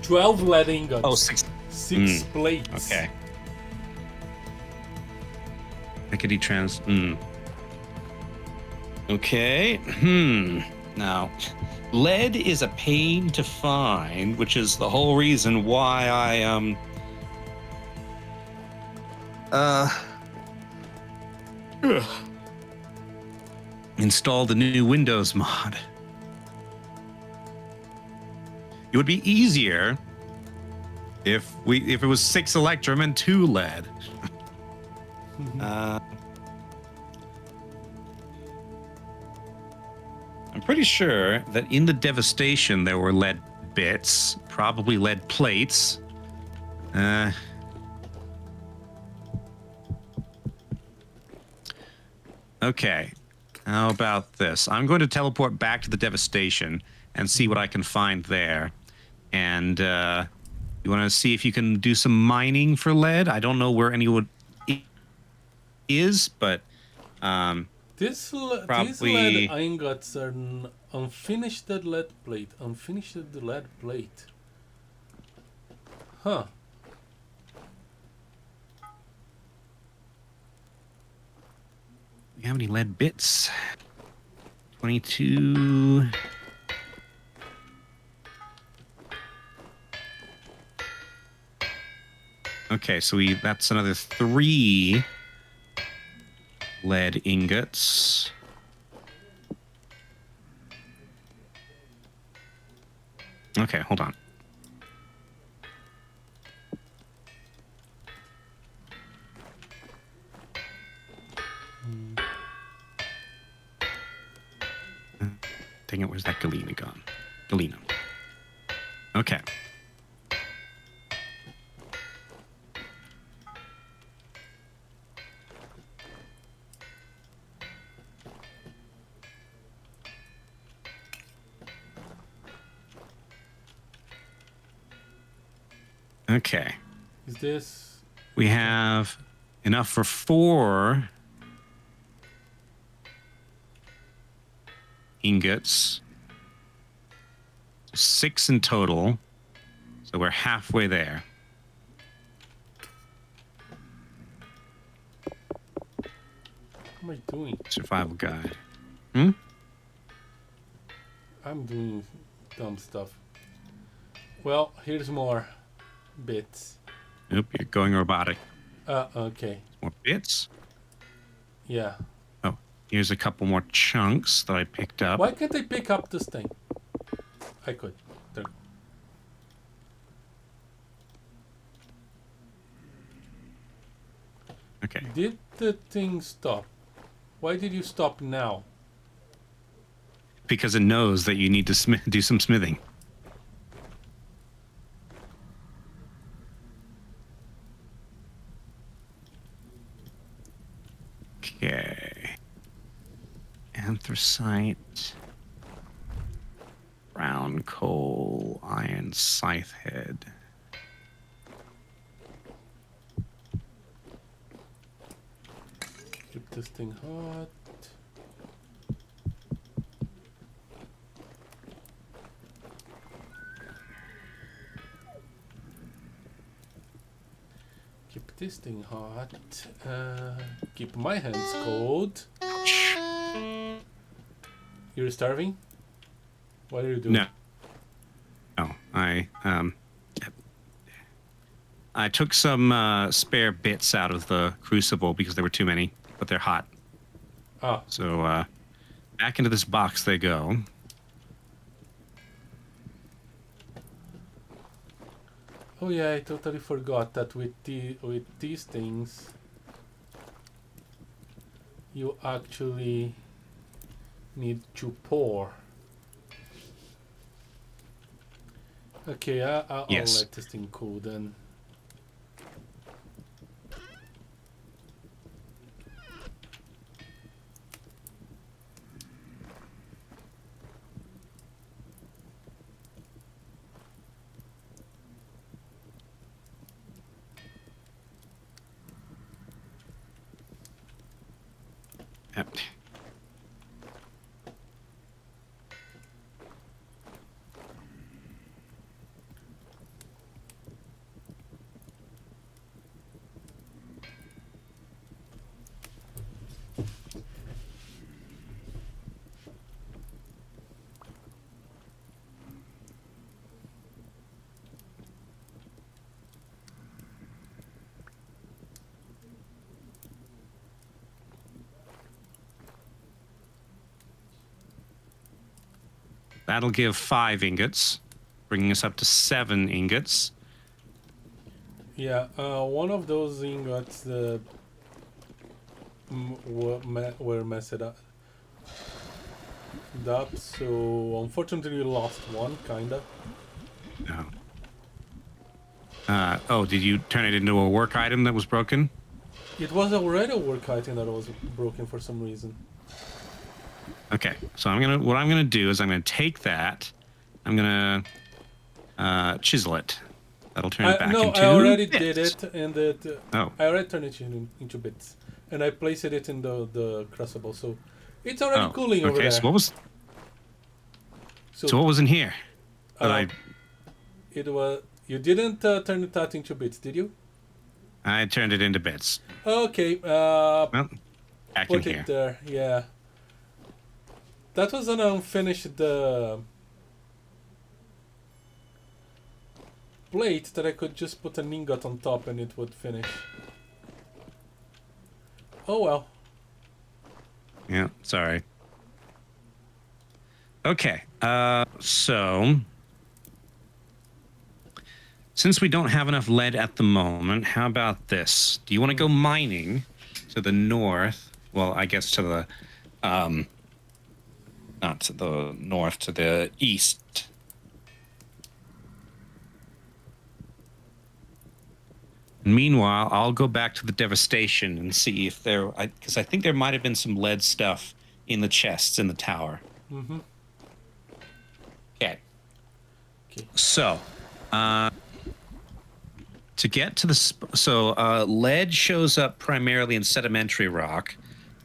12 lead ingots. Oh, 6. 6 plates. Okay. Rickety trans. Okay. Now, lead is a pain to find, which is the whole reason why I installed the new Windows mod. It would be easier if it was 6 electrum and 2 lead. I'm pretty sure that in the devastation there were lead bits, probably lead plates. Okay. How about this? I'm going to teleport back to the devastation and see what I can find there. And you want to see if you can do some mining for lead? I don't know where anyone is, but These probably lead ingots are unfinished lead plate. Unfinished lead plate. Huh. We have any lead bits? 22. Okay, so that's another 3 lead ingots. Okay, hold on. Dang it, where's that Galena gone? Galena. Okay. Okay. Is this? We have enough for 4 ingots. 6 in total. So we're halfway there. What am I doing? Survival guide. I'm doing dumb stuff. Well, here's more bits. Nope, you're going robotic. Okay. More bits. Yeah. Oh, here's a couple more chunks that I picked up. Why can't I pick up this thing? I could. There. Okay. Did the thing stop? Why did you stop now? Because it knows that you need to do some smithing. Okay. anthracite, brown coal, iron scythe head. Keep this thing hot. Keep this thing hot. Keep my hands cold. You're starving? What are you doing? No, I took some spare bits out of the crucible because there were too many, but they're hot. Ah. So back into this box they go. Oh yeah, I totally forgot that with these things, you actually need to pour. Okay, I'll let this thing cool then. Yep. That'll give 5 ingots, bringing us up to 7 ingots. Yeah, one of those ingots were messed up. So unfortunately, we lost one, kinda. No. Oh, did you turn it into a work item that was broken? It was already a work item that was broken for some reason. Okay, so what I'm gonna do is I'm gonna take that, I'm gonna chisel it. That'll turn it back into I already bits. did it, and I already turned it into bits, and I placed it in the crucible, so it's already cooling over there. So what was in here? It was. You didn't turn it out into bits, did you? I turned it into bits. Okay. Well, back in put here. it there. Yeah. That was an unfinished plate that I could just put an ingot on top and it would finish. Oh well. Yeah, sorry. Okay, so since we don't have enough lead at the moment, how about this? Do you want to go mining to the north? Well, I guess to the not to the north, to the east. Meanwhile, I'll go back to the devastation and see if because I think there might have been some lead stuff in the chests in the tower. Mm-hmm. Okay. So, to get to the lead shows up primarily in sedimentary rock.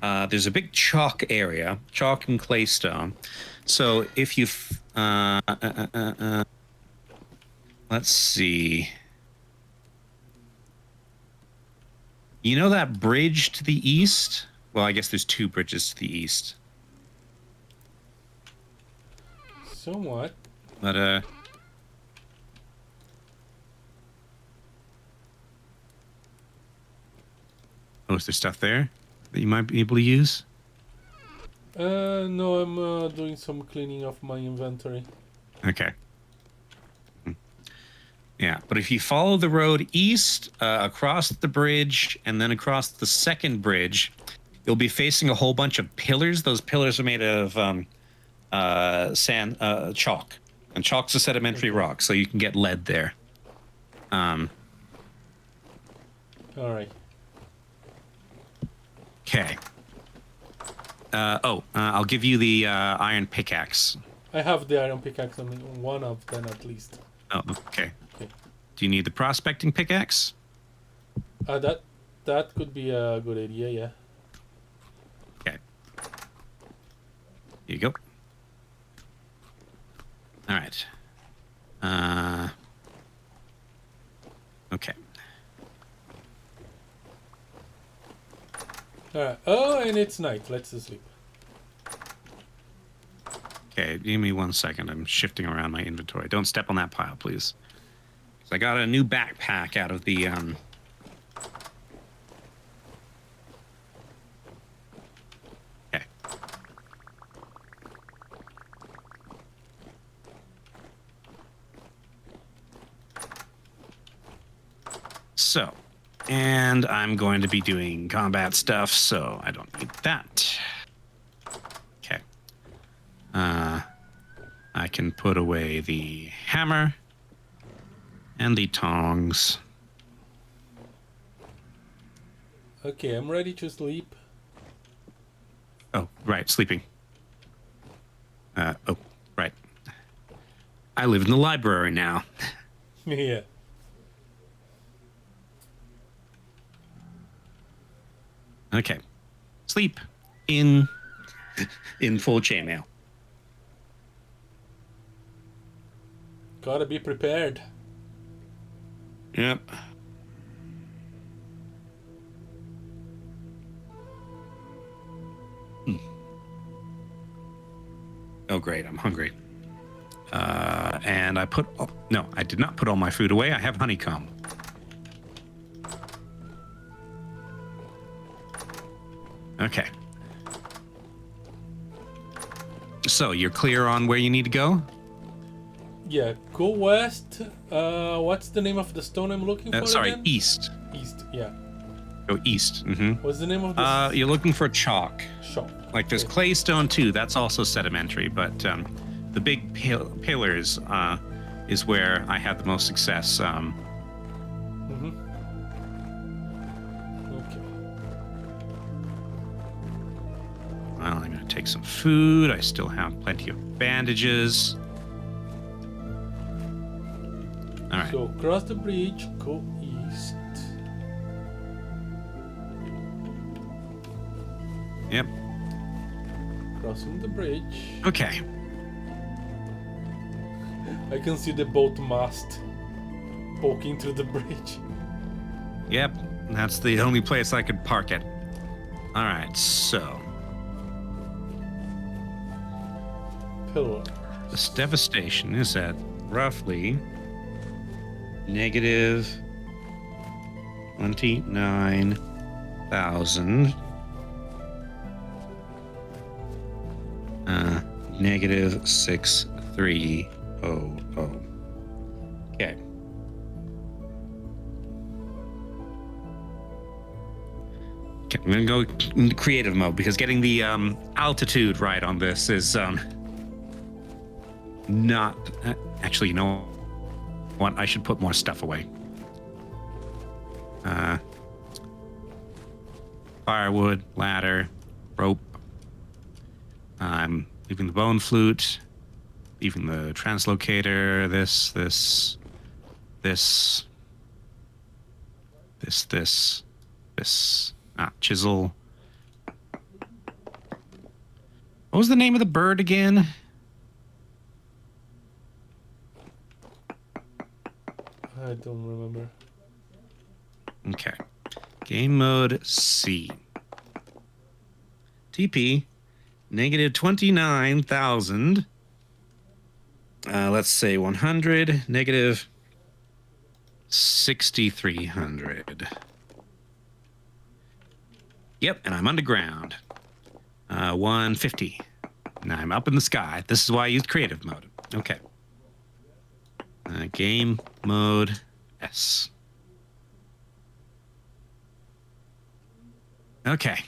There's a big chalk area, chalk and claystone. So if you, let's see. You know that bridge to the east? Well, I guess there's 2 bridges to the east. Somewhat. But oh, is there stuff there that you might be able to use? No, I'm doing some cleaning of my inventory. Okay. Yeah, but if you follow the road east, across the bridge, and then across the second bridge, you'll be facing a whole bunch of pillars. Those pillars are made of chalk. And chalk's a sedimentary rock, so you can get lead there. All right. Okay. I'll give you the iron pickaxe. I have the iron pickaxe on one of them at least. Oh, okay. Okay. Do you need the prospecting pickaxe? That could be a good idea, yeah. Okay. Here you go. All right. Okay. Alright. Oh, and it's night. Let's sleep. Okay, give me 1 second. I'm shifting around my inventory. Don't step on that pile, please. So I got a new backpack out of the Okay. So, and I'm going to be doing combat stuff, so I don't need that. Okay. I can put away the hammer and the tongs. Okay, I'm ready to sleep. Oh, right, sleeping. Oh, right. I live in the library now. Yeah. Okay. Sleep in full chainmail. Gotta be prepared. Yep. Oh, great. I'm hungry. And I put... Oh, no, I did not put all my food away. I have honeycomb. Okay. So, you're clear on where you need to go? Yeah, go west. What's the name of the stone I'm looking for Sorry, again? east. East, yeah. Go east. Mm-hmm. What's the name of this You're looking for chalk. shop? Like there's Okay. clay stone too. That's also sedimentary, but the big pillars is where I had the most success. Mm-hmm. Okay. Well, I'm gonna take some food. I still have plenty of bandages. All right. So cross the bridge, go east. Yep. Crossing the bridge. Okay. I can see the boat mast poking through the bridge. Yep. That's the only place I could park it. All right. So Pillar. this devastation is at roughly negative 29,000. Negative 6300. Okay. Okay, I'm gonna go into creative mode because getting the altitude right on this is not actually. You know what? I should put more stuff away. Firewood, ladder, rope. I'm leaving the bone flute, leaving the translocator, this, chisel. What was the name of the bird again? I don't remember. Okay. Game mode C. TP. Negative 29,000. Let's say 100. Negative 6,300. Yep, and I'm underground. 150. And I'm up in the sky. This is why I used creative mode. Okay. Game mode S. Okay.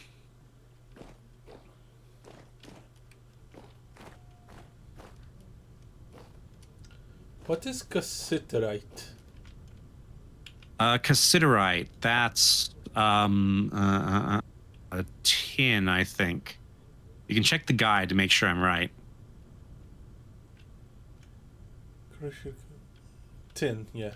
What is cassiterite? Cassiterite. That's a tin, I think. You can check the guide to make sure I'm right. Tin, yeah.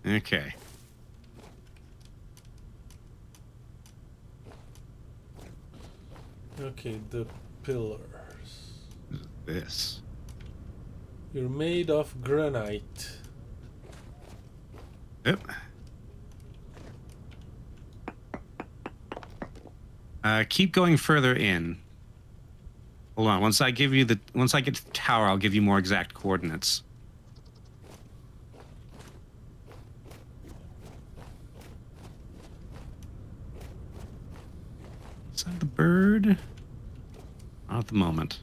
Okay. Okay, the pillars. This. You're made of granite. Yep. Keep going further in. Hold on. Once I get to the tower, I'll give you more exact coordinates. Is that the bird? Not at the moment.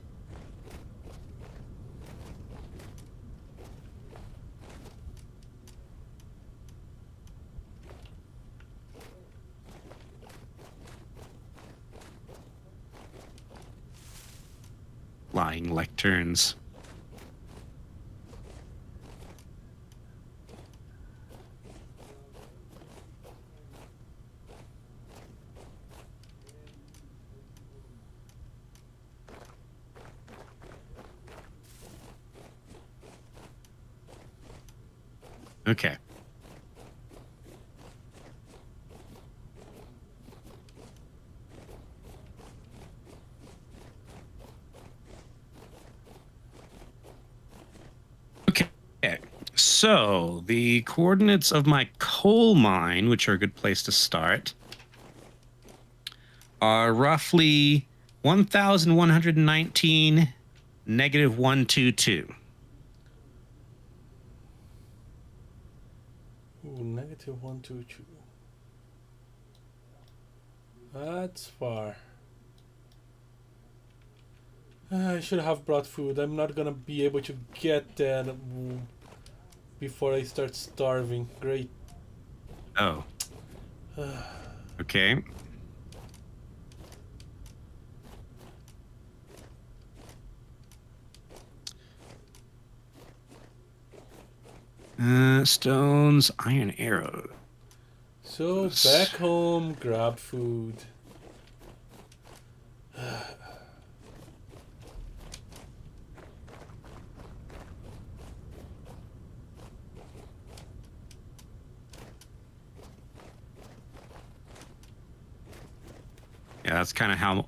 Flying lecterns. Okay. Okay. So the coordinates of my coal mine, which are a good place to start, are roughly 1,119 negative 122. Ooh, negative 122. That's far. I should have brought food. I'm not gonna be able to get that before I start starving. Great. Oh. Okay. Stones, iron arrow. So back home, grab food. Yeah, that's kind of how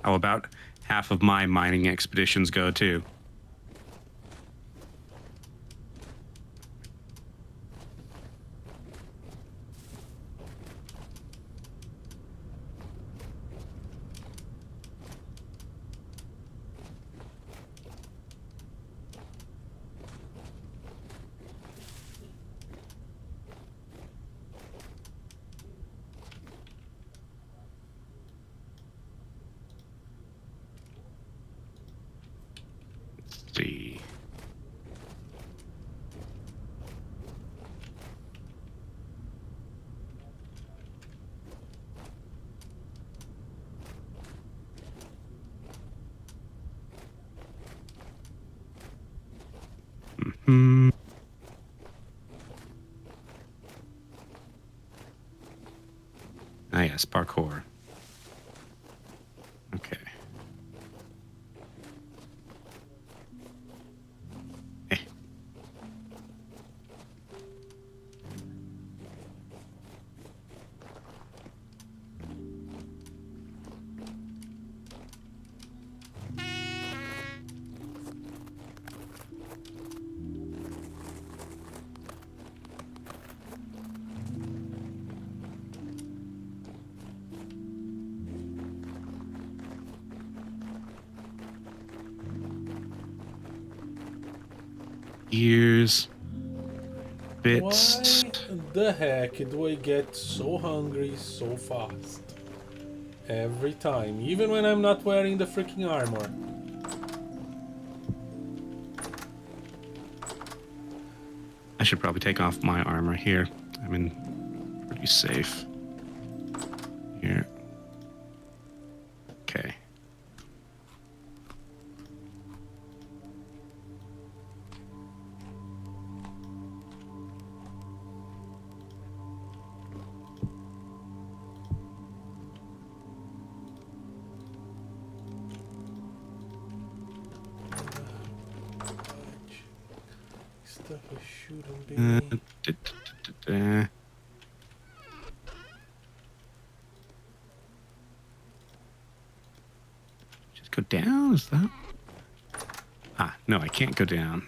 how about half of my mining expeditions go too. Let's see. Hmm. Ah, yes, parkour. Okay. Eh. Gears. Bits. Why the heck do I get so hungry so fast? Every time, even when I'm not wearing the freaking armor. should probably take off my armor here. I'm in pretty safe. Here. Okay. Stuff is shooting me. Just go down, is that? Ah, no, I can't go down.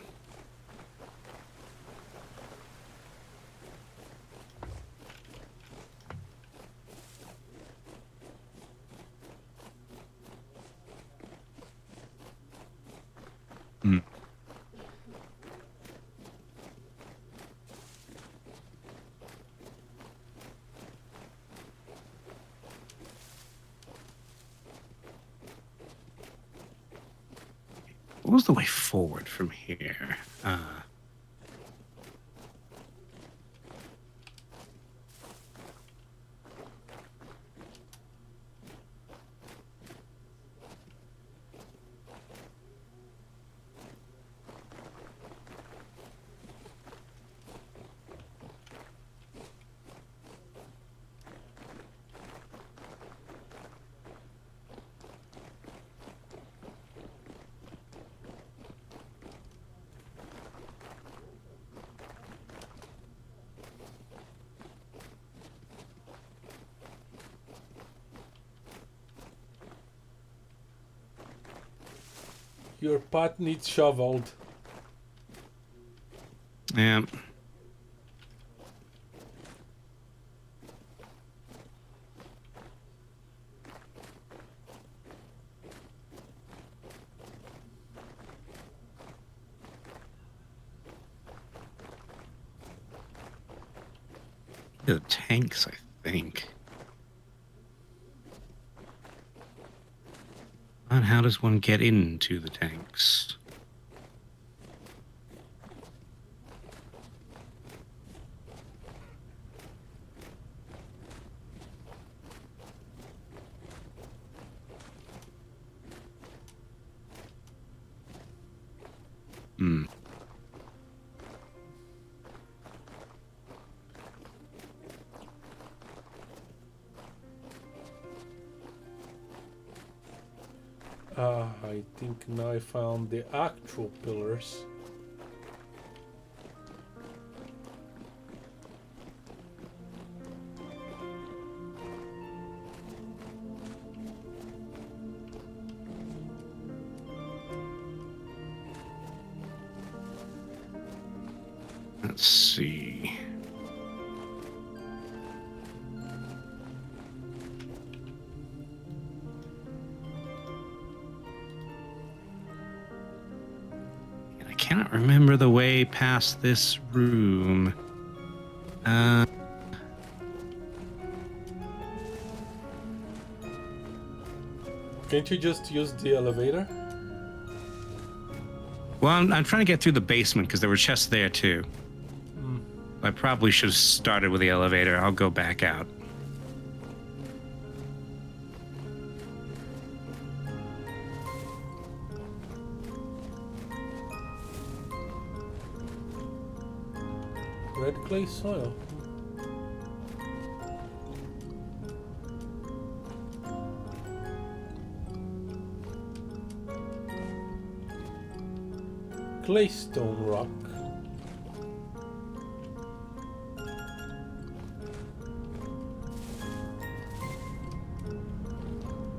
Hmm. What was the way forward from here? Your pot needs shoveled. Yeah. The tanks, I think. And how does one get into the tanks? Hmm. I think now I found the actual pillars. Let's see. I cannot remember the way past this room. Can't you just use the elevator? Well, I'm trying to get through the basement because there were chests there too. I probably should have started with the elevator. I'll go back out. Red clay soil. Claystone rock.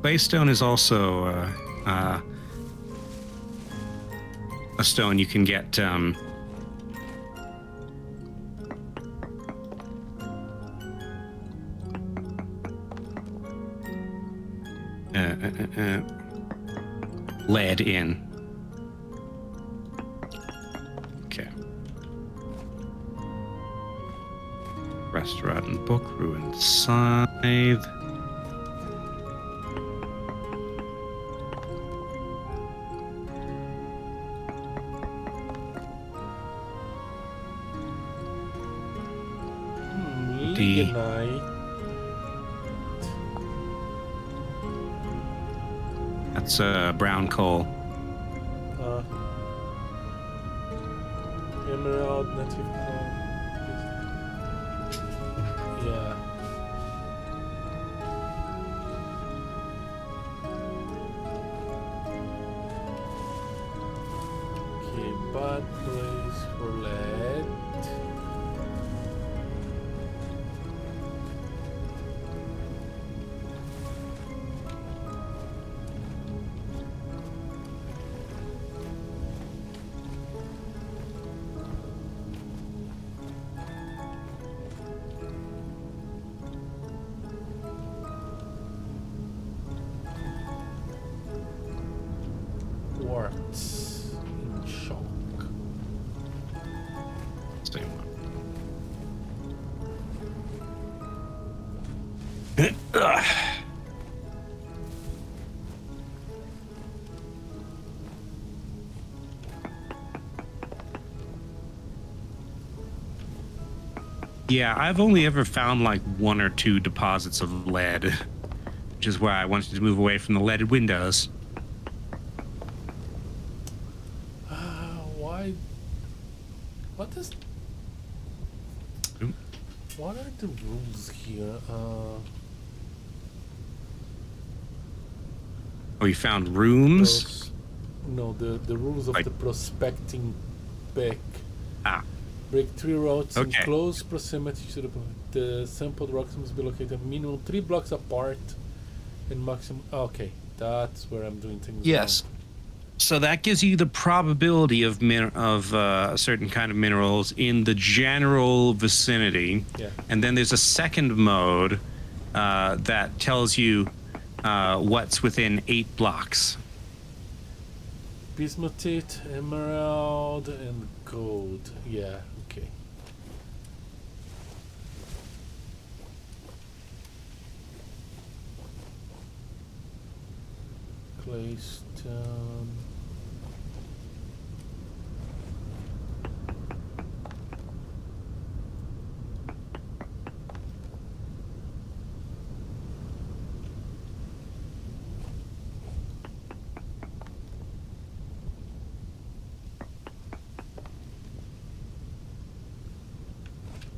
Claystone is also a stone you can get. Lead in. Okay. Restaurant and book, ruined scythe. empty. Lignite. That's brown coal. Emerald, native coal. Yeah. Okay, bad place for lead. Quartz in shock. Same one. Yeah, I've only ever found like 1 or 2 deposits of lead, which is why I wanted to move away from the leaded windows. Why? What is? Oop. What are the rules here? Oh, you found rooms? No, the rules of Like- the prospecting pick. Ah, Break 3 roads in Okay. close proximity to the sampled rocks must be located minimum 3 blocks apart and maximum. Okay, that's where I'm doing things yes. wrong. So that gives you the probability of a certain kind of minerals in the general vicinity. Yeah. And then there's a second mode that tells you what's within 8 blocks. Bismuthite, emerald, and gold. Yeah, okay. Claystone.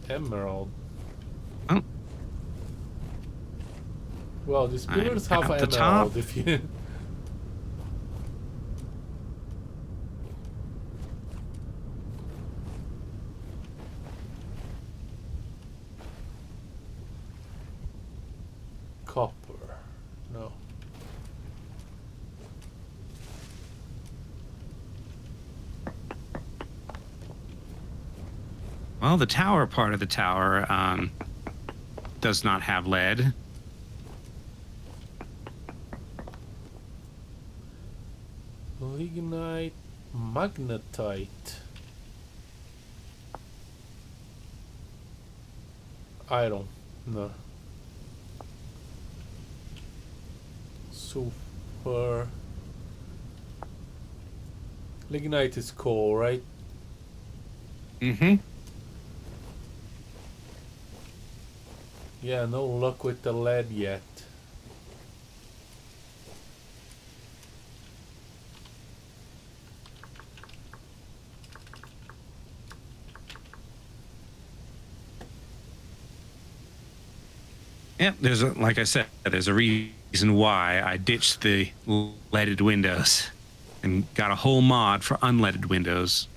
Emerald. Oh. Well, these I'm pillars have at the emerald top. if you. Copper. No. Well, the tower part of the tower does not have lead. Lignite, magnetite. Iron. No. Sulfur. Lignite is coal, right? Mm-hmm. Yeah, no luck with the lead yet. Yep, like I said, there's a reason why I ditched the leaded windows and got a whole mod for unleaded windows.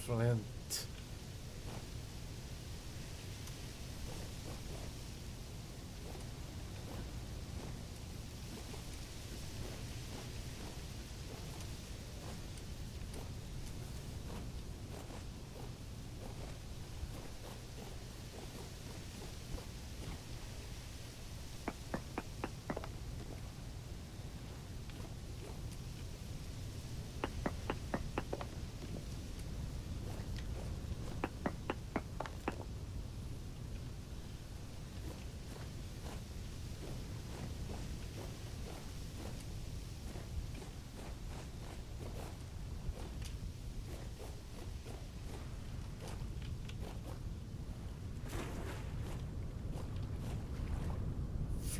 Flint.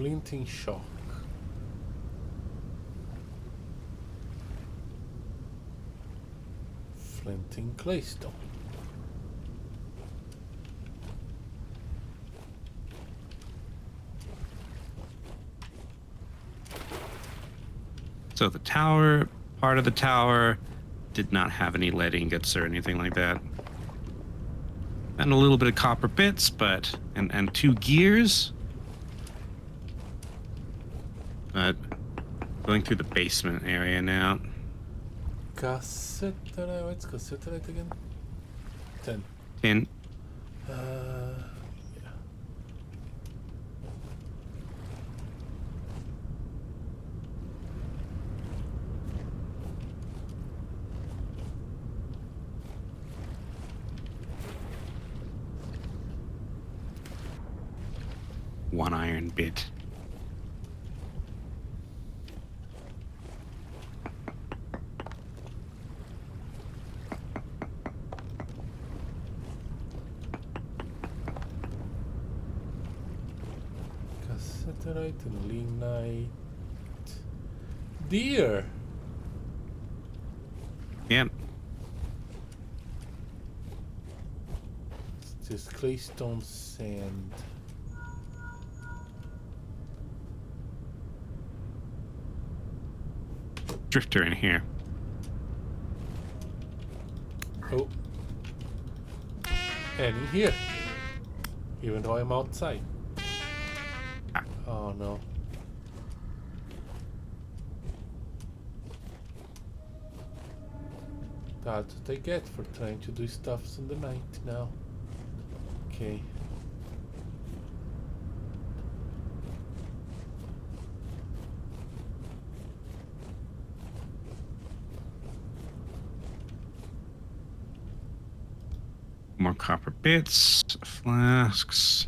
Flinting shock. Flinting claystone. So the tower, part of the tower, did not have any lead ingots or anything like that. And a little bit of copper bits, but and 2 gears. But going through the basement area now. Cassetterite, what's cassetterite again? 10. 10. Yeah. One iron bit. Cassetterite and lignite. Deer. Yep. It's just claystone sand. Drifter in here. Oh. And in here. Even though I'm outside. Ah. Oh no. That's what I get for trying to do stuffs in the night now. Okay. More copper bits, flasks.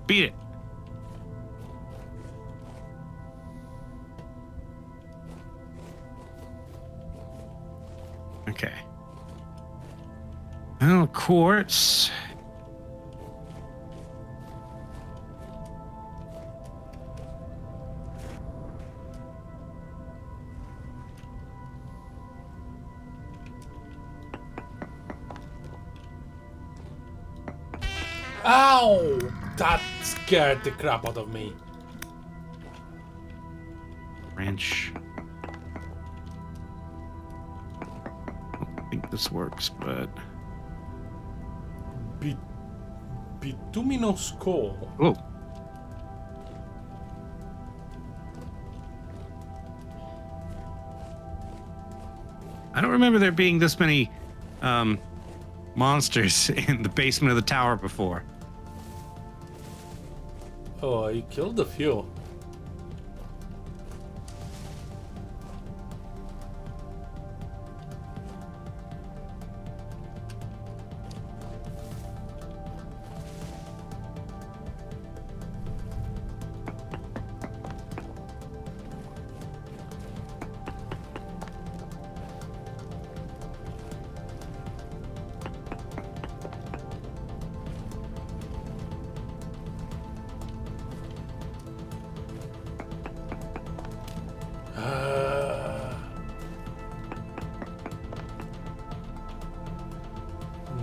Beat it. Okay. Well, quartz. Ow! That scared the crap out of me. Wrench. I don't think this works, but... Bituminous coal. Oh. I don't remember there being this many monsters in the basement of the tower before. Oh, I killed a few.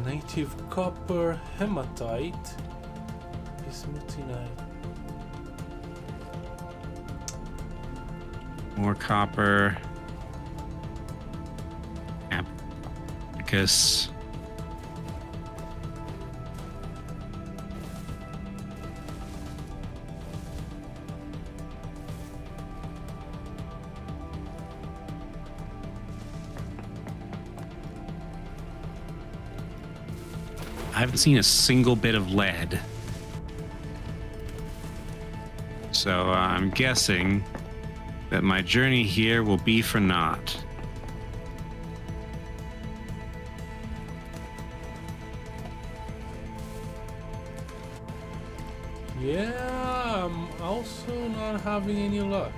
Native copper hematite. Bismuthinite. More copper. Because I haven't seen a single bit of lead. So I'm guessing that my journey here will be for naught. Yeah, I'm also not having any luck.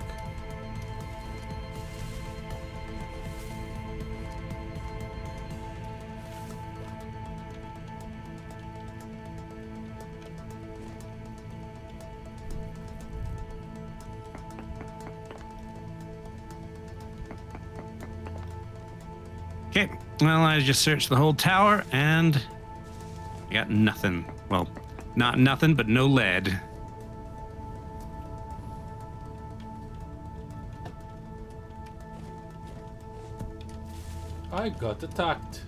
Okay, well, I just searched the whole tower and I got nothing. Well, not nothing, but no lead. I got attacked.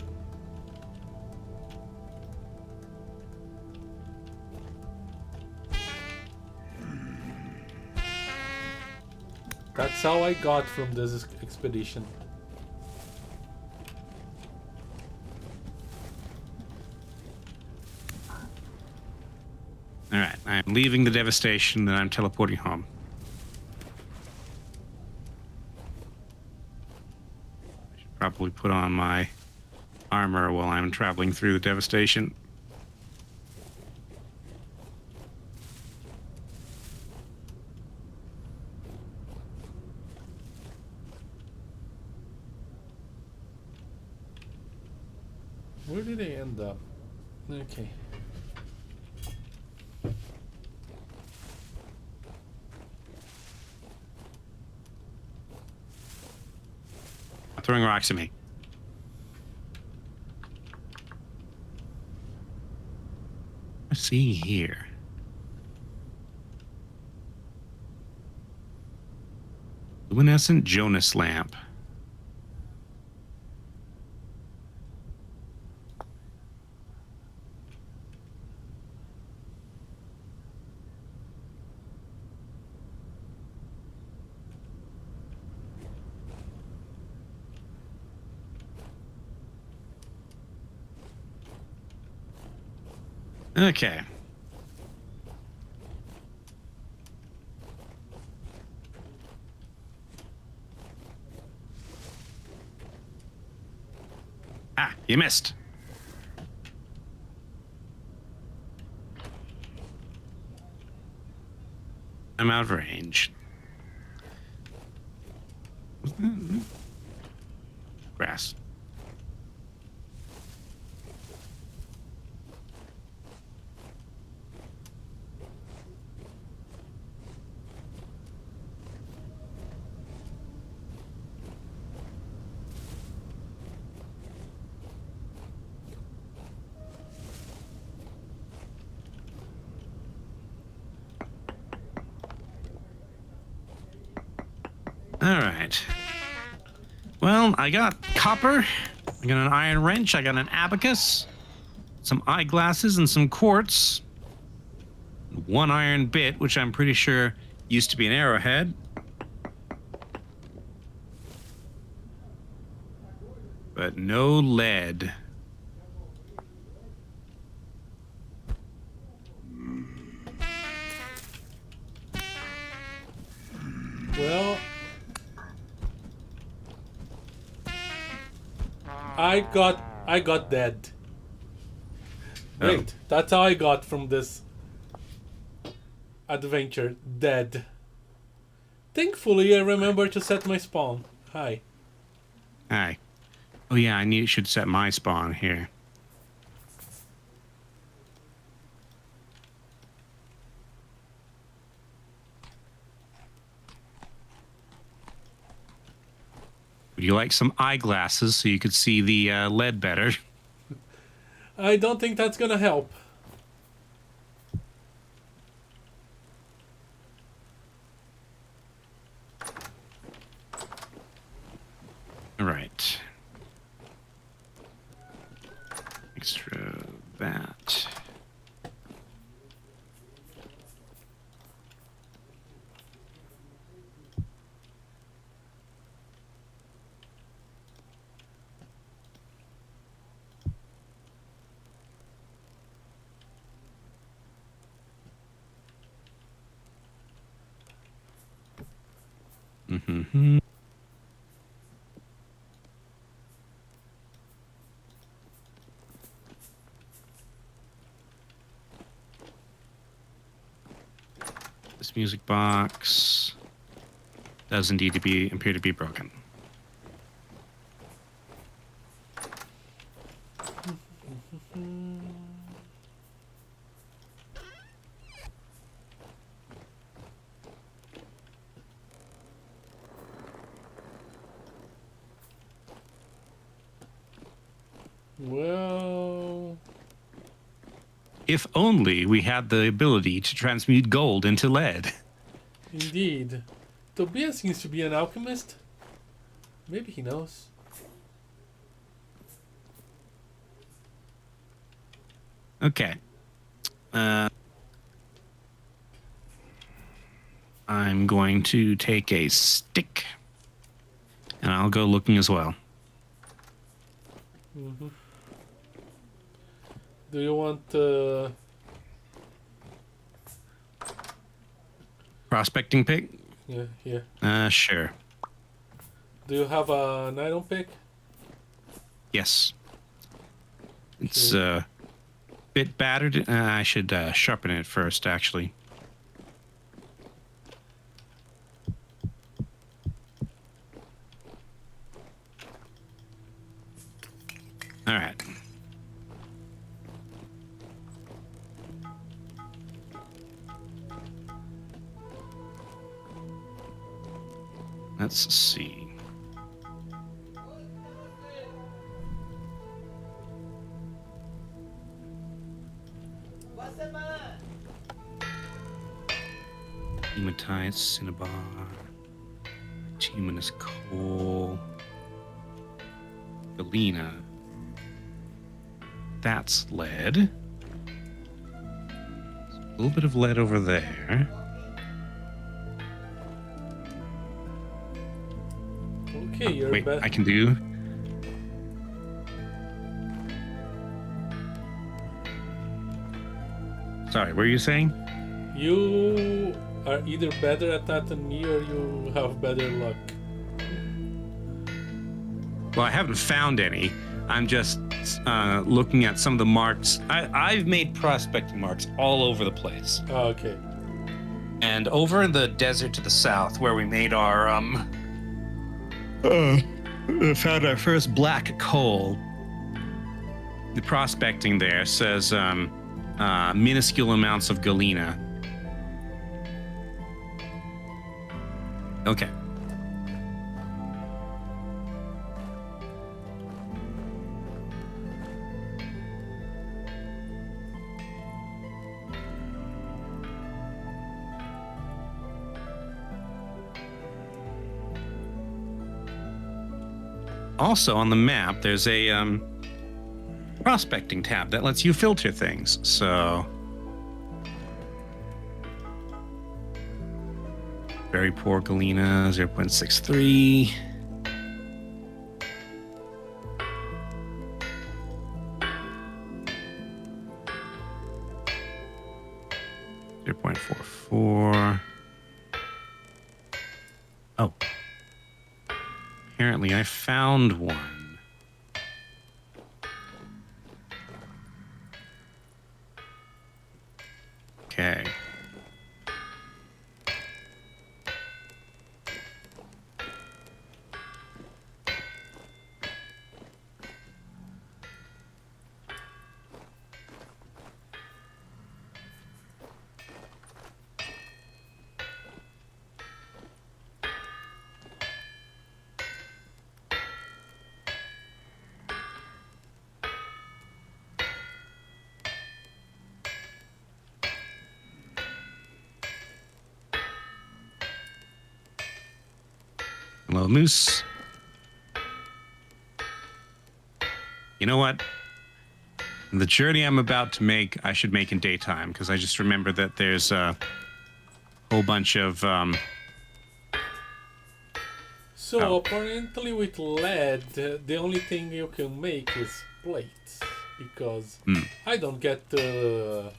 That's how I got from this expedition. All right, I'm leaving the devastation and I'm teleporting home. I should probably put on my armor while I'm traveling through the devastation. Where did I end up? Okay. Throwing rocks at me. Let's see here. Luminescent Jonas lamp. Okay. Ah, you missed. I'm out of range. Grass. All right. Well, I got copper. I got an iron wrench. I got an abacus, some eyeglasses, and some quartz. One iron bit, which I'm pretty sure used to be an arrowhead. But no lead. Well, I got dead. Great. That's how I got from this adventure. Dead. Thankfully, I remember to set my spawn. Hi. Hi. Oh yeah, should set my spawn here. Would you like some eyeglasses so you could see the lead better? I don't think that's gonna help. All right. Extra that. Mm-hmm. This music box does indeed appear to be broken. Well, If only we had the ability to transmute gold into lead. indeed. Tobia seems to be an alchemist. Maybe he knows. Okay. I'm going to take a stick, and I'll go looking as well. Mm-hmm. Do you want Prospecting pick? yeah. Sure. Do you have an iron pick? Yes. It's a bit battered. I should sharpen it first, actually. All right. Let's see. Hematite, cinnabar, bituminous coal, galena. That's lead. A little bit of lead over there. Okay, you're wait, back. I can do. Sorry, what were you saying? You are either better at that than me, or you have better luck. Well, I haven't found any. I'm just looking at some of the marks. I've made prospecting marks all over the place. Oh, okay. And over in the desert to the south, where we made our found our first black coal. The prospecting there says minuscule amounts of galena. Okay. Also on the map, there's a prospecting tab that lets you filter things. So very poor galena, 0.63. .44. Oh. Apparently I found one. Okay. Hello, Moose. You know what? The journey I'm about to make, I should make in daytime, because I just remember that there's a whole bunch of... So apparently with lead, the only thing you can make is plates, because I don't get the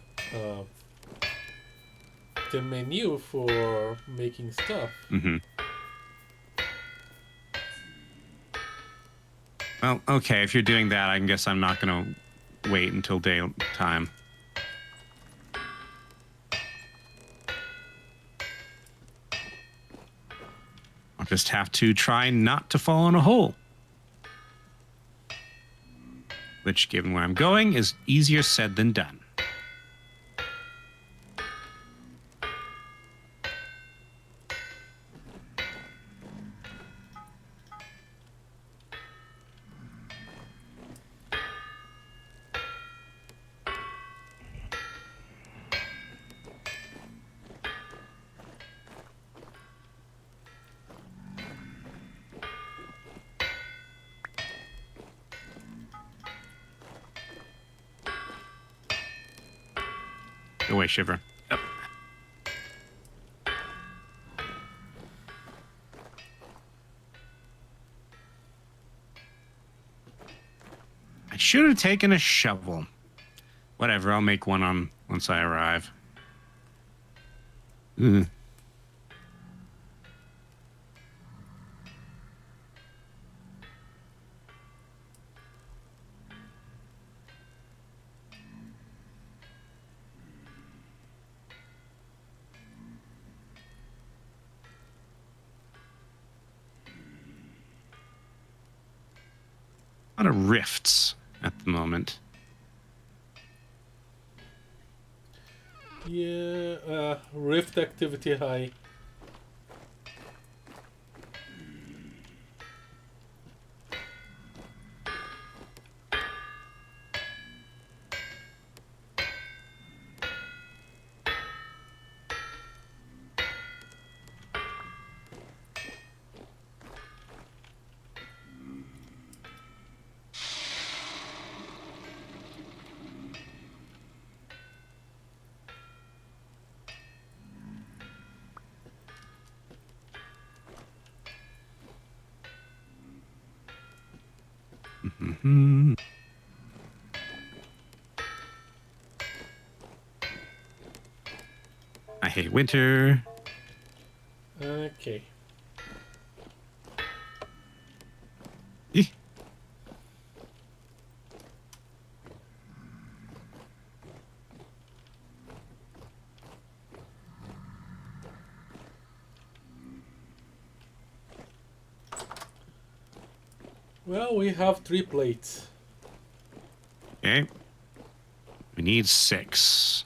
menu for making stuff. Mm-hmm. Well, okay, if you're doing that, I guess I'm not going to wait until daytime. I'll just have to try not to fall in a hole. Which, given where I'm going, is easier said than done. Go away, Shiver. Yep. I should have taken a shovel. Whatever, I'll make one on once I arrive. Ugh. A lot of rifts at the moment. Yeah, rift activity high. Mm-hmm. I hate winter. Okay. Eh. Well, we have 3 plates. Okay. We need 6.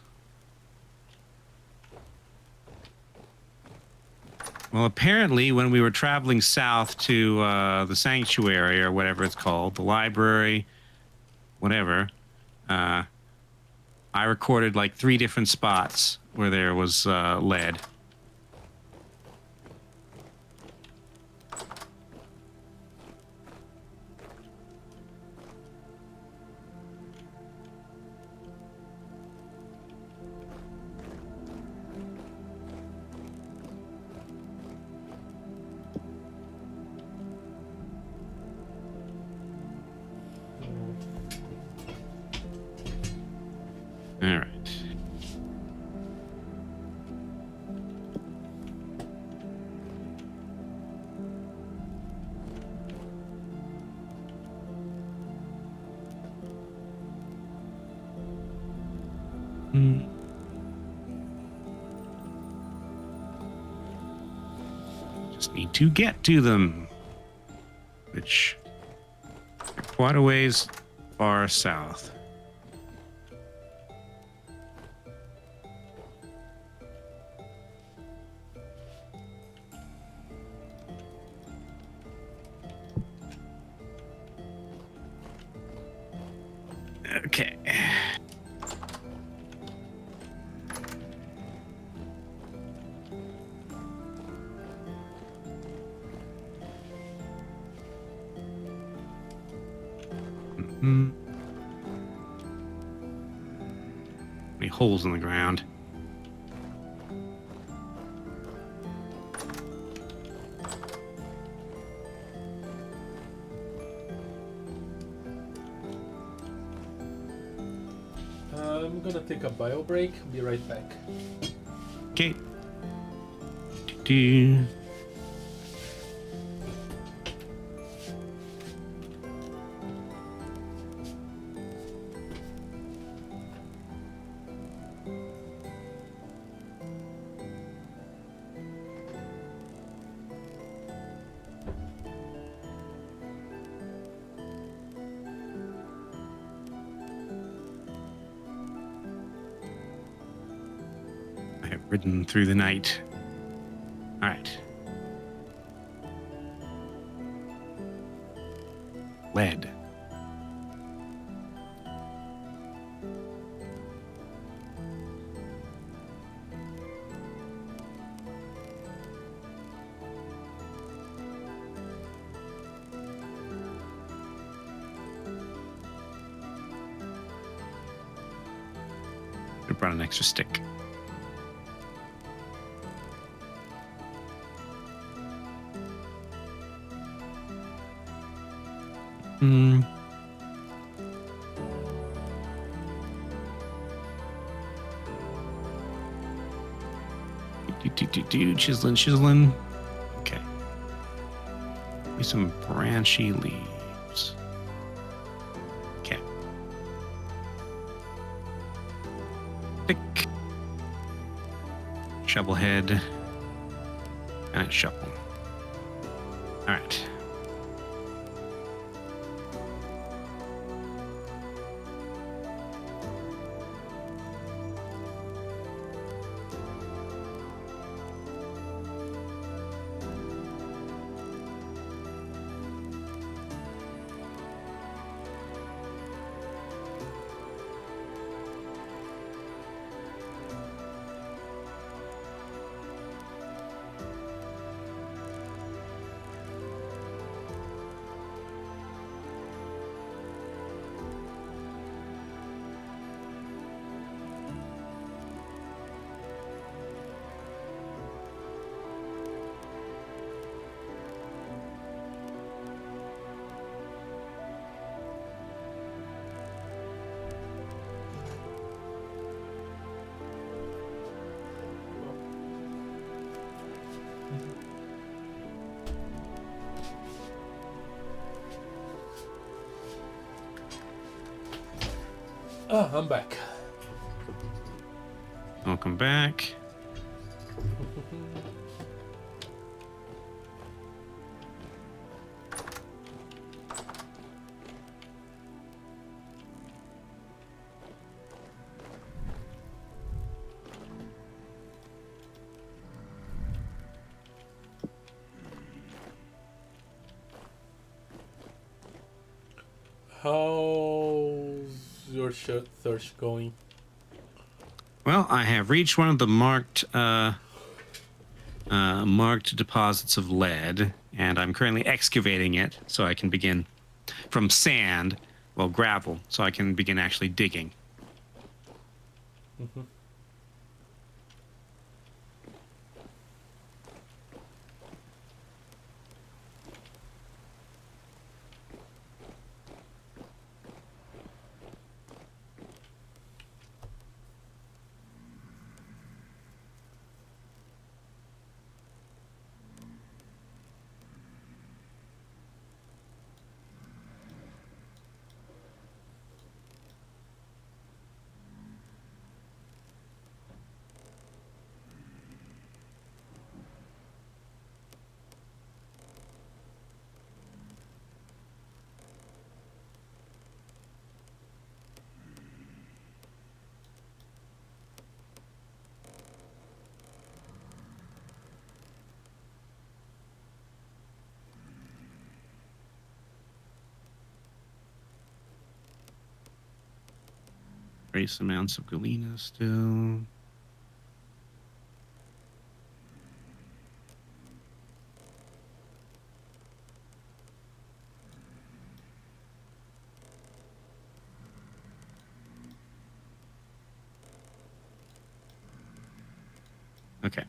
Well, apparently, when we were traveling south to the sanctuary or whatever it's called, the library, whatever, I recorded like 3 different spots where there was lead. All right. Just need to get to them, which are quite a ways far south. Okay. Any holes in the ground? I'm gonna take a bio break. Be right back. Okay. Do. ridden through the night. All right. Lead. I brought an extra stick. Chiseling. Okay. Maybe some branchy leaves. Okay. Pick. Shovel head. And a shovel. All right. Ah, I'm back. Welcome back. How's your search going? Well, I have reached one of the marked deposits of lead, and I'm currently excavating it so I can begin from sand, well, gravel, so I can begin actually digging. Mm-hmm. Trace amounts of galena still. Okay.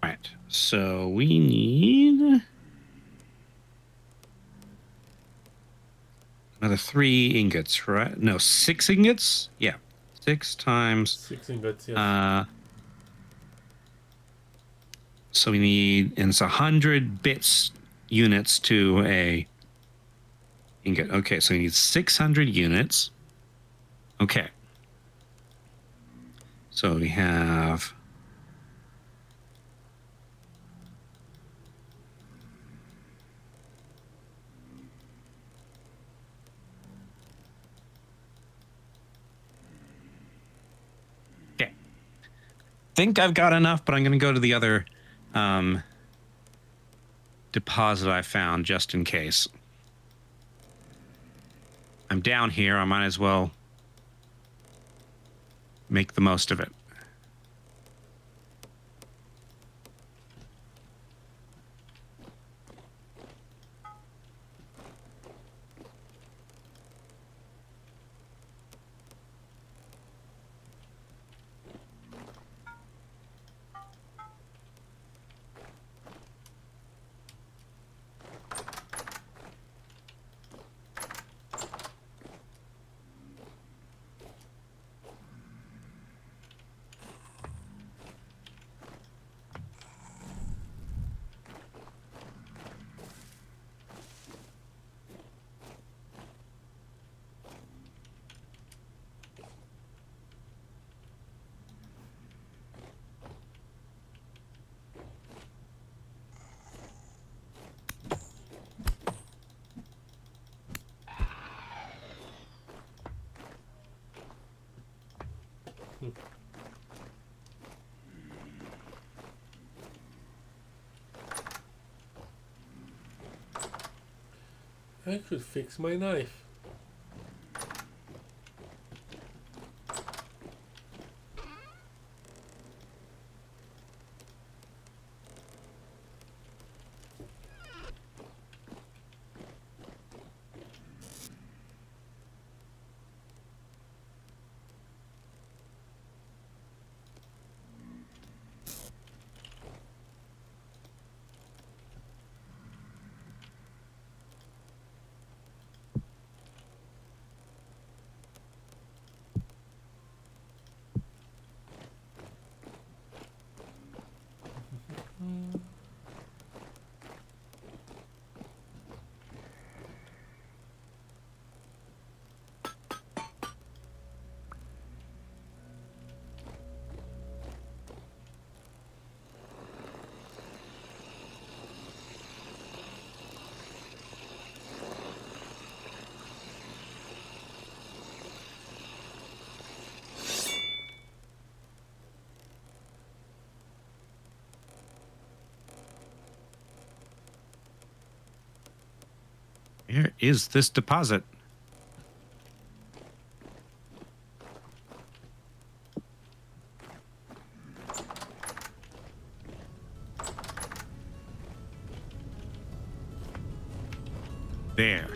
All right. So we need another 3 ingots, right? No, 6 ingots? Yeah. 6 times 6 ingots, yes. So we need, and it's 100 bits units to a ingot. Okay, so we need 600 units. Okay. So we have think I've got enough, but I'm going to go to the other deposit I found just in case. I'm down here. I might as well make the most of it. I should fix my knife. Where is this deposit? There.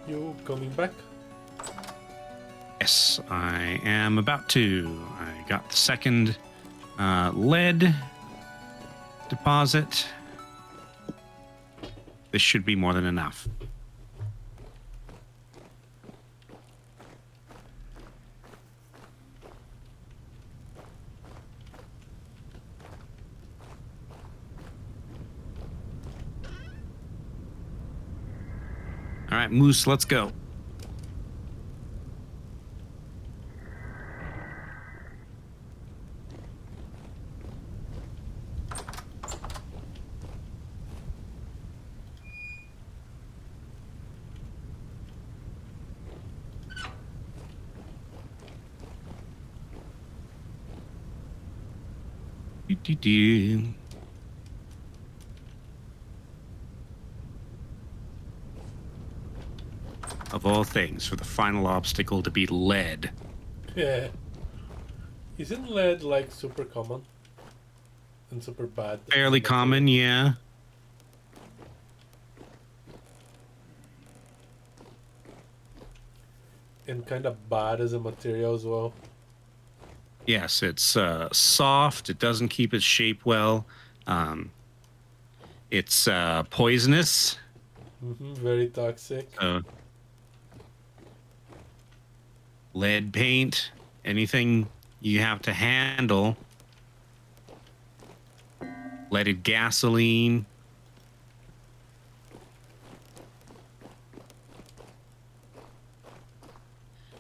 You coming back? Yes, I am about to. I got the second lead deposit. This should be more than enough. All right, Moose, let's go. Do-do-do. Of all things, for the final obstacle to be lead. Yeah. Isn't lead like super common? And super bad? Fairly common, yeah. And kind of bad as a material as well. Yes, it's soft. It doesn't keep its shape well. It's poisonous. Very toxic. Lead paint, anything you have to handle. Leaded gasoline.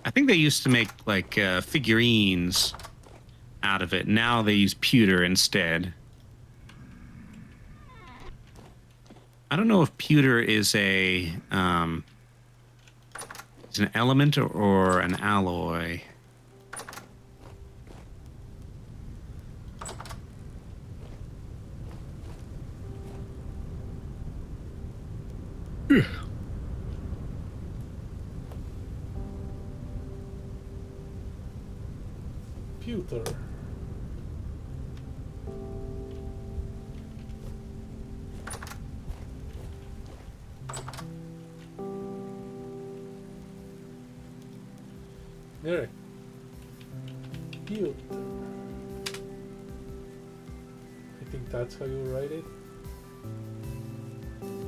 I think they used to make like figurines out of it. Now they use pewter instead. I don't know if pewter is is an element or an alloy. Pewter. There. Pewter. I think that's how you write it.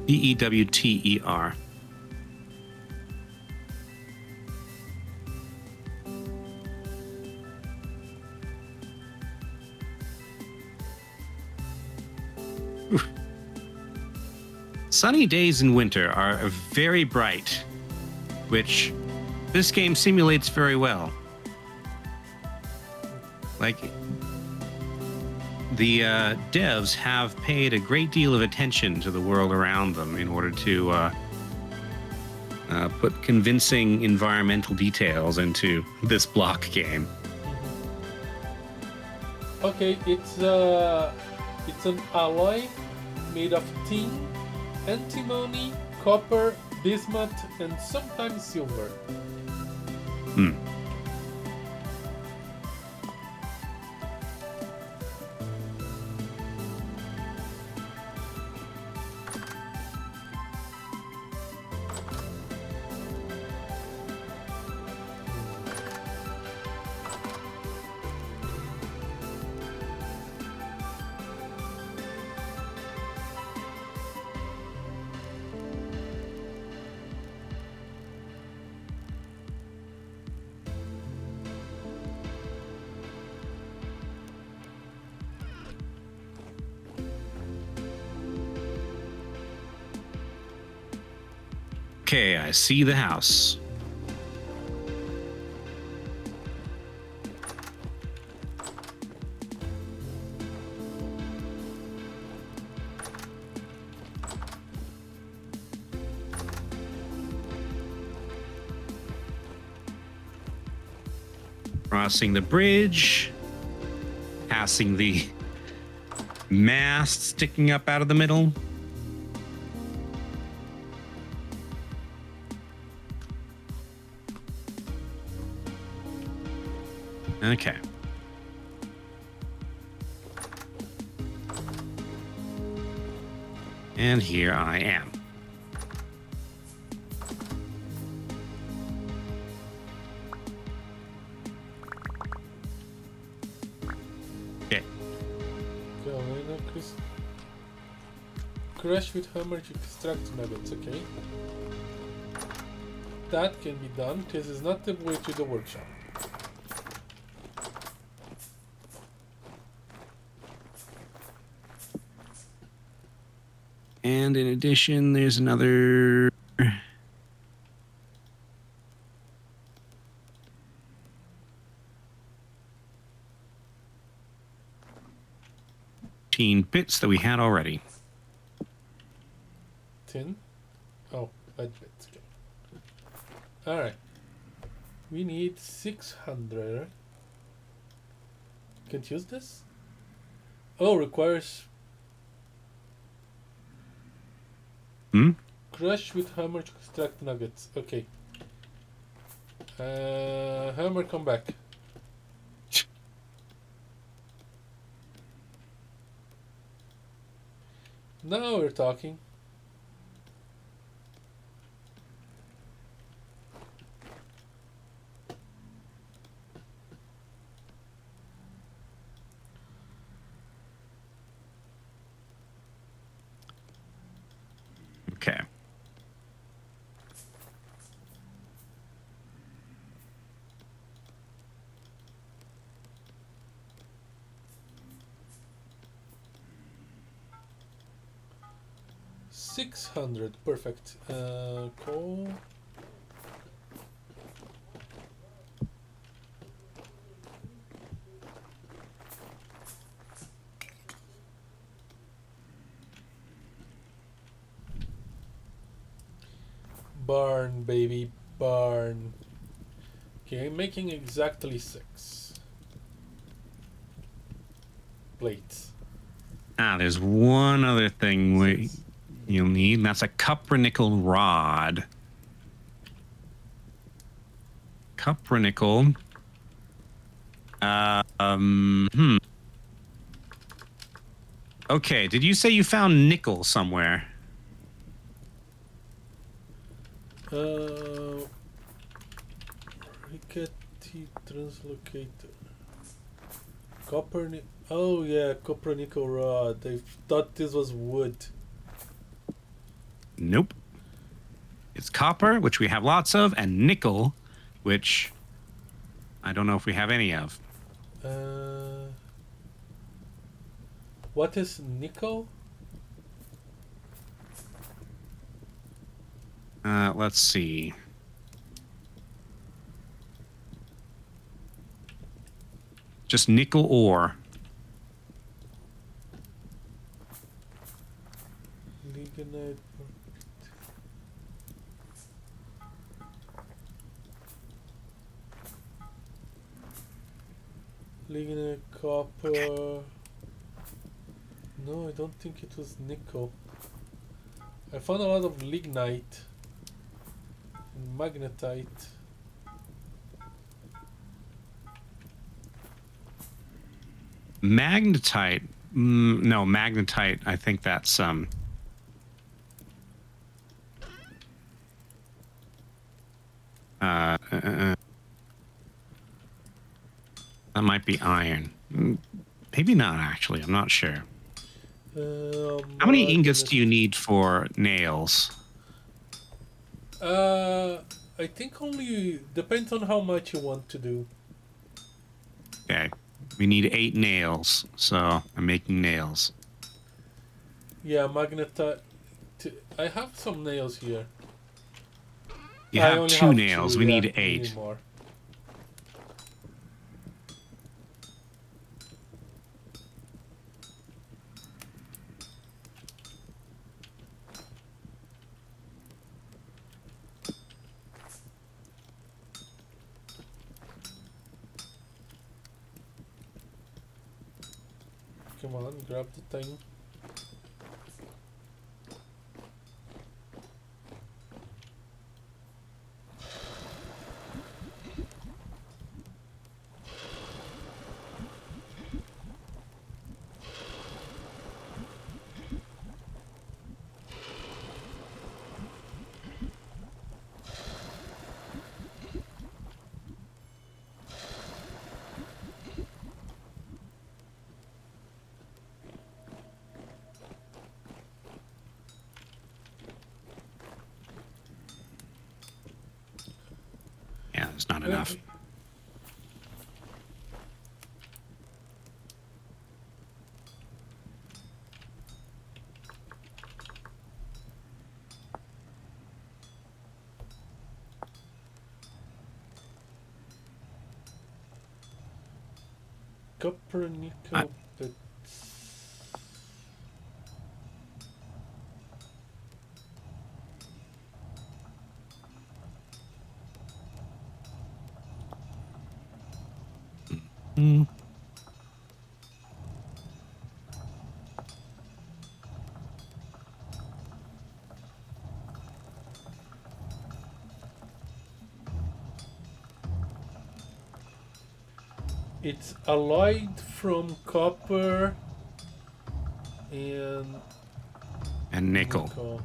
Pewter. Sunny days in winter are very bright, which this game simulates very well. Like, the devs have paid a great deal of attention to the world around them in order to put convincing environmental details into this block game. Okay, it's an alloy made of tin, antimony, copper, bismuth, and sometimes silver. Okay, I see the house. Crossing the bridge, passing the mast sticking up out of the middle. Okay. And here I am. Okay. Crush with hammer to extract nuggets, okay? That can be done. This is not the way to the workshop. And in addition, there's another... bits that we had already. 10? Oh, lead bits. Okay. Alright. We need 600. Can't use this? Oh, requires... Crush with hammer to extract nuggets. Okay. Hammer, come back. Now we're talking. Okay. $600, perfect. Coal. Barn, baby, barn. Okay, I'm making exactly 6 plates. There's one other thing you'll need, and that's a cupronickel rod. Cupronickel. Okay, did you say you found nickel somewhere? Rickety translocator. Copper. Oh yeah, copper nickel rod. I thought this was wood. Nope. It's copper, which we have lots of, and nickel, which I don't know if we have any of. What is nickel? Let's see. Just nickel ore. Lignite. Lignite, copper. Okay. No, I don't think it was nickel. I found a lot of lignite and magnetite. Magnetite. No, magnetite. I think that's that might be iron. Maybe not, actually. I'm not sure. How many ingots do you need for nails? I think only depends on how much you want to do. Okay. We need 8 nails, so I'm making nails. Yeah, magnetite. I have some nails here. You have 2 nails. We need 8. Need more. Come on, grab the thing. Yeah, there's not enough. Copper, nickel, bits. It's alloyed from copper and nickel.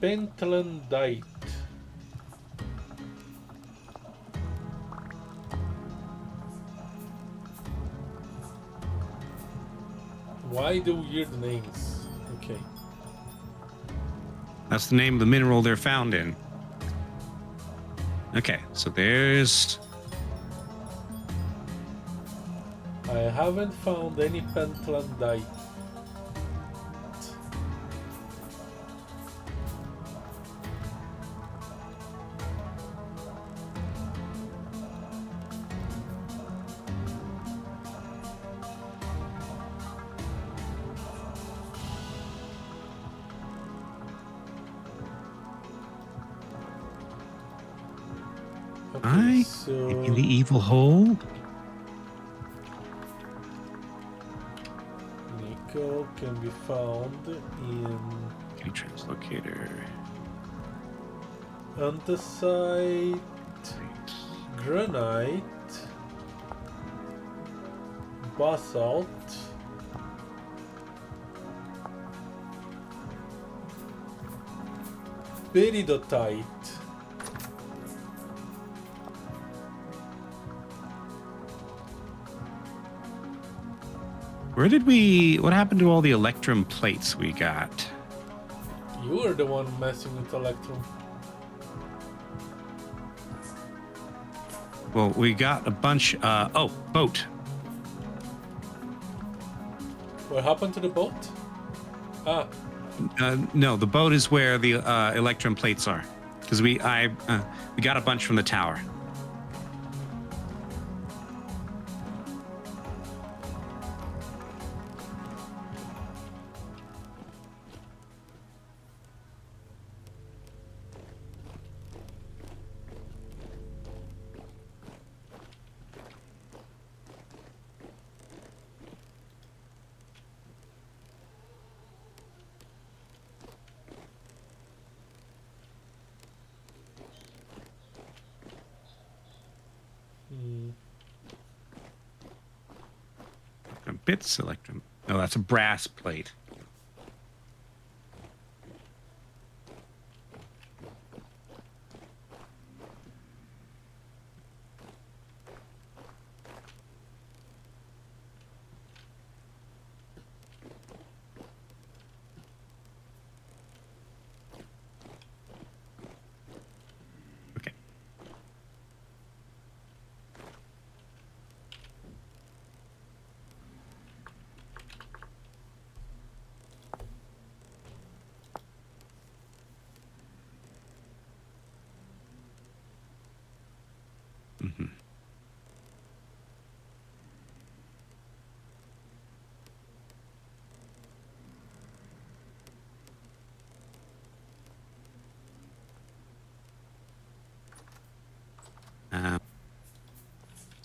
pentlandite. Why the weird names? Okay. That's the name of the mineral they're found in. Okay, so there's... I haven't found any pentlandite. Okay, so in the evil hole? nickel can be found in Translocator. andesite, granite, basalt, peridotite. What happened to all the electrum plates we got? You were the one messing with electrum. Well, we got a bunch, boat. What happened to the boat? Ah, No, the boat is where the electrum plates are. Because we got a bunch from the tower. Bits electrum. No, that's a brass plate. Okay. Mm-hmm.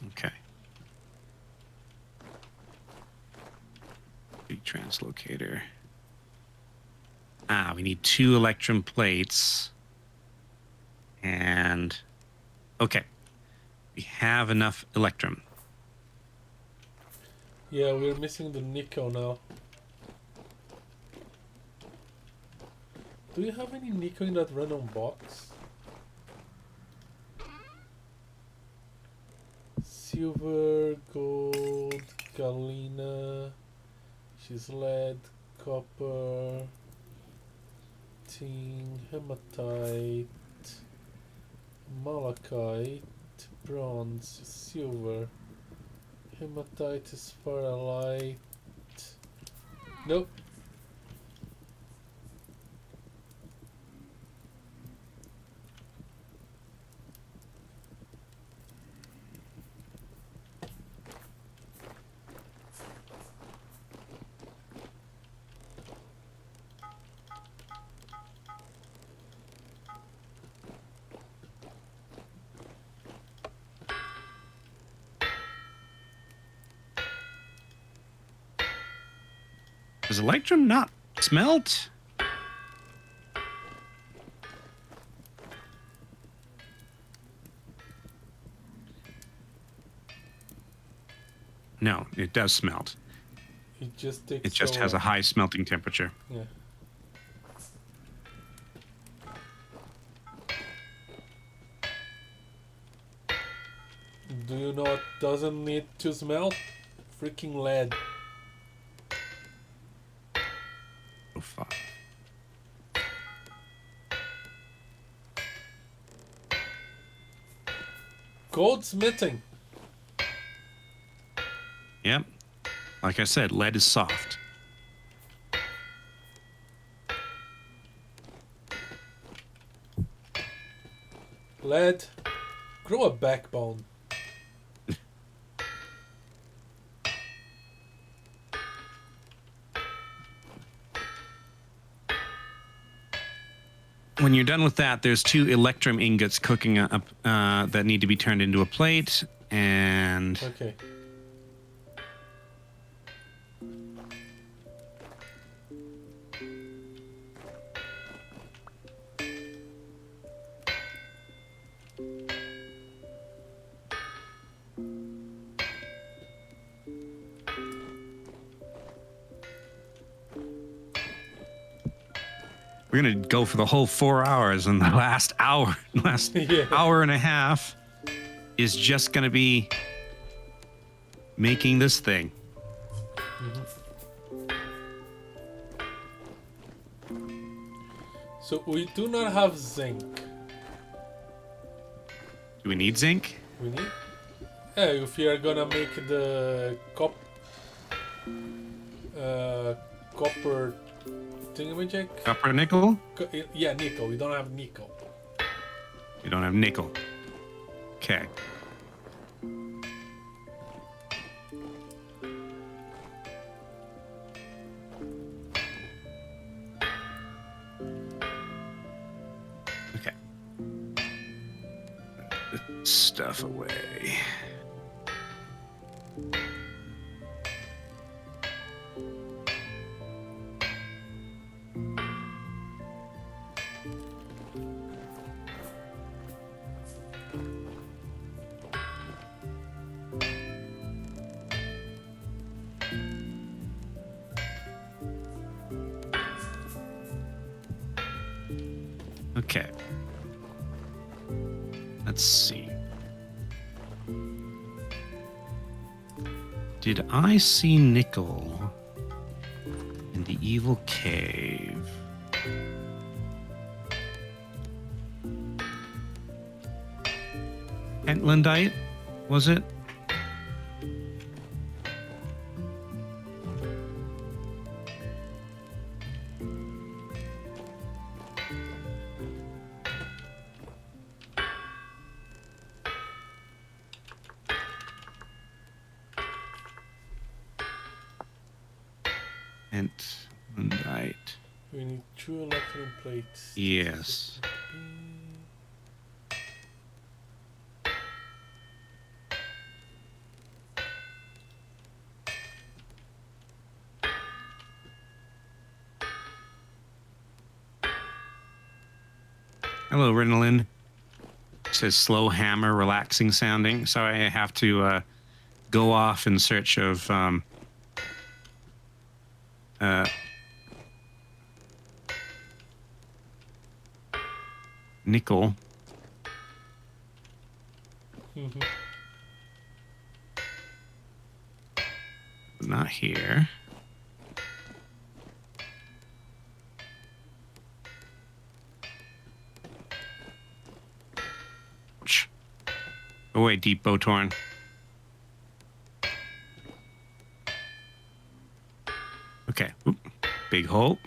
Okay. Big translocator. We need 2 electrum plates. And okay. We have enough electrum. yeah, we're missing the nickel now. Do you have any nickel in that random box? Silver, gold, galena, she's lead, copper, tin, hematite, malachite, bronze, silver, hematite, sphalerite. Nope. Does electrum not smelt? No, it does smelt. It just takes It just has a high smelting temperature. Yeah. Do you know what doesn't need to smelt? Freaking lead. Oh, fuck. Goldsmithing. Yep. Like I said, lead is soft. Lead. Grow a backbone. When you're done with that, there's 2 electrum ingots cooking up that need to be turned into a plate, and Okay. we're gonna go for the whole 4 hours, and the last hour, Yeah. hour and a half is just gonna be making this thing. So we do not have zinc. Do we need zinc? We need. Yeah, if we are gonna make the copper thingamajig. Copper, nickel? Yeah, nickel. We don't have nickel. You don't have nickel. Okay. Okay. Put this stuff away. Okay. Let's see. Did I see nickel in the evil cave? Pentlandite, was it? Pentlandite. We need 2 electrum plates. Yes. Hello, Rinalin. It says slow hammer, relaxing sounding. So I have to go off in search of nickel. Not here. Go away, deep Botorn. Okay. Oop. Big hole.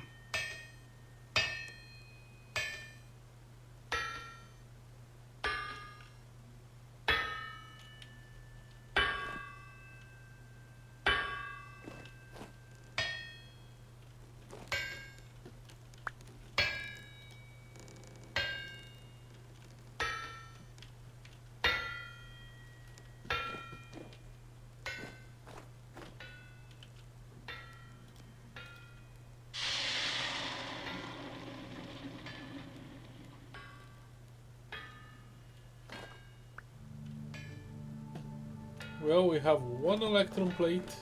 Well, we have 1 electrum plate.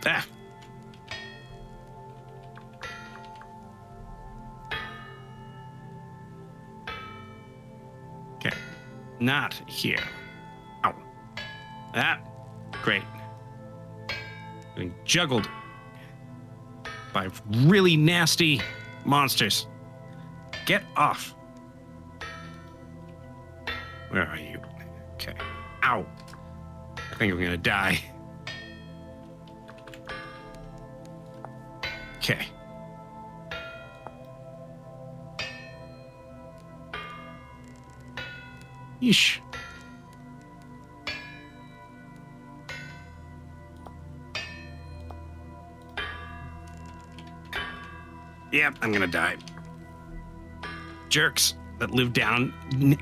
Ah. Okay. Not here. Ow. That. Great. Being juggled by really nasty monsters. Get off. Where are you? Okay. Ow. I think I'm gonna die. Okay. Yeesh. Yep, I'm gonna die. Jerks that live down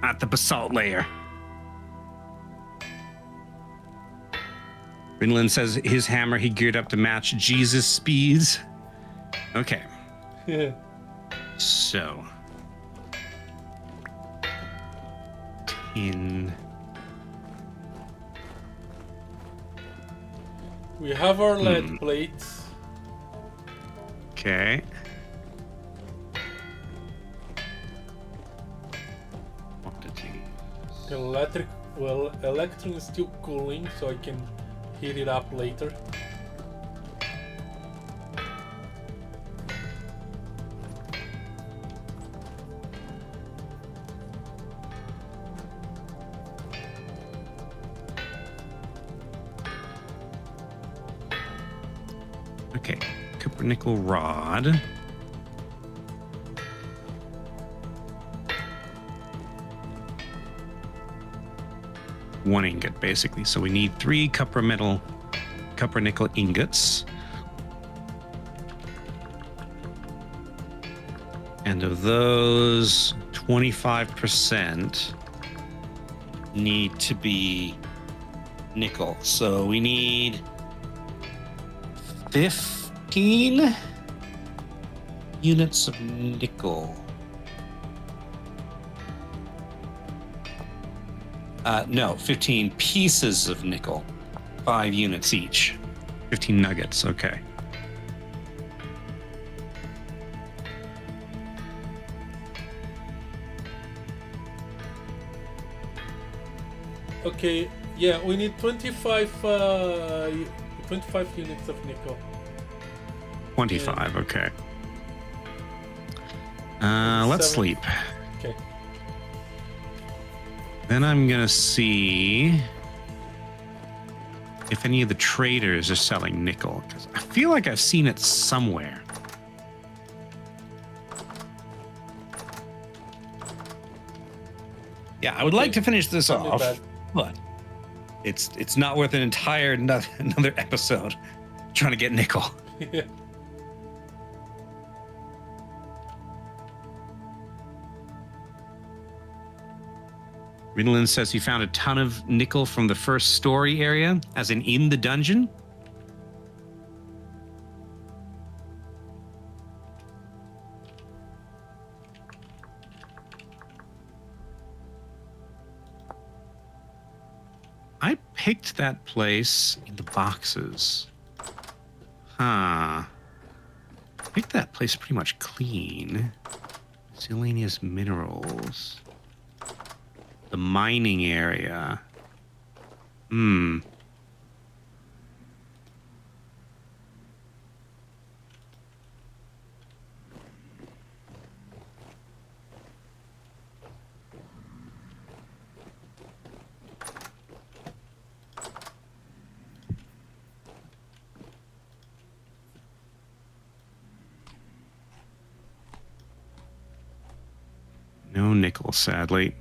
at the basalt layer. Rinlin says his hammer he geared up to match Jesus' speeds. Okay. Yeah. So. In. We have our lead plates. Okay. Electron is still cooling, so I can heat it up later. Okay, copper nickel rod. One ingot, basically. So we need 3 copper nickel ingots. And of those, 25% need to be nickel. So we need 15 units of nickel. No, 15 pieces of nickel. 5 units each. 15 nuggets, okay. Okay, yeah, we need 25 units of nickel. 25, okay. Let's sleep. Okay. Then I'm gonna see if any of the traders are selling nickel, because I feel like I've seen it somewhere. Yeah, I would like to finish this off, but it's not worth an entire another episode trying to get nickel. Yeah. Rinlin says he found a ton of nickel from the first story area, as in the dungeon. I picked that place in the boxes. Huh. I picked that place pretty much clean. Miscellaneous minerals. The mining area. No nickel, sadly.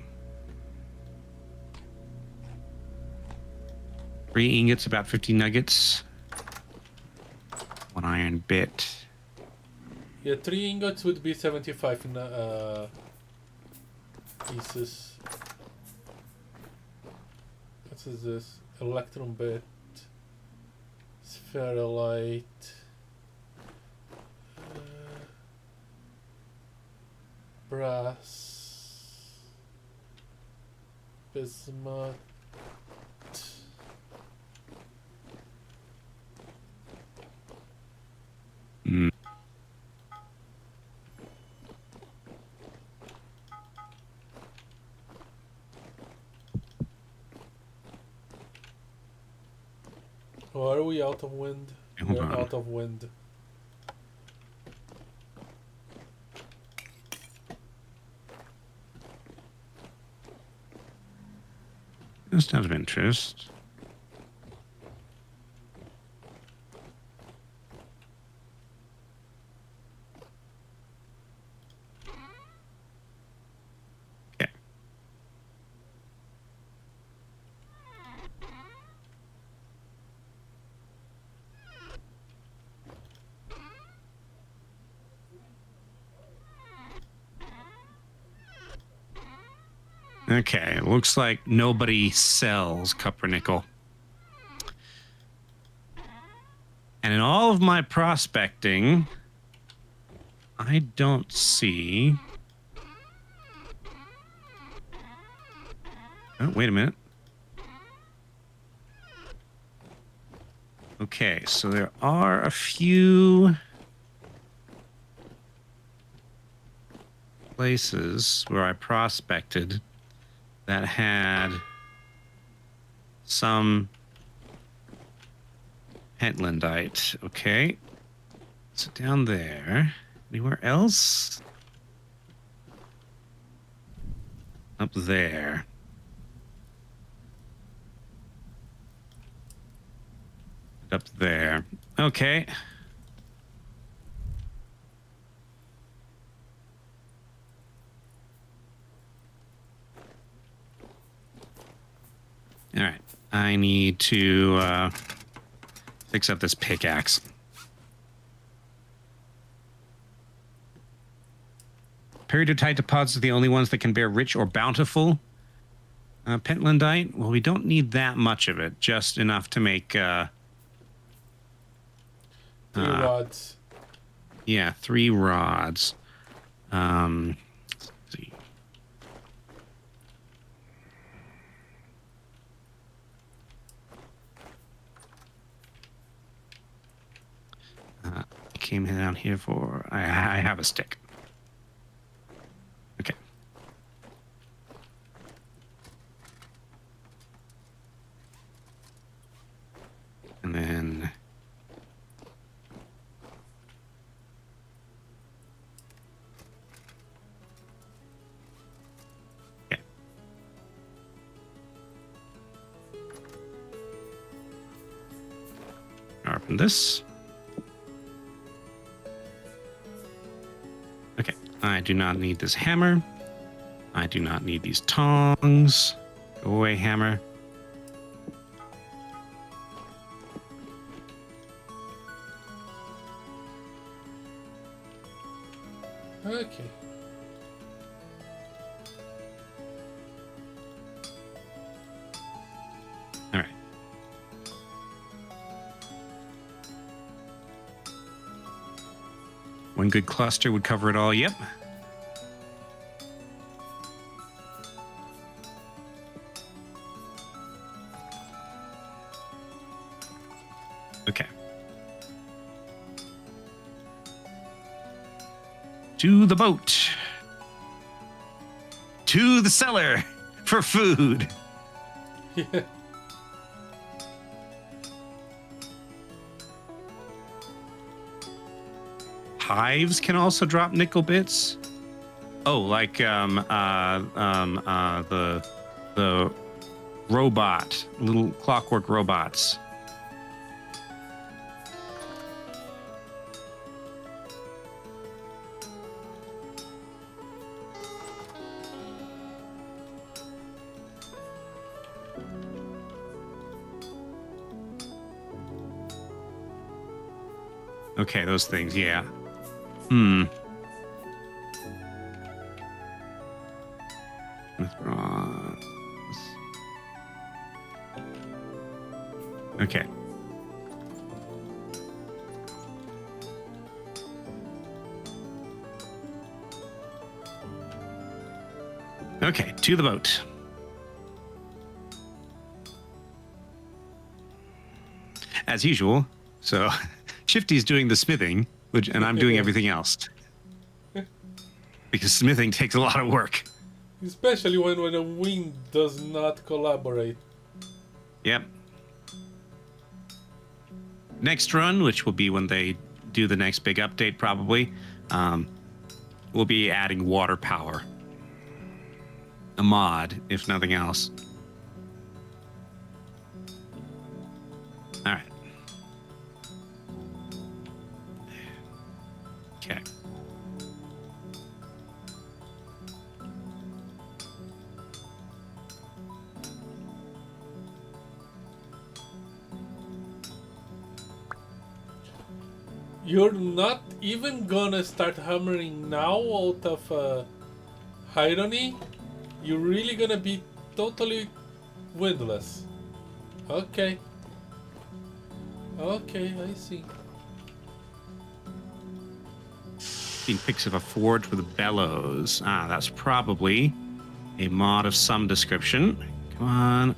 3 ingots, about 50 nuggets. 1 iron bit. Yeah, 3 ingots would be 75 pieces. What is this? Electron bit. Spherolite. Brass. Bismuth. Oh, are we out of wind? Hold We're on. out of wind. Just out of interest. Okay. Okay, it looks like nobody sells copper nickel. And in all of my prospecting, I don't see... Oh, wait a minute. Okay, so there are a few places where I prospected that had some pentlandite. Okay, so down there. Anywhere else? Up there. Up there. Okay. All right. I need to fix up this pickaxe. Periodotite deposits are the only ones that can bear rich or bountiful pentlandite. Well, we don't need that much of it. Just enough to make... 3 rods. Yeah, 3 rods. Let's see. I came down here for... I have a stick. Okay. And then... Okay. Sharpen this. Okay, I do not need this hammer. I do not need these tongs. Go away, hammer. Okay. All right. One good cluster would cover it all. Yep. Okay. To the boat. To the cellar for food. Yeah. Hives can also drop nickel bits. Oh, like the robot, little clockwork robots. Okay, those things, yeah. Okay. Okay, to the boat. As usual, so Shifty's doing the smithing, and I'm doing everything else. Because smithing takes a lot of work. Especially when the wind does not collaborate. Yep. next run, which will be when they do the next big update, probably, we'll be adding water power. A mod, if nothing else. All right. Okay. You're not even gonna start hammering now out of irony? You're really gonna be totally windless. Okay. Okay, I see. Seeing pics of a forge with bellows. Ah, that's probably a mod of some description. Come on.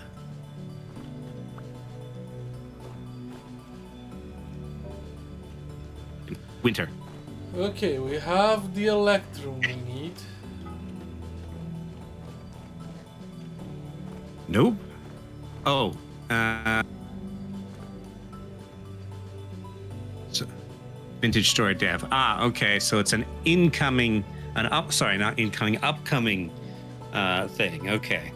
Winter. Okay, we have the electrum we need. Nope. Oh. So, vintage story dev. Ah, okay. So it's an incoming, not incoming, upcoming thing. Okay.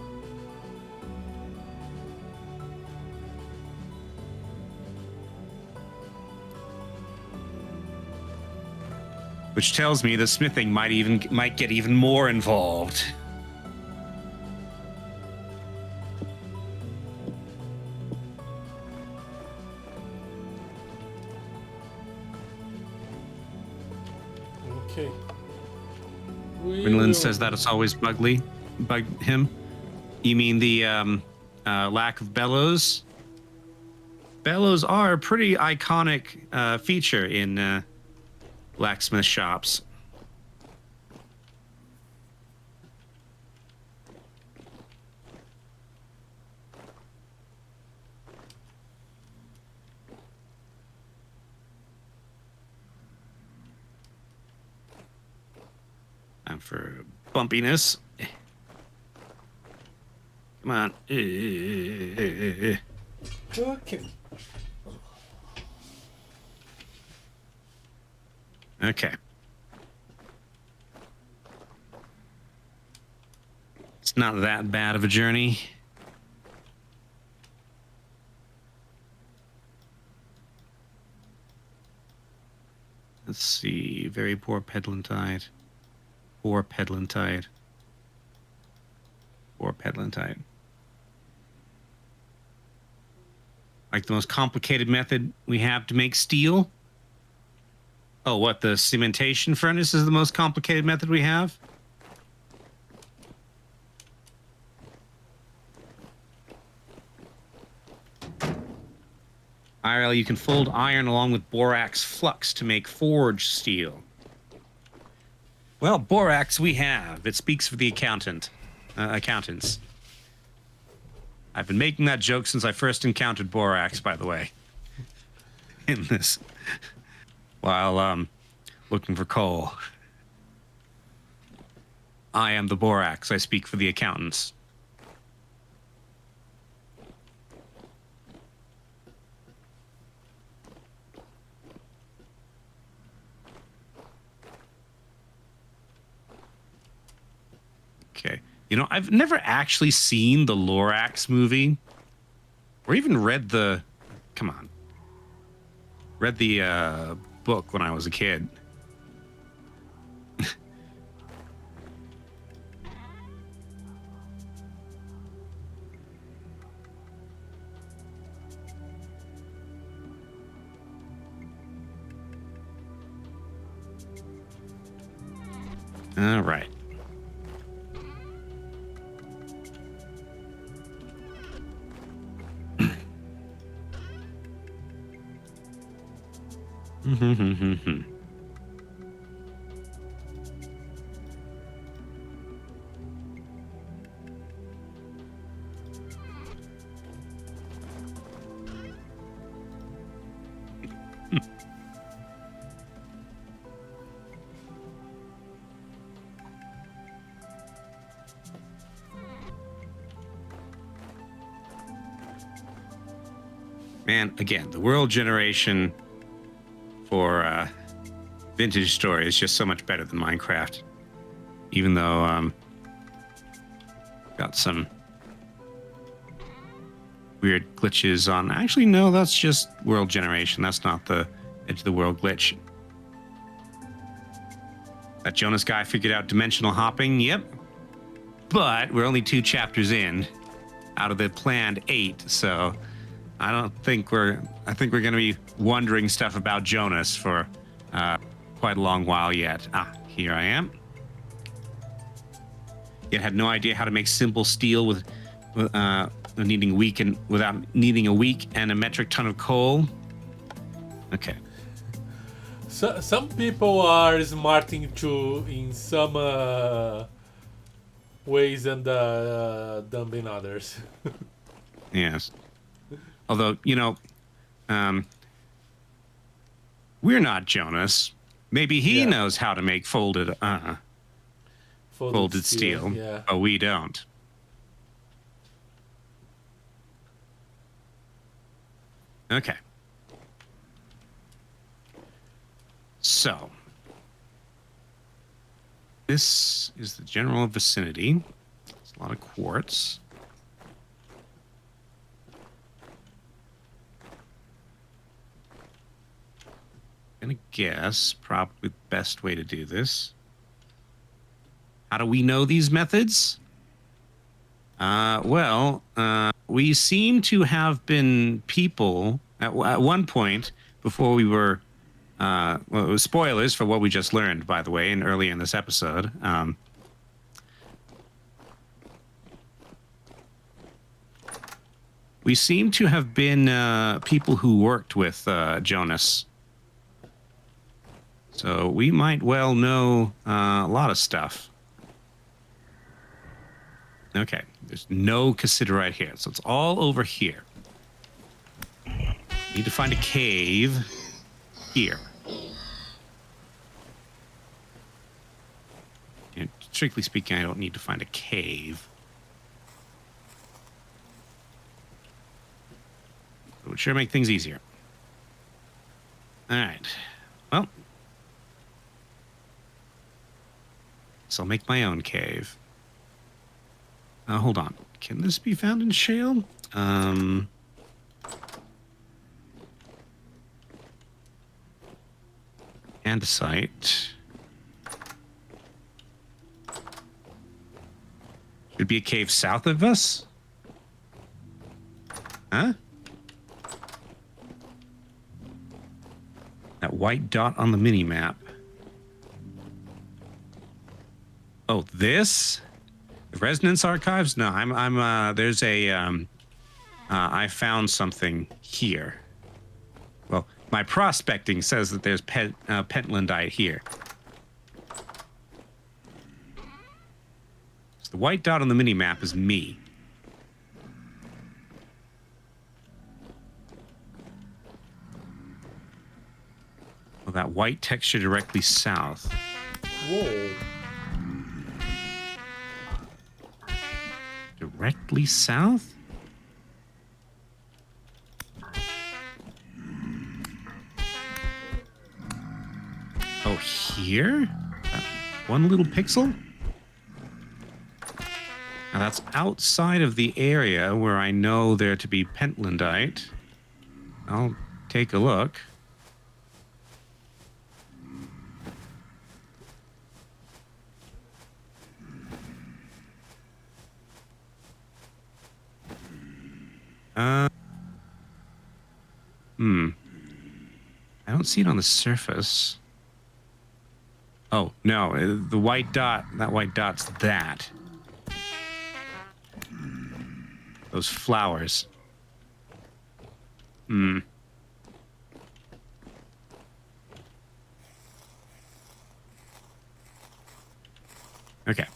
Which tells me that smithing might get even more involved. Okay. Rinlin says that it's always bugged him. You mean the lack of bellows? Bellows are a pretty iconic feature in blacksmith shops. Time for bumpiness. Come on. Okay. Okay. It's not that bad of a journey. Let's see. Very poor pedlantide. Poor pedlantide. Poor pedlantide. Like the most complicated method we have to make steel? Oh, what? The cementation furnace is the most complicated method we have? IRL, you can fold iron along with borax flux to make forged steel. Well, borax we have. It speaks for the accountants. I've been making that joke since I first encountered borax, by the way. In this. While looking for coal. I am the borax. I speak for the accountants. Okay. You know, I've never actually seen the Lorax movie. Or even read the... Come on. Read the book when I was a kid. All right. Man, again, the world generation for vintage story is just so much better than Minecraft. Even though got some weird glitches on. Actually, no, that's just world generation. That's not the edge of the world glitch. That Jonas guy figured out dimensional hopping. Yep. But we're only 2 chapters in out of the planned 8, so I think we're going to be wondering stuff about Jonas for quite a long while yet. Here I am. Yet had no idea how to make simple steel without needing a week and a metric ton of coal. Okay. So, some people are smarting in some ways and dumb in others. Yes. Although, we're not Jonas. Maybe he knows how to make folded steel. Yeah. But we don't. Okay. So, this is the general vicinity. It's a lot of quartz. I'm gonna guess probably the best way to do this. How do we know these methods? We seem to have been people at one point before we were. It was spoilers for what we just learned, by the way, and early in this episode. We seem to have been people who worked with Jonas. So we might well know a lot of stuff. Okay, there's no cassiterite here, so it's all over here. Need to find a cave here. And strictly speaking, I don't need to find a cave. It would sure make things easier. All right. Well, so I'll make my own cave. Hold on. Can this be found in shale? Andesite. Should be a cave south of us? Huh? That white dot on the mini-map. Oh, this? The Resonance Archives? No, there's a, I found something here. Well, my prospecting says that there's pentlandite here. So the white dot on the mini-map is me. Well, that white texture directly south. Whoa. Directly south? Oh, here? That one little pixel? Now that's outside of the area where I know there to be pentlandite. I'll take a look. I don't see it on the surface. Oh, no, the white dot, that white dot's that. Those flowers. Okay.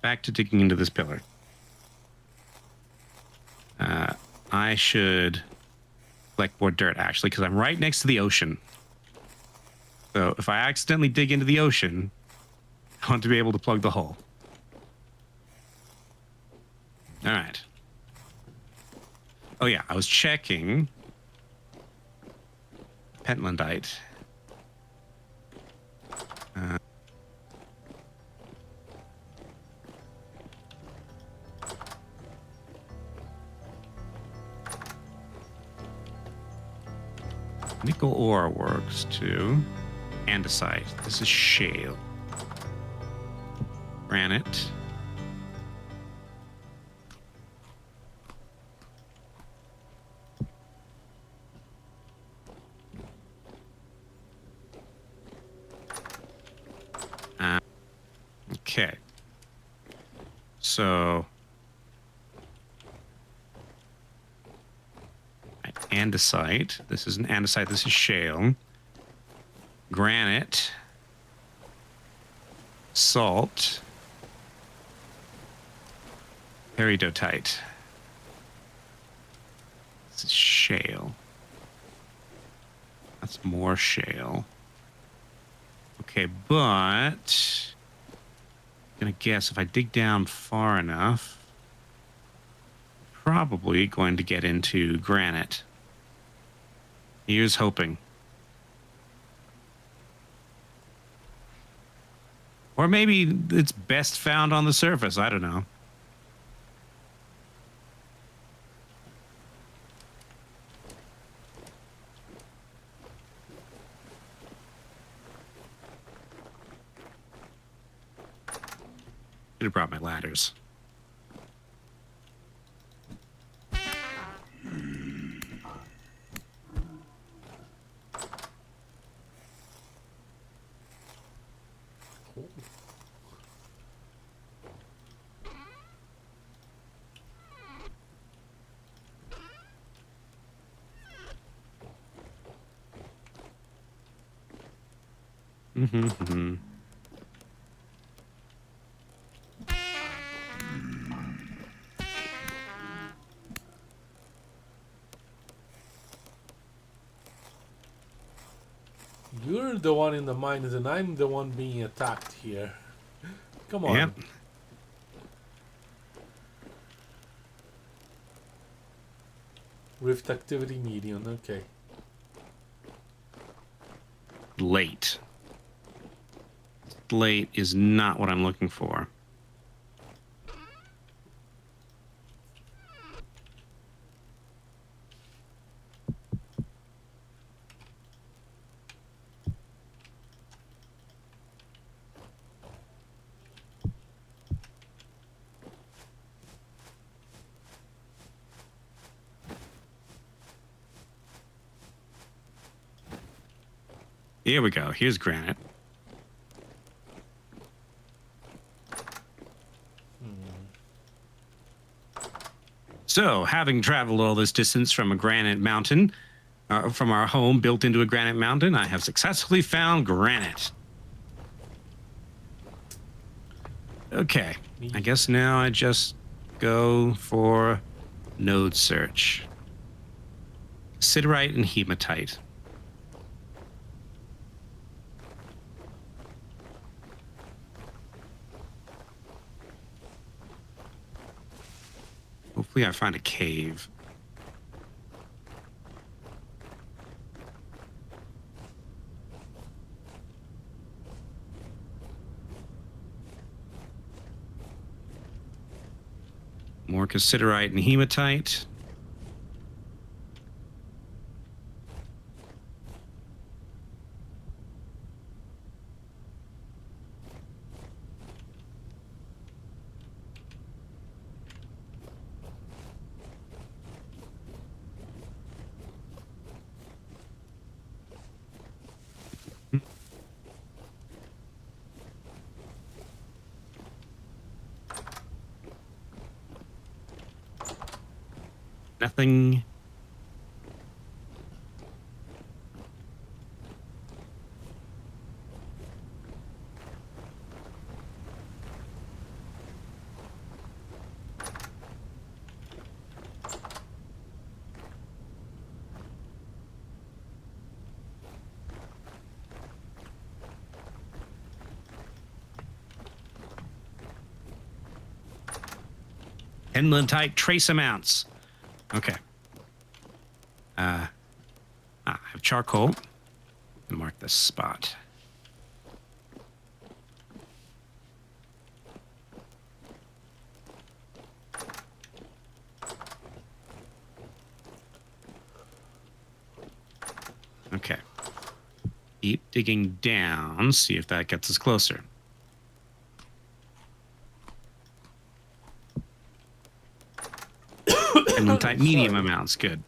Back to digging into this pillar. I should collect more dirt, actually, because I'm right next to the ocean. So if I accidentally dig into the ocean, I want to be able to plug the hole. All right. Oh yeah, I was checking. Pentlandite. Nickel ore works too. Andesite. This is shale. Granite. Okay. So andesite. This is an andesite. This is shale. Granite. Salt. Peridotite. This is shale. That's more shale. Okay, but I'm gonna guess if I dig down far enough, probably going to get into granite. Here's hoping. Or maybe it's best found on the surface. I don't know. Should have brought my ladders. Mm-hmm. You're the one in the mines and I'm the one being attacked here. Come on. Yep. Rift activity medium, okay. Late. Late is not what I'm looking for. Here we go. Here's granite. So, having traveled all this distance from a granite mountain, from our home built into a granite mountain, I have successfully found granite. Okay. I guess now I just go for node search. Siderite and hematite. Hopefully I find a cave. More cassiterite and hematite. Nothing. Pentlandite trace amounts. Okay. I have charcoal. And mark this spot. Okay. Keep digging down, see if that gets us closer. And then type medium amounts, good.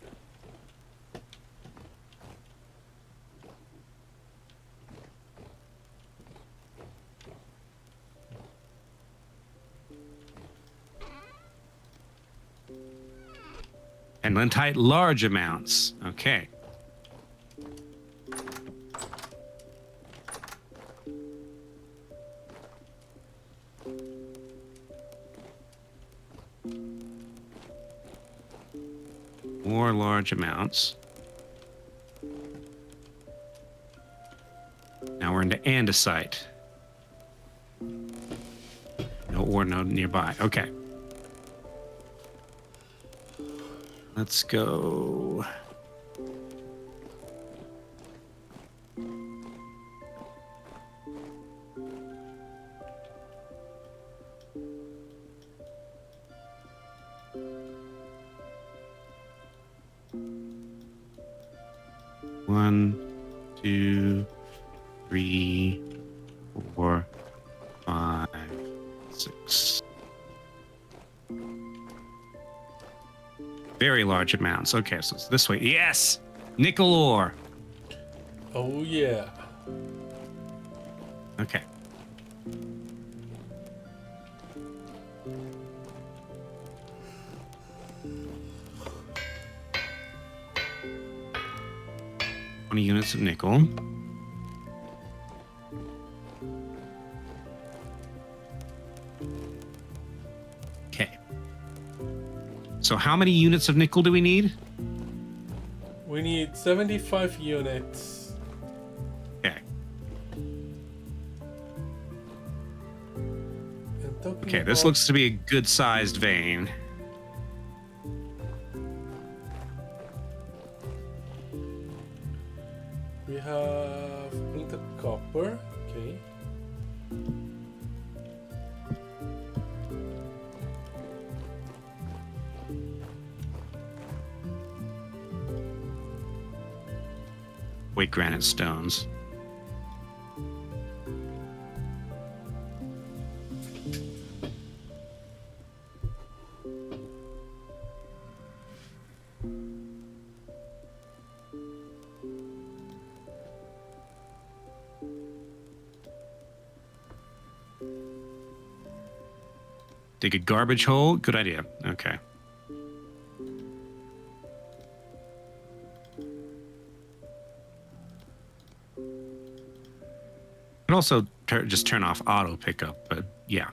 And then type large amounts, okay. More large amounts. Now we're into andesite. No ore node nearby. Okay. Let's go. One, two, three, 4, 5, 6. Very large amounts. Okay, so it's this way. Yes! Nickel ore. Oh, yeah. Okay. Units of nickel. Okay. So how many units of nickel do we need? We need 75 units. Okay. And Okay, this looks to be a good-sized vein. We have printed copper. Okay. White granite stones. Dig a garbage hole? Good idea. Okay. Could also just turn off auto pickup, but yeah.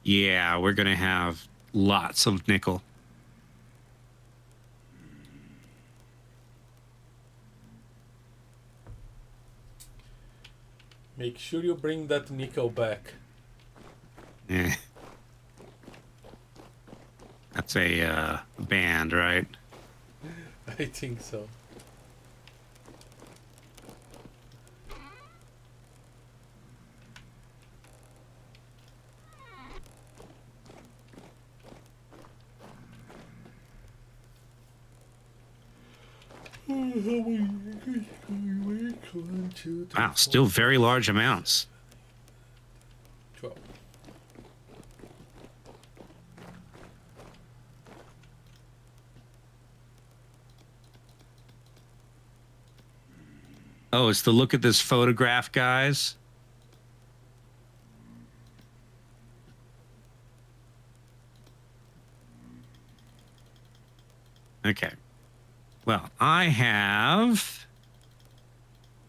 Yeah, we're going to have lots of nickel. Make sure you bring that nickel back. Eh. That's a band, right? I think so. Wow, still very large amounts. 12. Oh, it's the look at this photograph, guys. Okay. Well, I have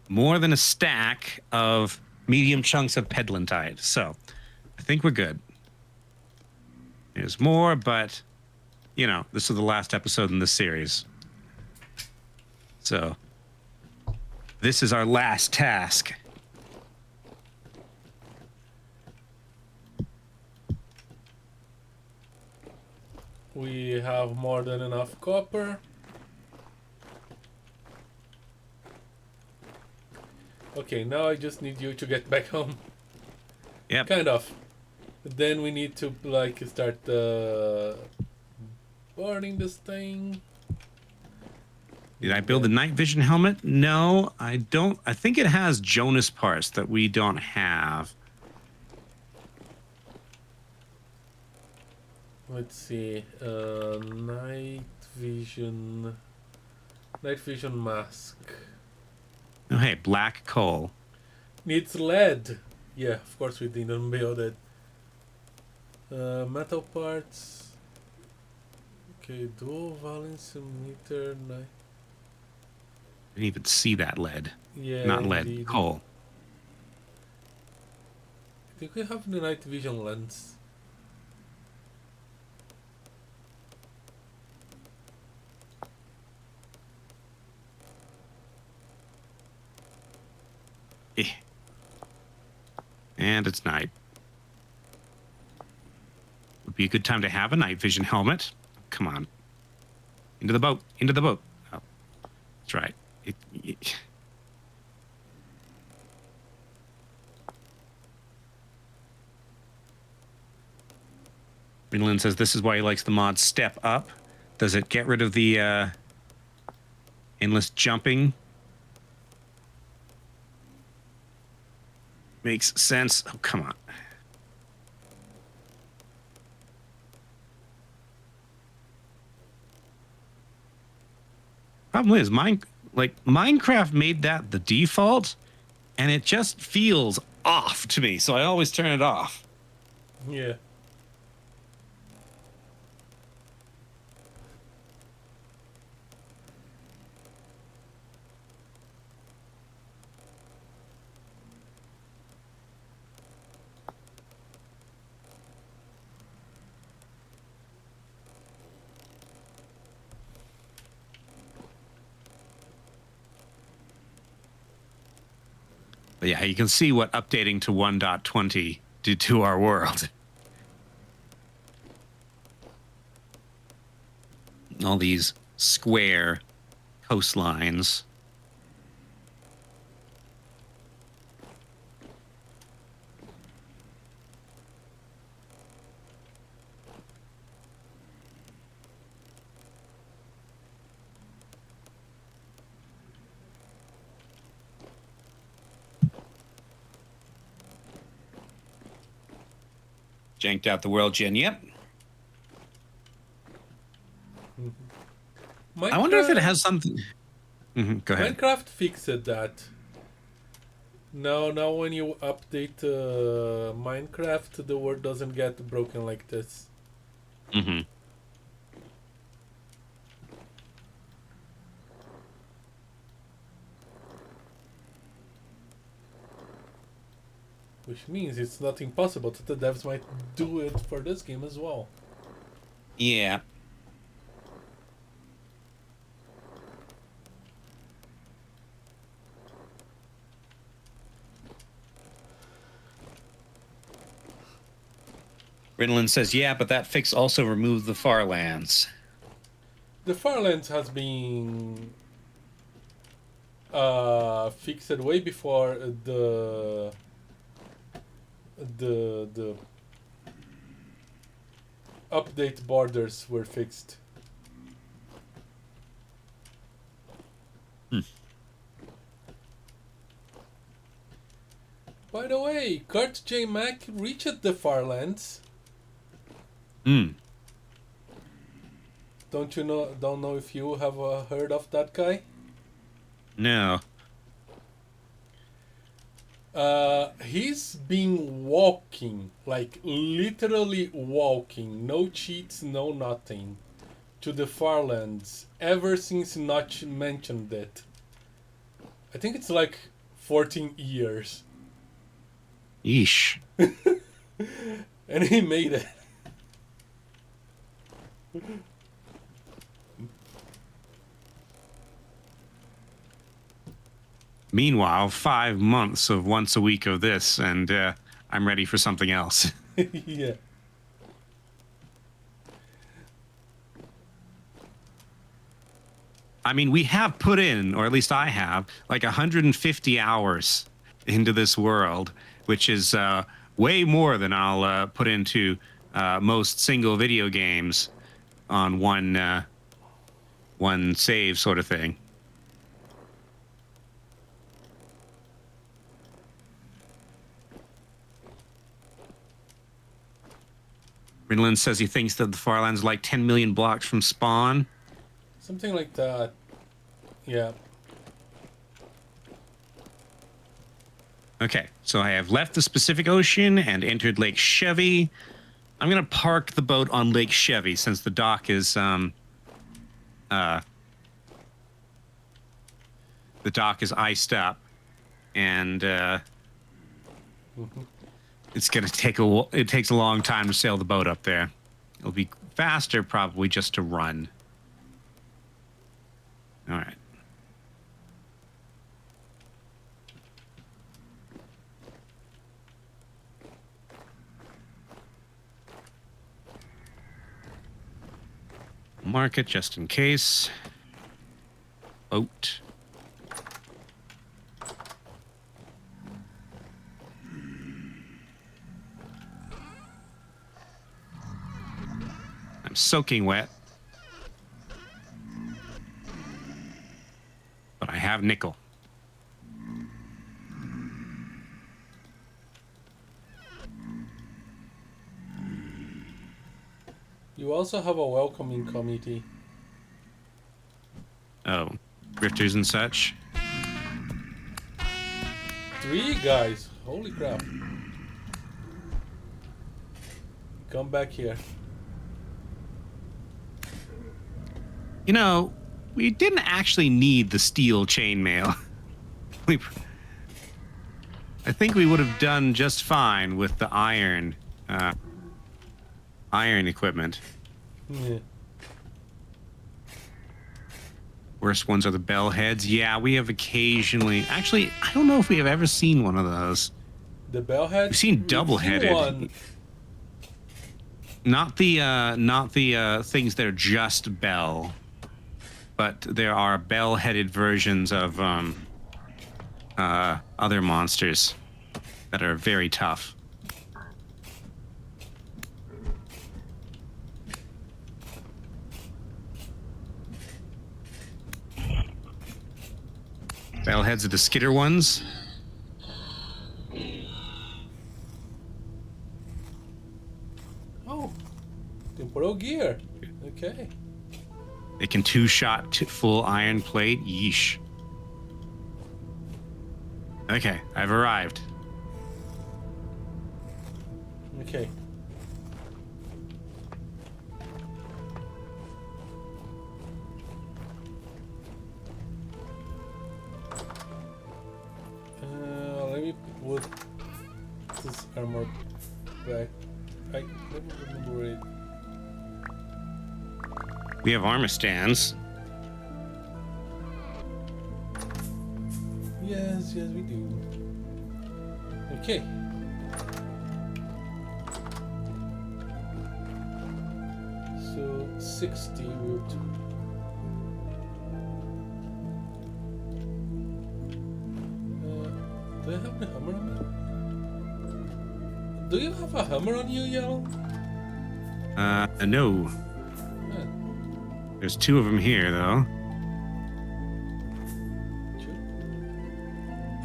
more than a stack of medium chunks of pedlantite, so I think we're good. There's more, but, you know, this is the last episode in this series. So, this is our last task. We have more than enough copper. Okay, now I just need you to get back home. Yep. Kind of. Then we need to like start burning this thing. Did I build the night vision helmet? No, I don't. I think it has Jonas parts that we don't have. Let's see. Night vision mask. Oh, hey, black coal. Needs lead. Yeah, of course we didn't build it. Metal parts. Okay, dual valence emitter. I didn't even see that lead. Yeah, Not lead, indeed. coal. I think we have the night vision lens. Eh. And it's night. Would be a good time to have a night vision helmet. Come on. Into the boat. Into the boat. Oh, that's right. Greenland says this is why he likes the mod Step Up. Does it get rid of the endless jumping? Makes sense. Oh, come on. Problem is, Minecraft made that the default, and it just feels off to me, so I always turn it off. Yeah. But yeah, you can see what updating to 1.20 did to our world. All these square coastlines. Janked out the world gen. Yep. I wonder if it has something. Go ahead. Minecraft fixed that. Now when you update Minecraft, the world doesn't get broken like this. Which means it's not impossible that the devs might do it for this game as well. Yeah. Rinlin says, yeah, but that fix also removed the Farlands. The Farlands has been fixed way before the update borders were fixed. By the way, Kurt J. Mack reached the Farlands. Don't know if you have heard of that guy? No. He's been walking, like literally walking, no cheats, no nothing, to the Farlands ever since Notch mentioned it. I think it's like 14 years. Yeesh. And he made it. Meanwhile, 5 months of once a week of this, and I'm ready for something else. Yeah. I mean, we have put in, or at least I have, like 150 hours into this world, which is way more than I'll put into most single video games on one save sort of thing. Rinland says he thinks that the Farlands are like 10 million blocks from spawn. Something like that. Yeah. Okay, so I have left the Pacific Ocean and entered Lake Chevy. I'm gonna park the boat on Lake Chevy since the dock is iced up, and it's gonna take it takes a long time to sail the boat up there. It'll be faster probably just to run. All right. Mark it just in case. Boat. I'm soaking wet. But I have nickel. You also have a welcoming committee. Oh, grifters and such. 3 guys. Holy crap. Come back here. You know, we didn't actually need the steel chainmail. I think we would have done just fine with the iron equipment. Yeah. Worst ones are the bell heads. Yeah, we have occasionally. Actually, I don't know if we have ever seen one of those. The bellhead? We've seen double-headed. One. Not the things that are just bell, but there are bell-headed versions of other monsters that are very tough. Bellheads are the skitter ones. Oh, temporal gear. Okay. They can two-shot full iron plate. Yeesh. Okay, I've arrived. Okay. Let me put this armor back. Let me remember it. We have armor stands. Yes, we do. Okay. So 60 would. Do I have the hammer on me? Do you have a hammer on you, Yellow? No. Huh. There's 2 of them here, though.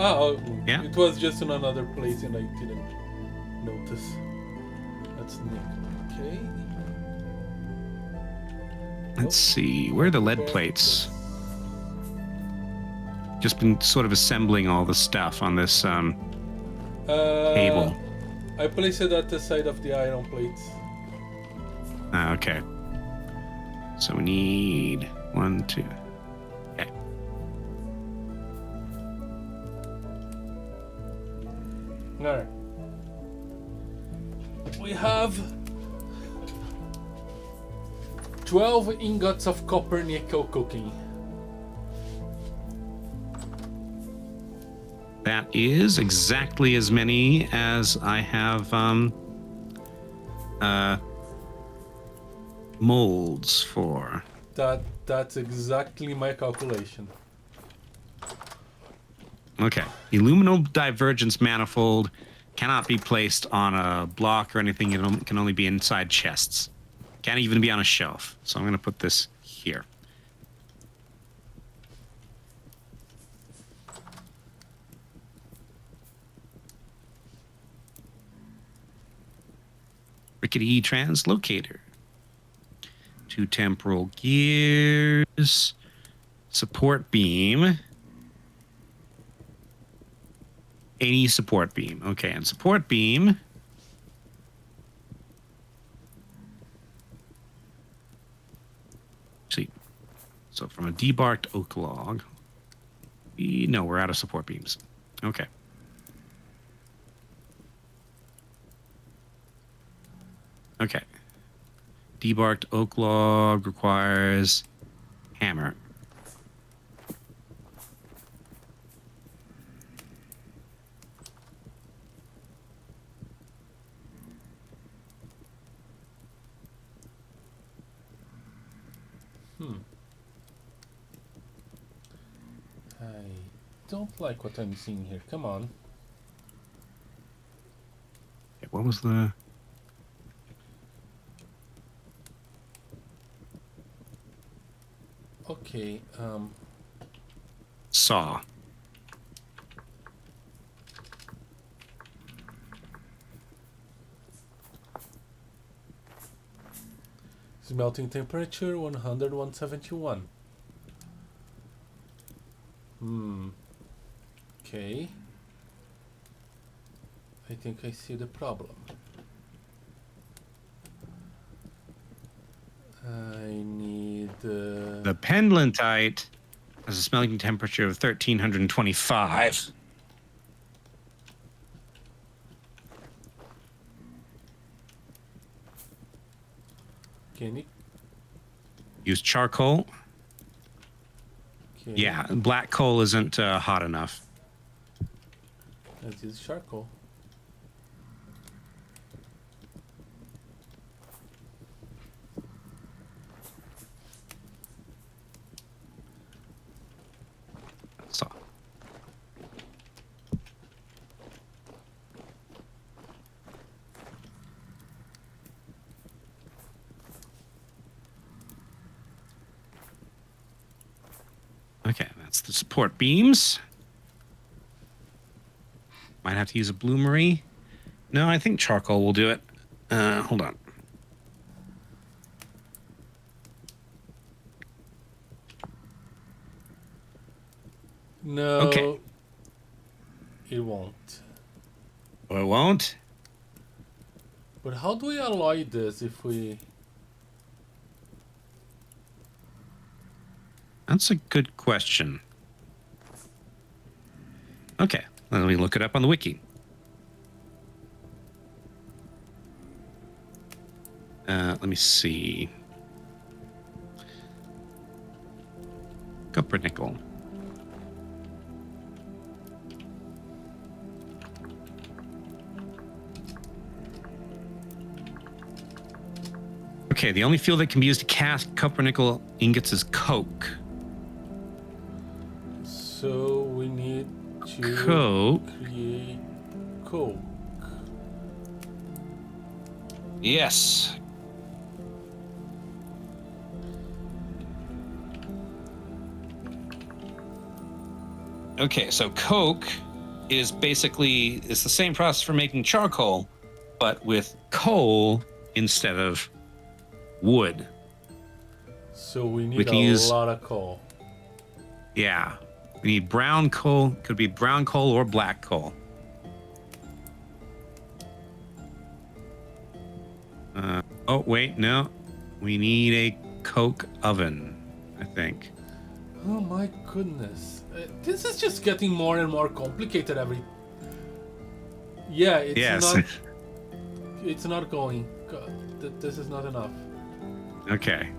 Oh, Yeah. It was just in another place and I didn't notice. That's Nick. Okay. Let's see. Where are the lead plates? Just been sort of assembling all the stuff on this table. I place it at the side of the iron plates. Ah, okay. So we need 1, 2. Okay. Alright. We have 12 ingots of copper nickel cooking. That is exactly as many as I have molds for. That's exactly my calculation. Okay. Illuminal divergence manifold cannot be placed on a block or anything. It can only be inside chests. Can't even be on a shelf. So I'm going to put this here. Rickety translocator. 2 temporal gears. Support beam. Any support beam. Okay, and support beam. See. So from a debarked oak log. No, we're out of support beams. Okay. Okay. Debarked oak log requires hammer. I don't like what I'm seeing here. Come on. Okay, what was the... Okay, Saw. smelting temperature 100, 171. Okay. I think I see the problem. I need The pendlantite has a smelting temperature of 1325. Can it? Use charcoal. Okay. Yeah, black coal isn't hot enough. Let's use charcoal. Saw. Okay, that's the support beams. Might have to use a bloomery. No, I think charcoal will do it. Hold on. No. Okay. It won't. Well, it won't. But how do we alloy this if we... That's a good question. Okay, let me look it up on the wiki. Let me see. Copper nickel. Okay, the only fuel that can be used to cast copper nickel ingots is coke. So we need to Coke. create coke. Yes. Okay, so coke is basically, it's the same process for making charcoal, but with coal instead of wood. So we need We can a use- lot of coal. Yeah. We need brown coal. Could be brown coal or black coal. Oh, wait, no. We need a coke oven, I think. Oh my goodness. This is just getting more and more complicated every... Yeah, it's Yes. not... It's not going. This is not enough. Okay.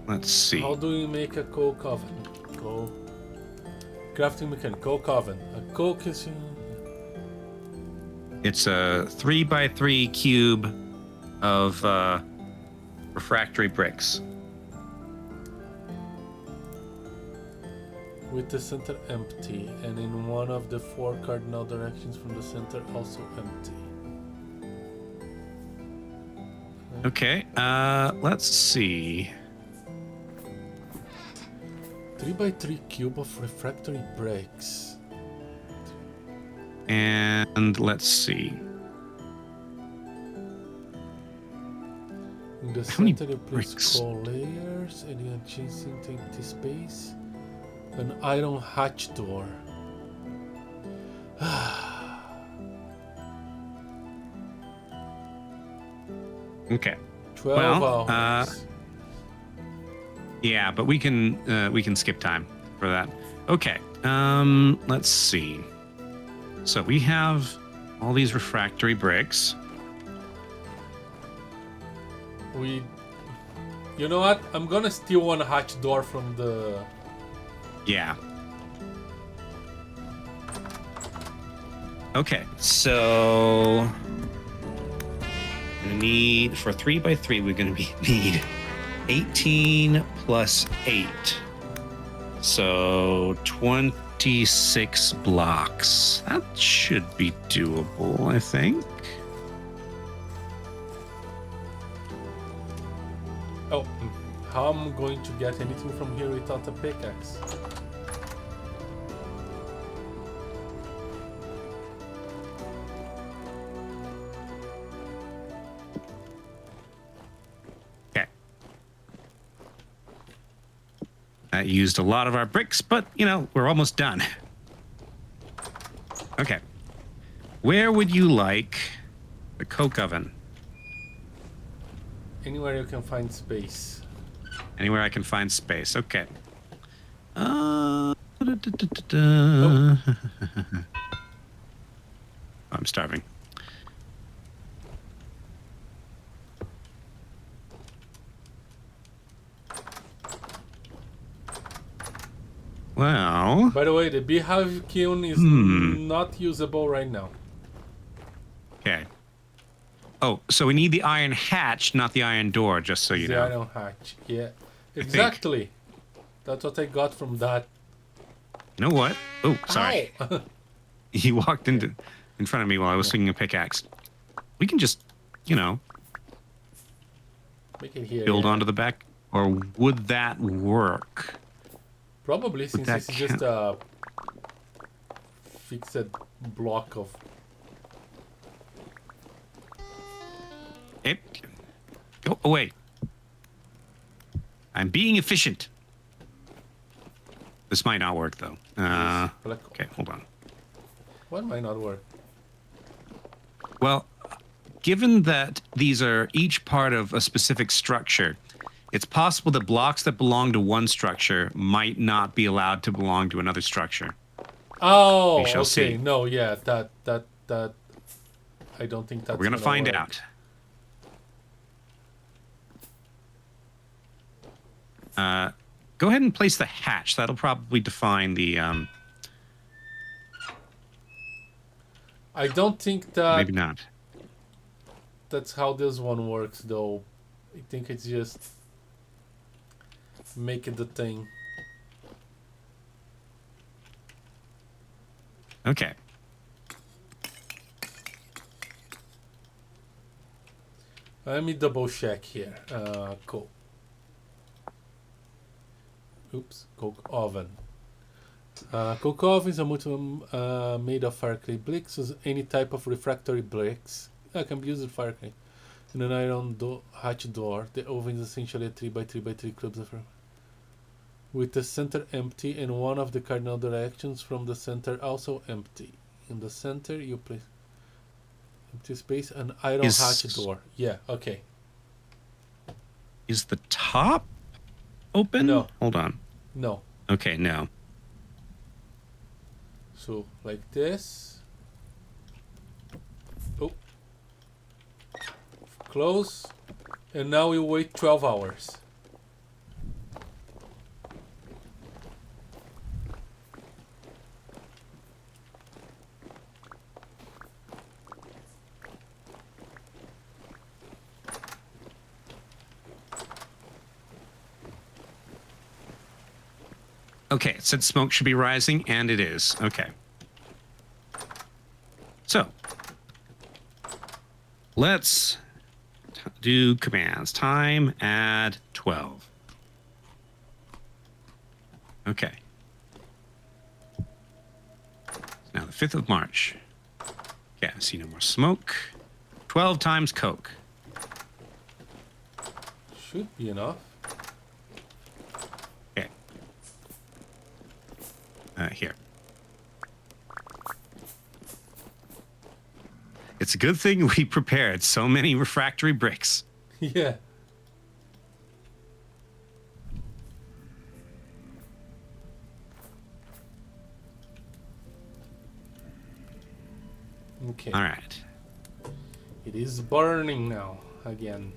Let's see. How do you make a coke oven? Crafting mechanic. Coke oven. A coke is... It's a 3x3 cube of refractory bricks. With the center empty, and in one of the 4 cardinal directions from the center also empty. Okay, let's see. 3x3 cube of refractory bricks. And let's see. In the How many center you place bricks? coal layers, and the adjacent empty space. An iron hatch door. Okay. 12 Well, hours. Yeah, but we can skip time for that. Okay. Let's see. So we have all these refractory bricks. You know what? I'm gonna steal one hatch door from the... Yeah. Okay, so gonna need for 3x3. We're gonna need 18 plus 8, so 26 blocks. That should be doable, I think. Oh, how am I going to get anything from here without a pickaxe? Okay. That used a lot of our bricks, but, you know, we're almost done. Okay. Where would you like the coke oven? Anywhere you can find space. Anywhere I can find space. Okay. Oh. I'm starving. Well, By the way, the beehive kiln is not usable right now. okay. Oh, so we need the iron hatch, not the iron door, just so you The know. iron hatch. Yeah, exactly. That's what I got from that. You know what? Oh, sorry. Ow. He walked in front of me while I was swinging a pickaxe. We can just, you know, Make it here. build yeah. onto the back. Or would that work? Probably, since that it's just a fixed block of... It. Go away. I'm being efficient. This might not work, though. Okay, hold on. What might not work? Well, given that these are each part of a specific structure, it's possible that blocks that belong to one structure might not be allowed to belong to another structure. Oh, We shall okay. see. No, yeah, that. I don't think that's. We're gonna find work. out. Go ahead and place the hatch. That'll probably define the. I don't think that Maybe not. that's how this one works, though. I think it's just make it the thing. Okay. Let me double check here. Cool. Oops, coke oven. Coke oven is a multi made of fire clay bricks, so any type of refractory bricks. Can be used as fire clay. In an iron hatch door, the oven is essentially a 3x3x3 cubes of with the center empty and one of the cardinal directions from the center also empty. In the center, you place Empty space, an iron hatch door. Yeah, okay. Is the top open? No. Hold on. No. Okay, no. So, like this. Oh. Close. And now we wait 12 hours. Okay, it said smoke should be rising, and it is. Okay. So, let's do commands. Time, add 12. Okay. Now the 5th of March. Okay, I see no more smoke. 12 times Coke. Should be enough. Okay. Here. It's a good thing we prepared so many refractory bricks. Yeah. Okay. All right. It is burning now again.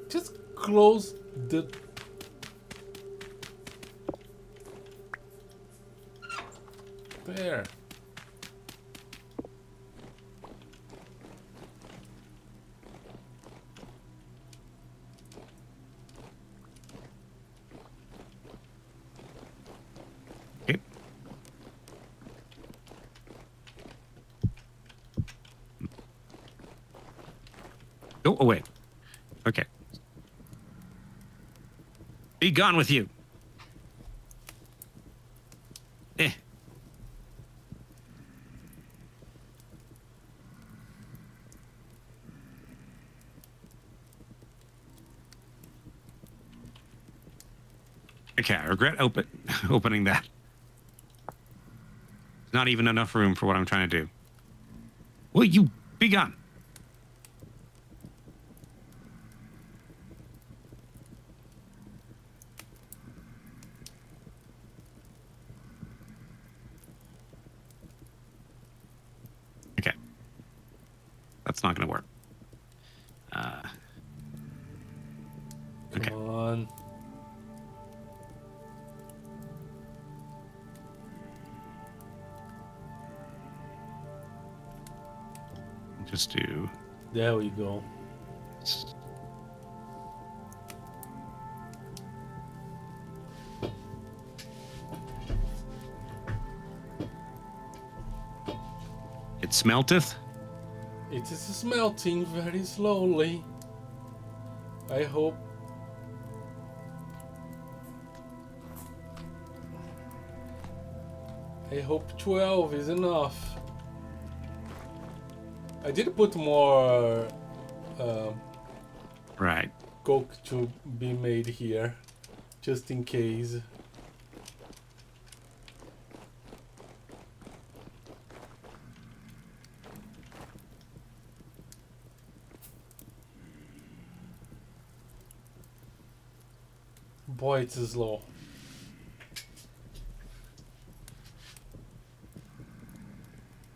Just close the... There. Okay. Oh, wait. Okay. Be gone with you. Eh. Okay, I regret opening that. There's not even enough room for what I'm trying to do. Will you be gone? Okay. That's not going to work. Okay. Come on. Just do... There we go. It smelteth? It is smelting very slowly. I hope. I hope 12 is enough. I did put more Right. coke to be made here, just in case. Boy, it's slow.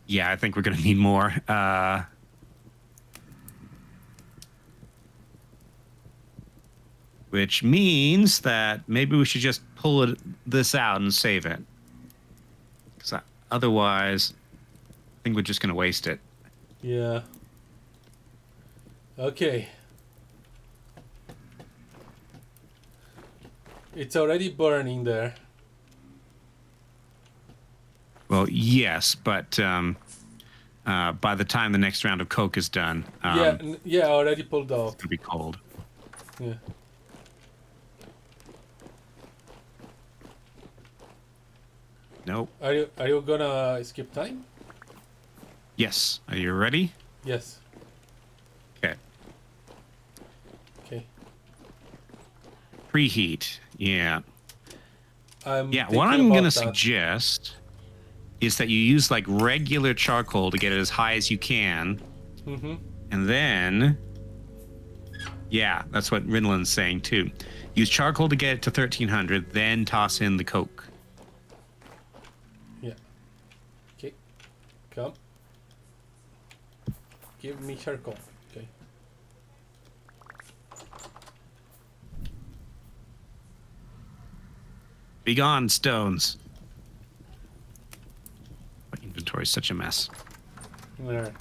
Yeah, I think we're going to need more. Which means that maybe we should just pull this out and save it. Because otherwise, I think we're just going to waste it. Yeah. Okay. It's already burning there. Well, yes, but by the time the next round of Coke is done, Yeah, I already pulled out. it's going to be cold. Yeah. Nope. Are you gonna skip time? Yes. Are you ready? Yes. Okay. Okay. Preheat. Yeah. I'm What thinking I'm about going to that. suggest is that you use like regular charcoal to get it as high as you can. Mm-hmm. And then, yeah, that's what Rinland's saying too. Use charcoal to get it to 1300, then toss in the coke. Yeah. Okay. Come. Give me charcoal. Okay. Be gone, stones. My inventory is such a mess. There.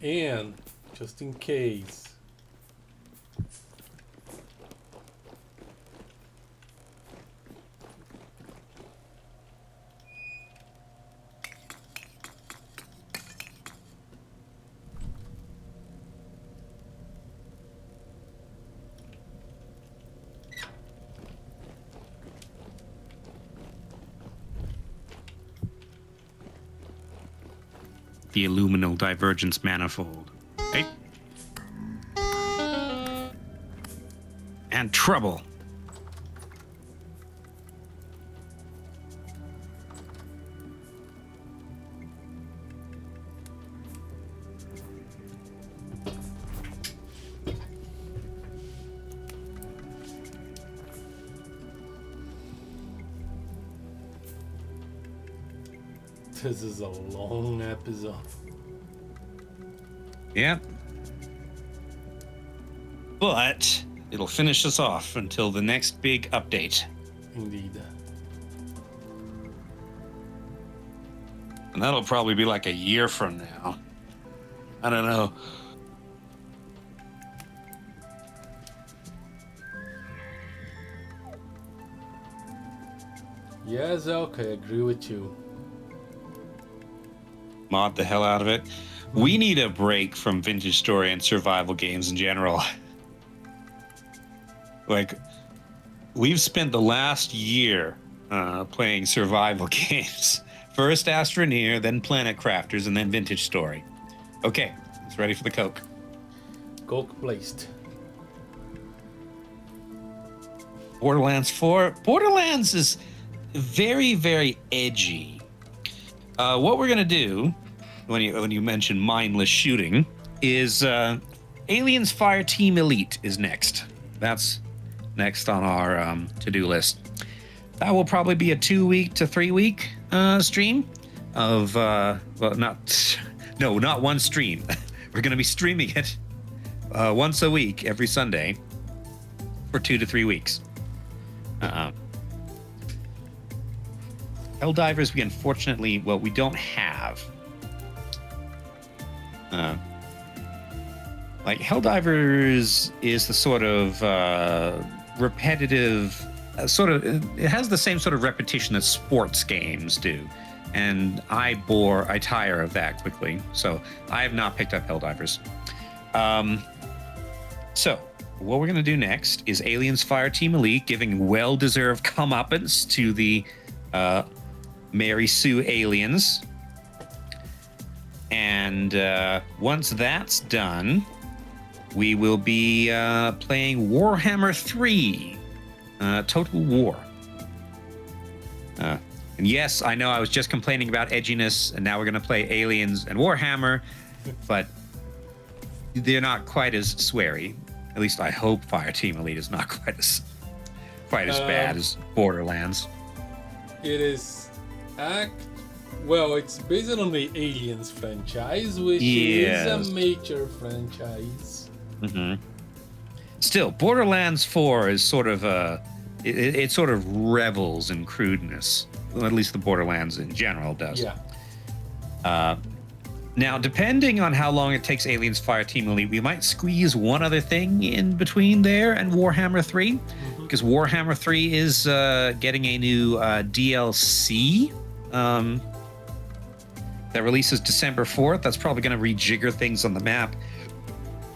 And just in case. The illuminal divergence manifold. Okay. And trouble. This is a long episode. Yep. But it'll finish us off until the next big update. Indeed. And that'll probably be like a year from now. I don't know. Yes, okay, I agree with you. Mod the hell out of it. We need a break from vintage story and survival games in general. Like, we've spent the last year playing survival games. First Astroneer, then Planet Crafters, and then Vintage Story. Okay, it's ready for the Coke. Coke placed. Borderlands 4. Borderlands is very, very edgy. What we're gonna do when you mention mindless shooting is Aliens Fireteam Elite is next. That's next on our to-do list. That will probably be a 2-week to 3-week stream of not one stream. We're gonna be streaming it once a week every Sunday for 2 to 3 weeks. Helldivers, we unfortunately, we don't have. Like, Helldivers is the sort of repetitive, it has the same sort of repetition that sports games do. And I tire of that quickly. So I have not picked up Helldivers. So what we're going to do next is Aliens Fireteam Elite, giving well-deserved comeuppance to the Mary Sue aliens. And once that's done, we will be playing Warhammer 3, Total War. And yes, I know I was just complaining about edginess, and now we're going to play Aliens and Warhammer, but they're not quite as sweary. At least I hope Fireteam Elite is not quite as bad as Borderlands. It is it's based on the Aliens franchise, which is a major franchise. Mm-hmm. Still, Borderlands 4 is sort of it sort of revels in crudeness. Well, at least the Borderlands in general does. Yeah. Now, depending on how long it takes Aliens Fireteam Elite, we might squeeze one other thing in between there and Warhammer 3, because Warhammer 3 is getting a new DLC that releases December 4th. That's probably going to rejigger things on the map,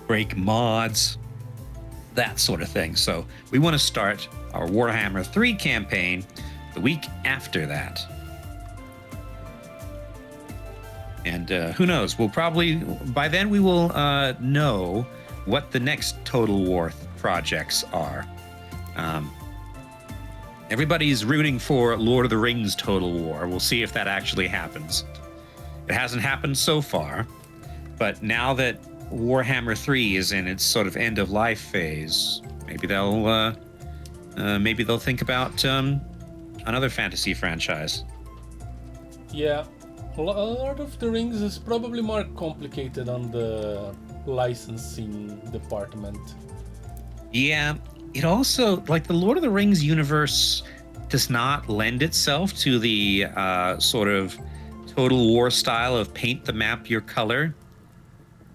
break mods, that sort of thing. So we want to start our Warhammer 3 campaign the week after that. And who knows? We'll probably, by then, we will know what the next Total War projects are. Everybody's rooting for Lord of the Rings Total War. We'll see if that actually happens. It hasn't happened so far, but now that Warhammer 3 is in its sort of end-of-life phase, maybe they'll think about another fantasy franchise. Yeah. Lord of the Rings is probably more complicated on the licensing department. Yeah, it also, like, the Lord of the Rings universe does not lend itself to the sort of Total War style of paint the map your color.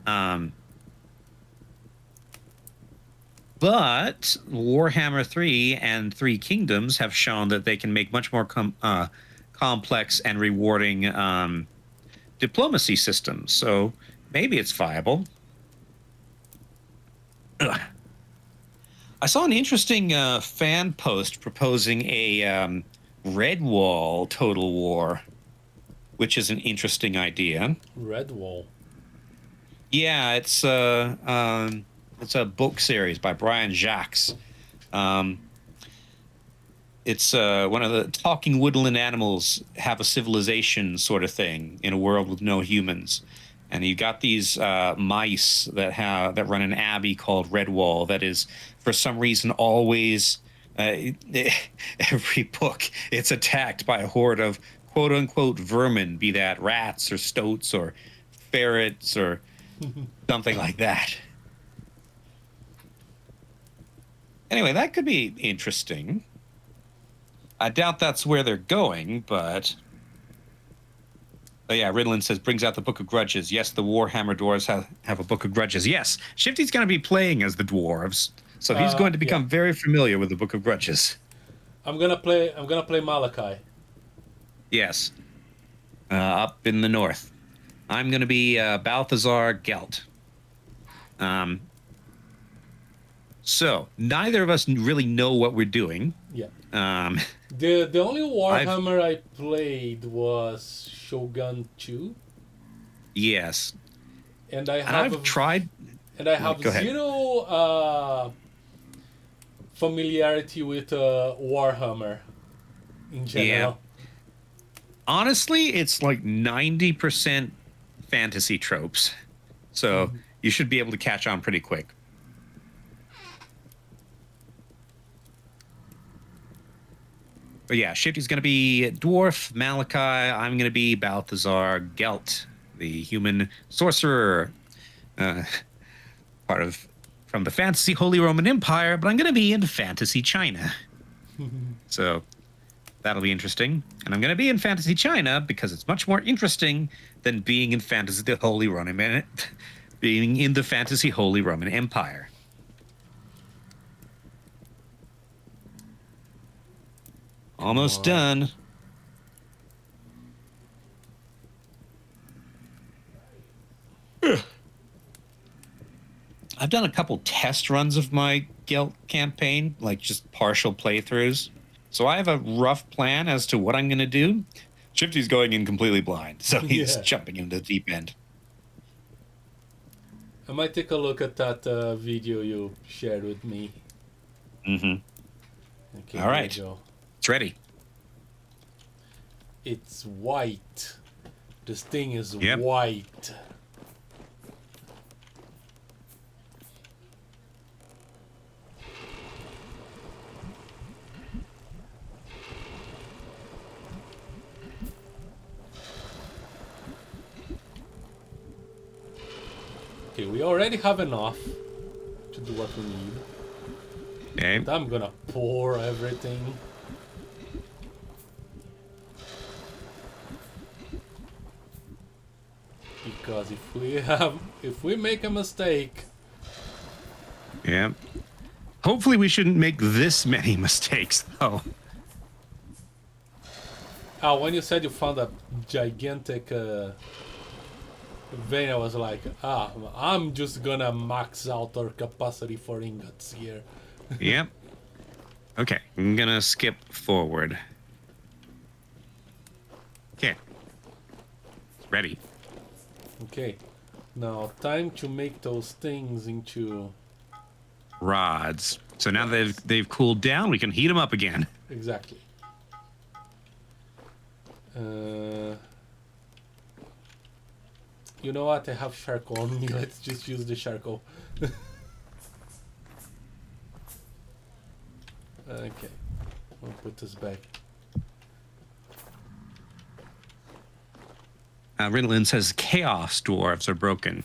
But Warhammer 3 and Three Kingdoms have shown that they can make much more complex and rewarding diplomacy systems. So maybe it's viable. Ugh. I saw an interesting fan post proposing a Redwall Total War, which is an interesting idea. Redwall? Yeah, it's a book series by Brian Jacques. It's one of the talking woodland animals have a civilization sort of thing in a world with no humans. And you got these mice that run an abbey called Redwall that is, for some reason, always every book it's attacked by a horde of quote unquote vermin, be that rats or stoats or ferrets or something like that. Anyway, that could be interesting. I doubt that's where they're going, but yeah, Riddlin says, brings out the Book of Grudges. Yes, the Warhammer dwarves have a Book of Grudges. Yes, Shifty's going to be playing as the dwarves, so he's going to become very familiar with the Book of Grudges. I'm gonna play Malachi. Yes, up in the north. I'm going to be Balthazar Gelt. So neither of us really know what we're doing. Yeah. The only Warhammer I played was Shogun 2. Yes. And I've tried. And I have zero familiarity with Warhammer in general. Yeah. Honestly, it's like 90% fantasy tropes. So you should be able to catch on pretty quick. But yeah, Shifty's going to be Dwarf Malachi. I'm going to be Balthazar Gelt, the human sorcerer, from the fantasy Holy Roman Empire, but I'm going to be in fantasy China. So that'll be interesting. And I'm going to be in fantasy China because it's much more interesting than being in fantasy the Holy Roman, being in the fantasy Holy Roman Empire. Almost done. I've done a couple test runs of my Gelt campaign, like just partial playthroughs. So I have a rough plan as to what I'm going to do. Shifty's going in completely blind, so he's jumping into the deep end. I might take a look at that video you shared with me. Mm-hmm. Okay, all right. It's ready. It's white. This thing is white. Okay, we already have enough to do what we need. Okay. And I'm gonna pour everything. Because if we make a mistake... Yeah. Hopefully we shouldn't make this many mistakes, though. When you said you found a gigantic vein, I was like, I'm just gonna max out our capacity for ingots here. Yep. Okay, I'm gonna skip forward. Okay. Ready. Okay. Now, time to make those things into... Rods. So now Rods. they've cooled down, we can heat them up again. Exactly. You know what? I have charcoal on me. Let's just use the charcoal. Okay. I'll put this back. Ritalin says chaos dwarves are broken.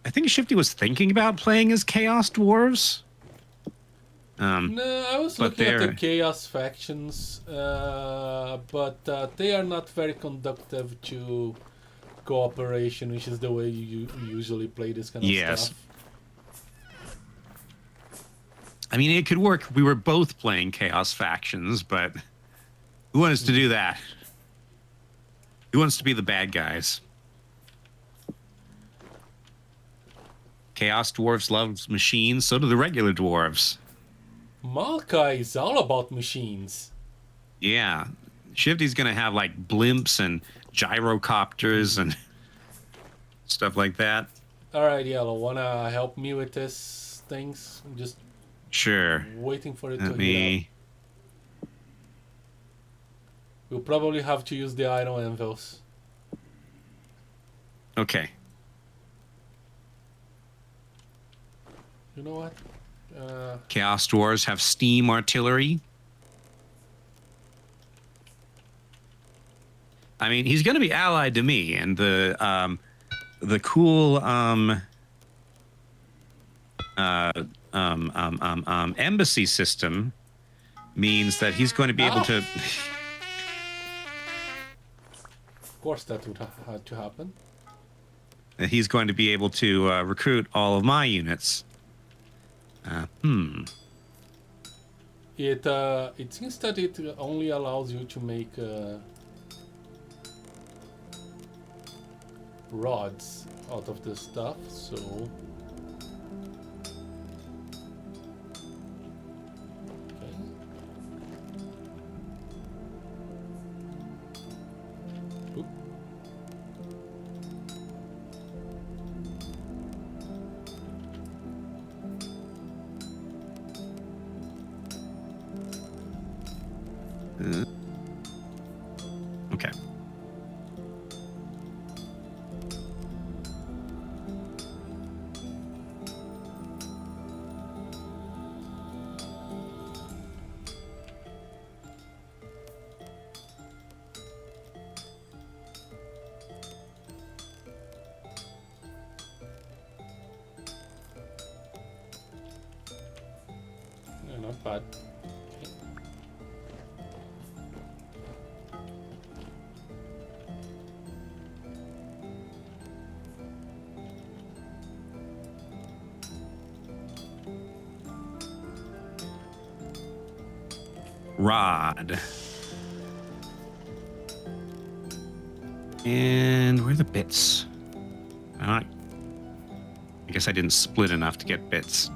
I think Shifty was thinking about playing as chaos dwarves. No, I was but looking at the they're- chaos factions, but they are not very conducive to cooperation, which is the way you usually play this kind of Yes. stuff. I mean, it could work. We were both playing chaos factions, but who wants to do that? Who wants to be the bad guys? Chaos dwarves love machines, so do the regular dwarves. Malka is all about machines. Yeah. Shifty's gonna have like blimps and gyrocopters and stuff like that. Alright, Yellow, wanna help me with this things? I'm just Sure. waiting for it to Let heat up. me. We'll probably have to use the iron anvils. Okay. You know what? Chaos dwarves have steam artillery. I mean, he's going to be allied to me, and the cool embassy system means that he's going to be able to. Of course, that would have to happen. He's going to be able to recruit all of my units. It seems that it only allows you to make rods out of this stuff, so okay. Oop. Okay. Yeah, not bad. Rod. And where are the bits? I guess I didn't split enough to get bits.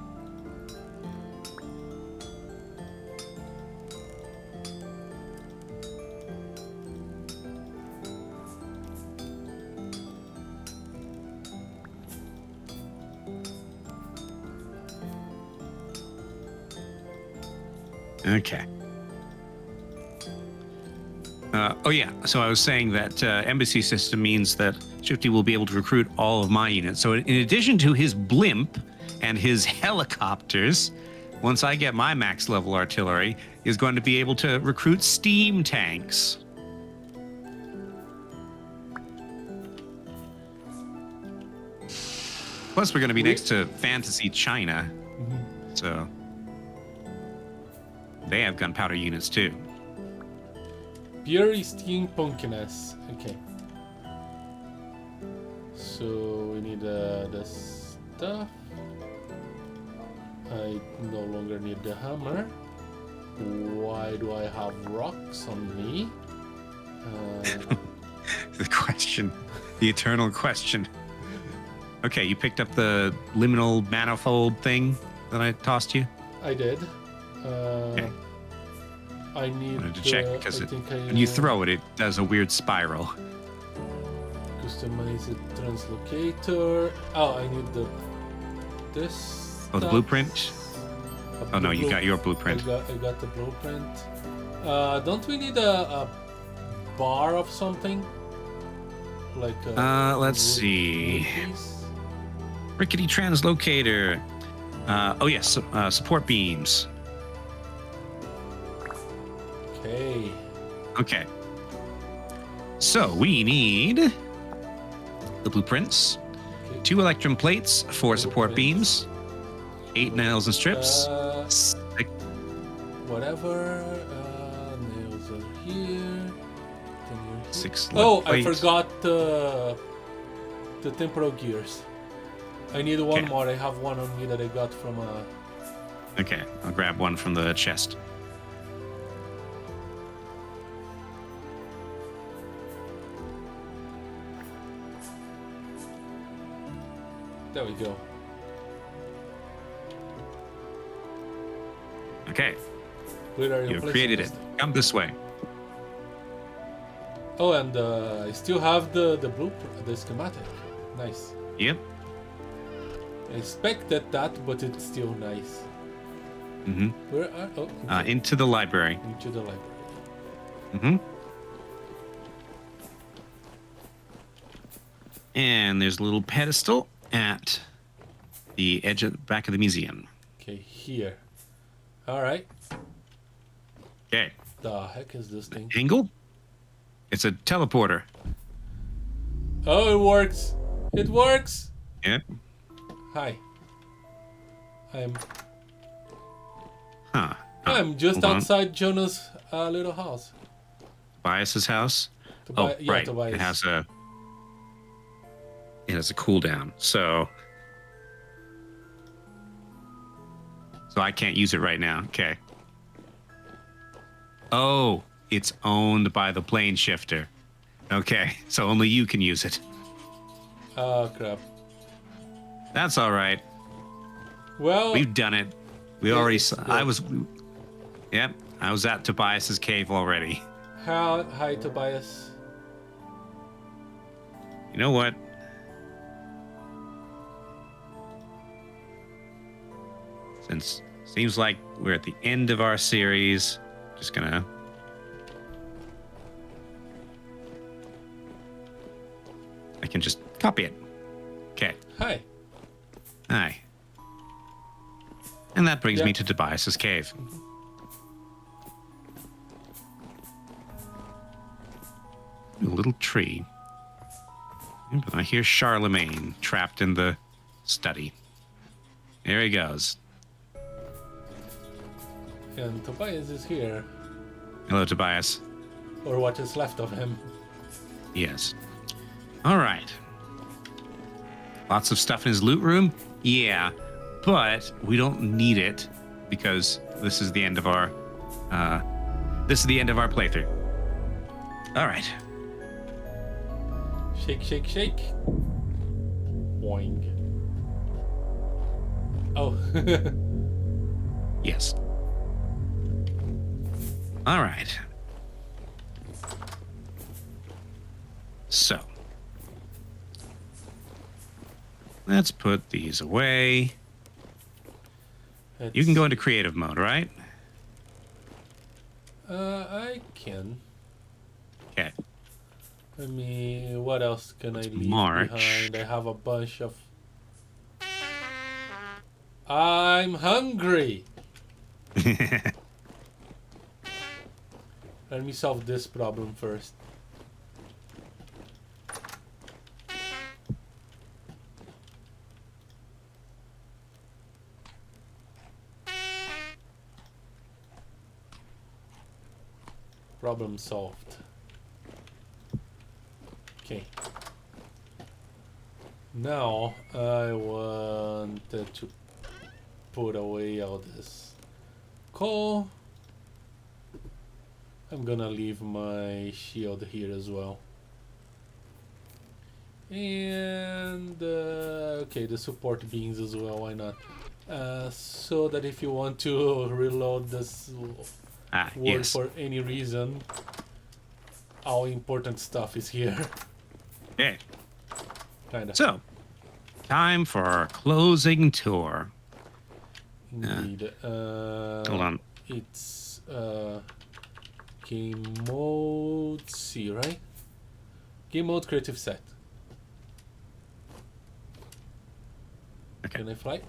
Okay. Oh yeah, so I was saying that embassy system means that Shifty will be able to recruit all of my units. So in addition to his blimp and his helicopters, once I get my max level artillery, is going to be able to recruit steam tanks. Plus, we're going to be next to Fantasy China, so they have gunpowder units too. Pure steampunkiness. Okay. So we need the stuff. I no longer need the hammer. Why do I have rocks on me? The question, the eternal question. Okay, you picked up the liminal manifold thing that I tossed you? I did. Okay. I need I wanted to check because I think when you throw it, it does a weird spiral. Customize the translocator. Oh, I need this. Oh, the blueprint? Oh, no, you got your blueprint. I got the blueprint. Don't we need a bar of something? Like let's see. Rickety translocator. Oh, yes, support beams. Okay. Okay. So we need the blueprints, Okay. 2 electrum plates, 4 support beams, 8 nails and strips. Whatever. Nails are here. 6. Oh, plate. I forgot the temporal gears. I need one more. I have one on me that I got from a. Okay, I'll grab one from the chest. There we go. Okay, Where are you? you've created it. Come this way. Oh, and I still have the blueprint, the schematic. Nice. Yep. I expected that, but it's still nice. Mm-hmm. Where are? Oh, okay. Into the library. Into the library. Mm-hmm. And there's a little pedestal at the edge of the back of the museum. Okay, here. All right. Okay. The heck is this thing? Angle? It's a teleporter. Oh, it works. It works. Yep. Hi. I'm Huh. just hold on. outside Jonah's little house. Tobias's house? Yeah, right. Tobias. It has a cooldown. So I can't use it right now. Okay. Oh, it's owned by the plane shifter. Okay, so only you can use it. Oh, crap. That's all right. Well, We've done it. We already saw. I was at Tobias's cave already. hi, Tobias. You know what? Since seems like we're at the end of our series, just gonna I can just copy it. Okay. Hi. Hi. And that brings me to Tobias's cave. A little tree. But I hear Charlemagne trapped in the study. There he goes. And Tobias is here. Hello, Tobias. Or what is left of him. Yes. All right. Lots of stuff in his loot room? Yeah. But we don't need it because this is the end of our playthrough. All right. Shake, shake, shake. Boing. Oh. Yes. All right. So, let's put these away. You can go into creative mode, right? I can. Okay. I mean, what else can I leave march. behind? I have a bunch of... I'm hungry! Let me solve this problem first. Problem solved. Okay. Now I wanted to put away all this coal. I'm gonna leave my shield here as well. And okay, the support beams as well, why not? so that if you want to reload this word yes. for any reason, all important stuff is here. Okay. Kinda. So, time for our closing tour. Indeed. Hold on. It's game mode C, right? Game mode creative set. Okay. Can I fly?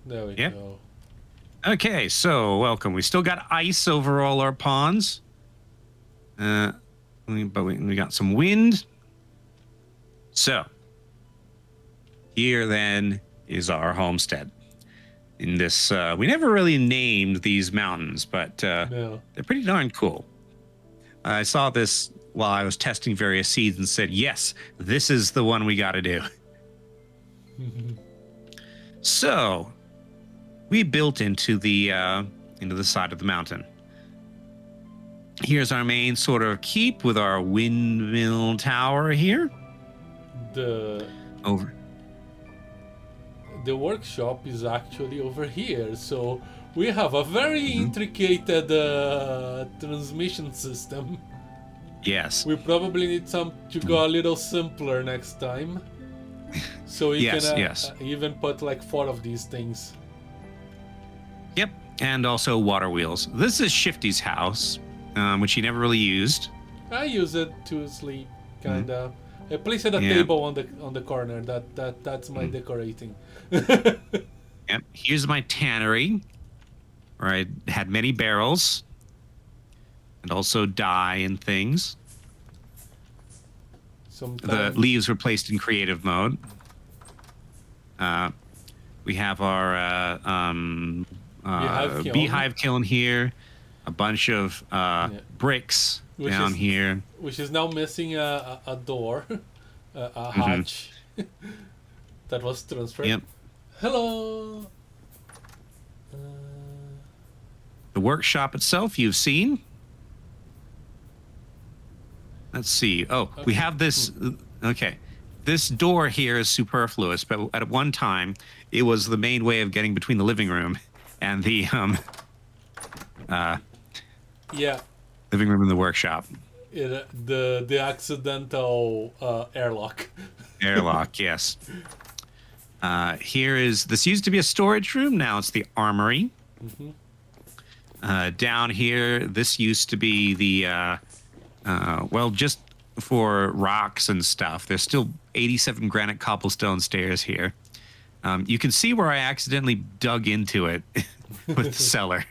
There we Yep. go. Okay, so welcome. We still got ice over all our ponds. But we got some wind. So, here then is our homestead. In this, we never really named these mountains, but No. they're pretty darn cool. I saw this while I was testing various seeds and said, yes, this is the one we got to do. So, we built into the side of the mountain. Here's our main sort of keep with our windmill tower here. The workshop is actually over here, so we have a very intricate transmission system. Yes. We probably need to go a little simpler next time. So we Yes, can yes. even put like 4 of these things. Yep, and also water wheels. This is Shifty's house, which he never really used. I use it to sleep, kinda. I place it a Yeah. table on the corner. That's my decorating. Yep. Here's my tannery, where I had many barrels, and also dye and things. The Sometimes leaves were placed in creative mode. We have our beehive kiln here, a bunch of bricks Which down is- here. which is now missing a door, a hatch that was transferred. Yep. Hello. The workshop itself you've seen. Let's see. Oh, we have this. Okay. This door here is superfluous, but at one time, it was the main way of getting between the living room and the Yeah, living room and the workshop. the accidental airlock. Airlock, yes. This used to be a storage room. Now it's the armory. Down here, this used to be the, just for rocks and stuff. There's still 87 granite cobblestone stairs here. You can see where I accidentally dug into it with the cellar.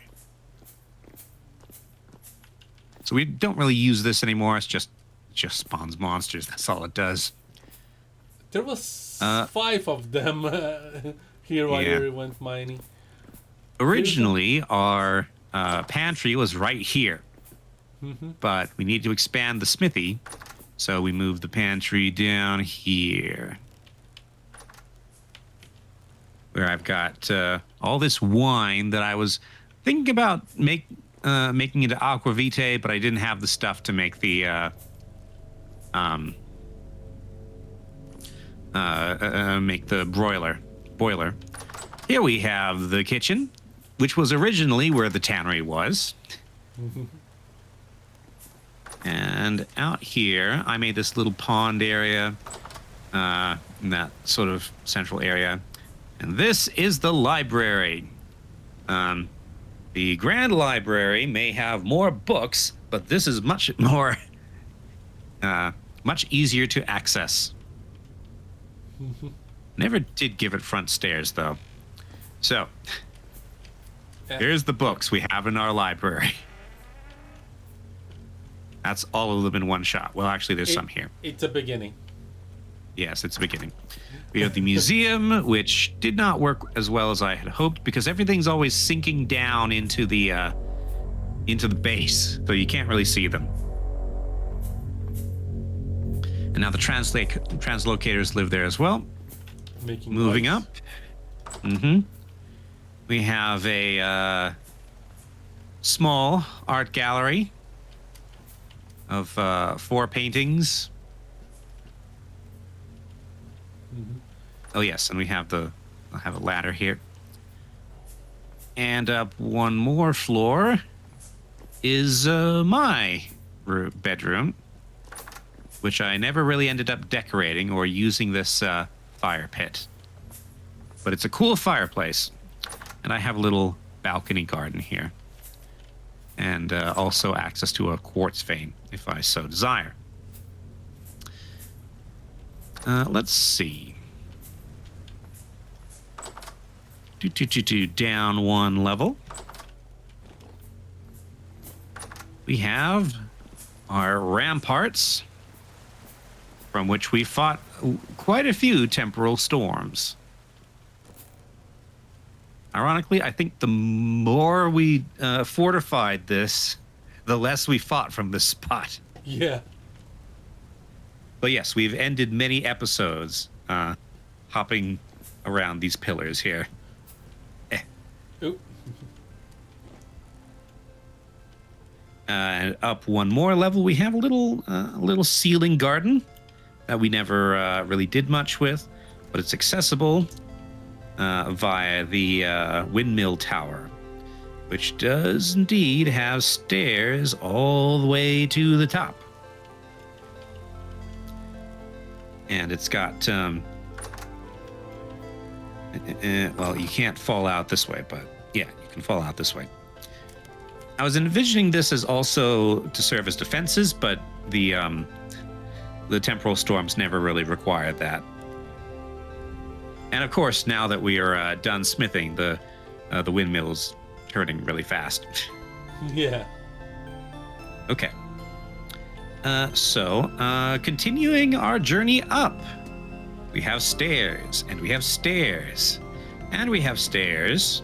So we don't really use this anymore. It just spawns monsters. That's all it does. There was 5 of them here while we went mining. Originally, our pantry was right here. But we need to expand the smithy, so we moved the pantry down here. Where I've got all this wine that I was thinking about making into aquavitae, but I didn't have the stuff to make the boiler. Here we have the kitchen, which was originally where the tannery was. And out here, I made this little pond area, in that sort of central area. And this is the library. The Grand Library may have more books, but this is much more, much easier to access. Never did give it front stairs, though. So, here's the books we have in our library. That's all of them in one shot. Well, actually, there's some here. It's a beginning. Yes, it's a beginning. We have the museum, which did not work as well as I had hoped because everything's always sinking down into the base, so you can't really see them. And now the translocators live there as well. Moving noise. up. We have a small art gallery of 4 paintings. Oh yes, and we have the I'll have a ladder here. And up one more floor is my bedroom, which I never really ended up decorating or using this fire pit. But it's a cool fireplace. And I have a little balcony garden here. And also access to a quartz vein, if I so desire. Let's see. Down one level. We have our ramparts, from which we fought quite a few temporal storms. Ironically, I think the more we fortified this, the less we fought from this spot. Yeah. But yes, we've ended many episodes hopping around these pillars here. Oop. And up one more level, we have a little ceiling garden that we never really did much with, but it's accessible via the windmill tower, which does indeed have stairs all the way to the top. And it's got, well, you can't fall out this way, but yeah, you can fall out this way. I was envisioning this as also to serve as defenses, but the temporal storms never really required that. And of course, now that we are done smithing, the windmill's turning really fast. Yeah. Okay. So continuing our journey up, we have stairs, and we have stairs, and we have stairs,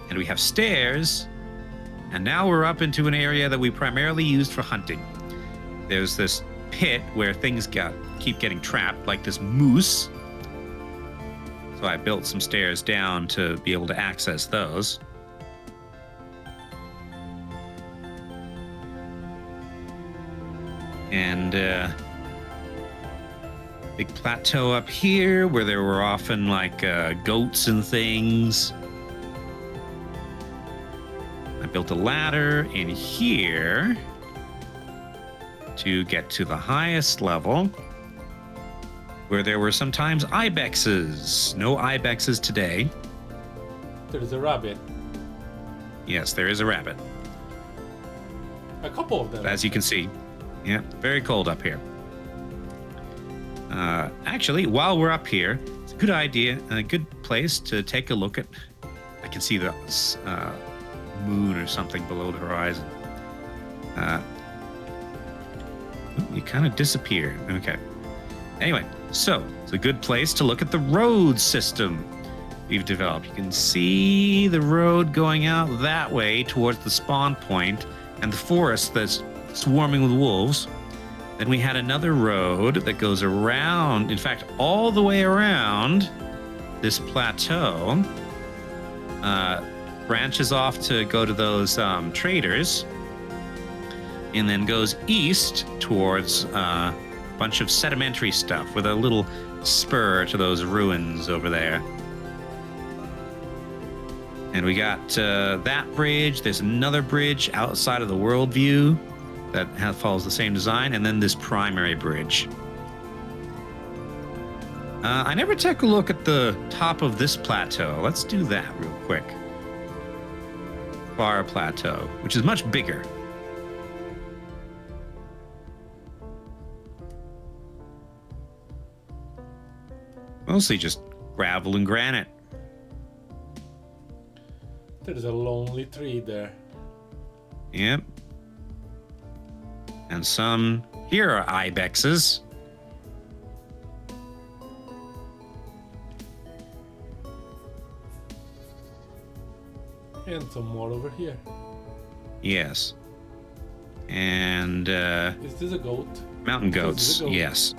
and we have stairs, and now we're up into an area that we primarily used for hunting. There's this pit where things keep getting trapped, like this moose. So I built some stairs down to be able to access those. And big plateau up here where there were often like goats and things. I built a ladder in here to get to the highest level, where there were sometimes ibexes. No ibexes today. There's a rabbit. Yes, there is a rabbit. A couple of them. As you can see. Yeah, very cold up here. Actually, while we're up here, it's a good idea, a good place to take a look at. I can see the moon or something below the horizon. You kind of disappeared. Okay. Anyway, so it's a good place to look at the road system we've developed. You can see the road going out that way towards the spawn point and the forest that's swarming with wolves. Then we had another road that goes around, in fact, all the way around this plateau, branches off to go to those traders, and then goes east towards a bunch of sedimentary stuff with a little spur to those ruins over there. And we got that bridge. There's another bridge outside of the worldview that follows the same design, and then this primary bridge. I never took a look at the top of this plateau. Let's do that real quick. Bar Plateau, which is much bigger. Mostly just gravel and granite. There's a lonely tree there. Yep. And here are ibexes. And some more over here. Yes. And Is this a goat? mountain goats, goat. yes.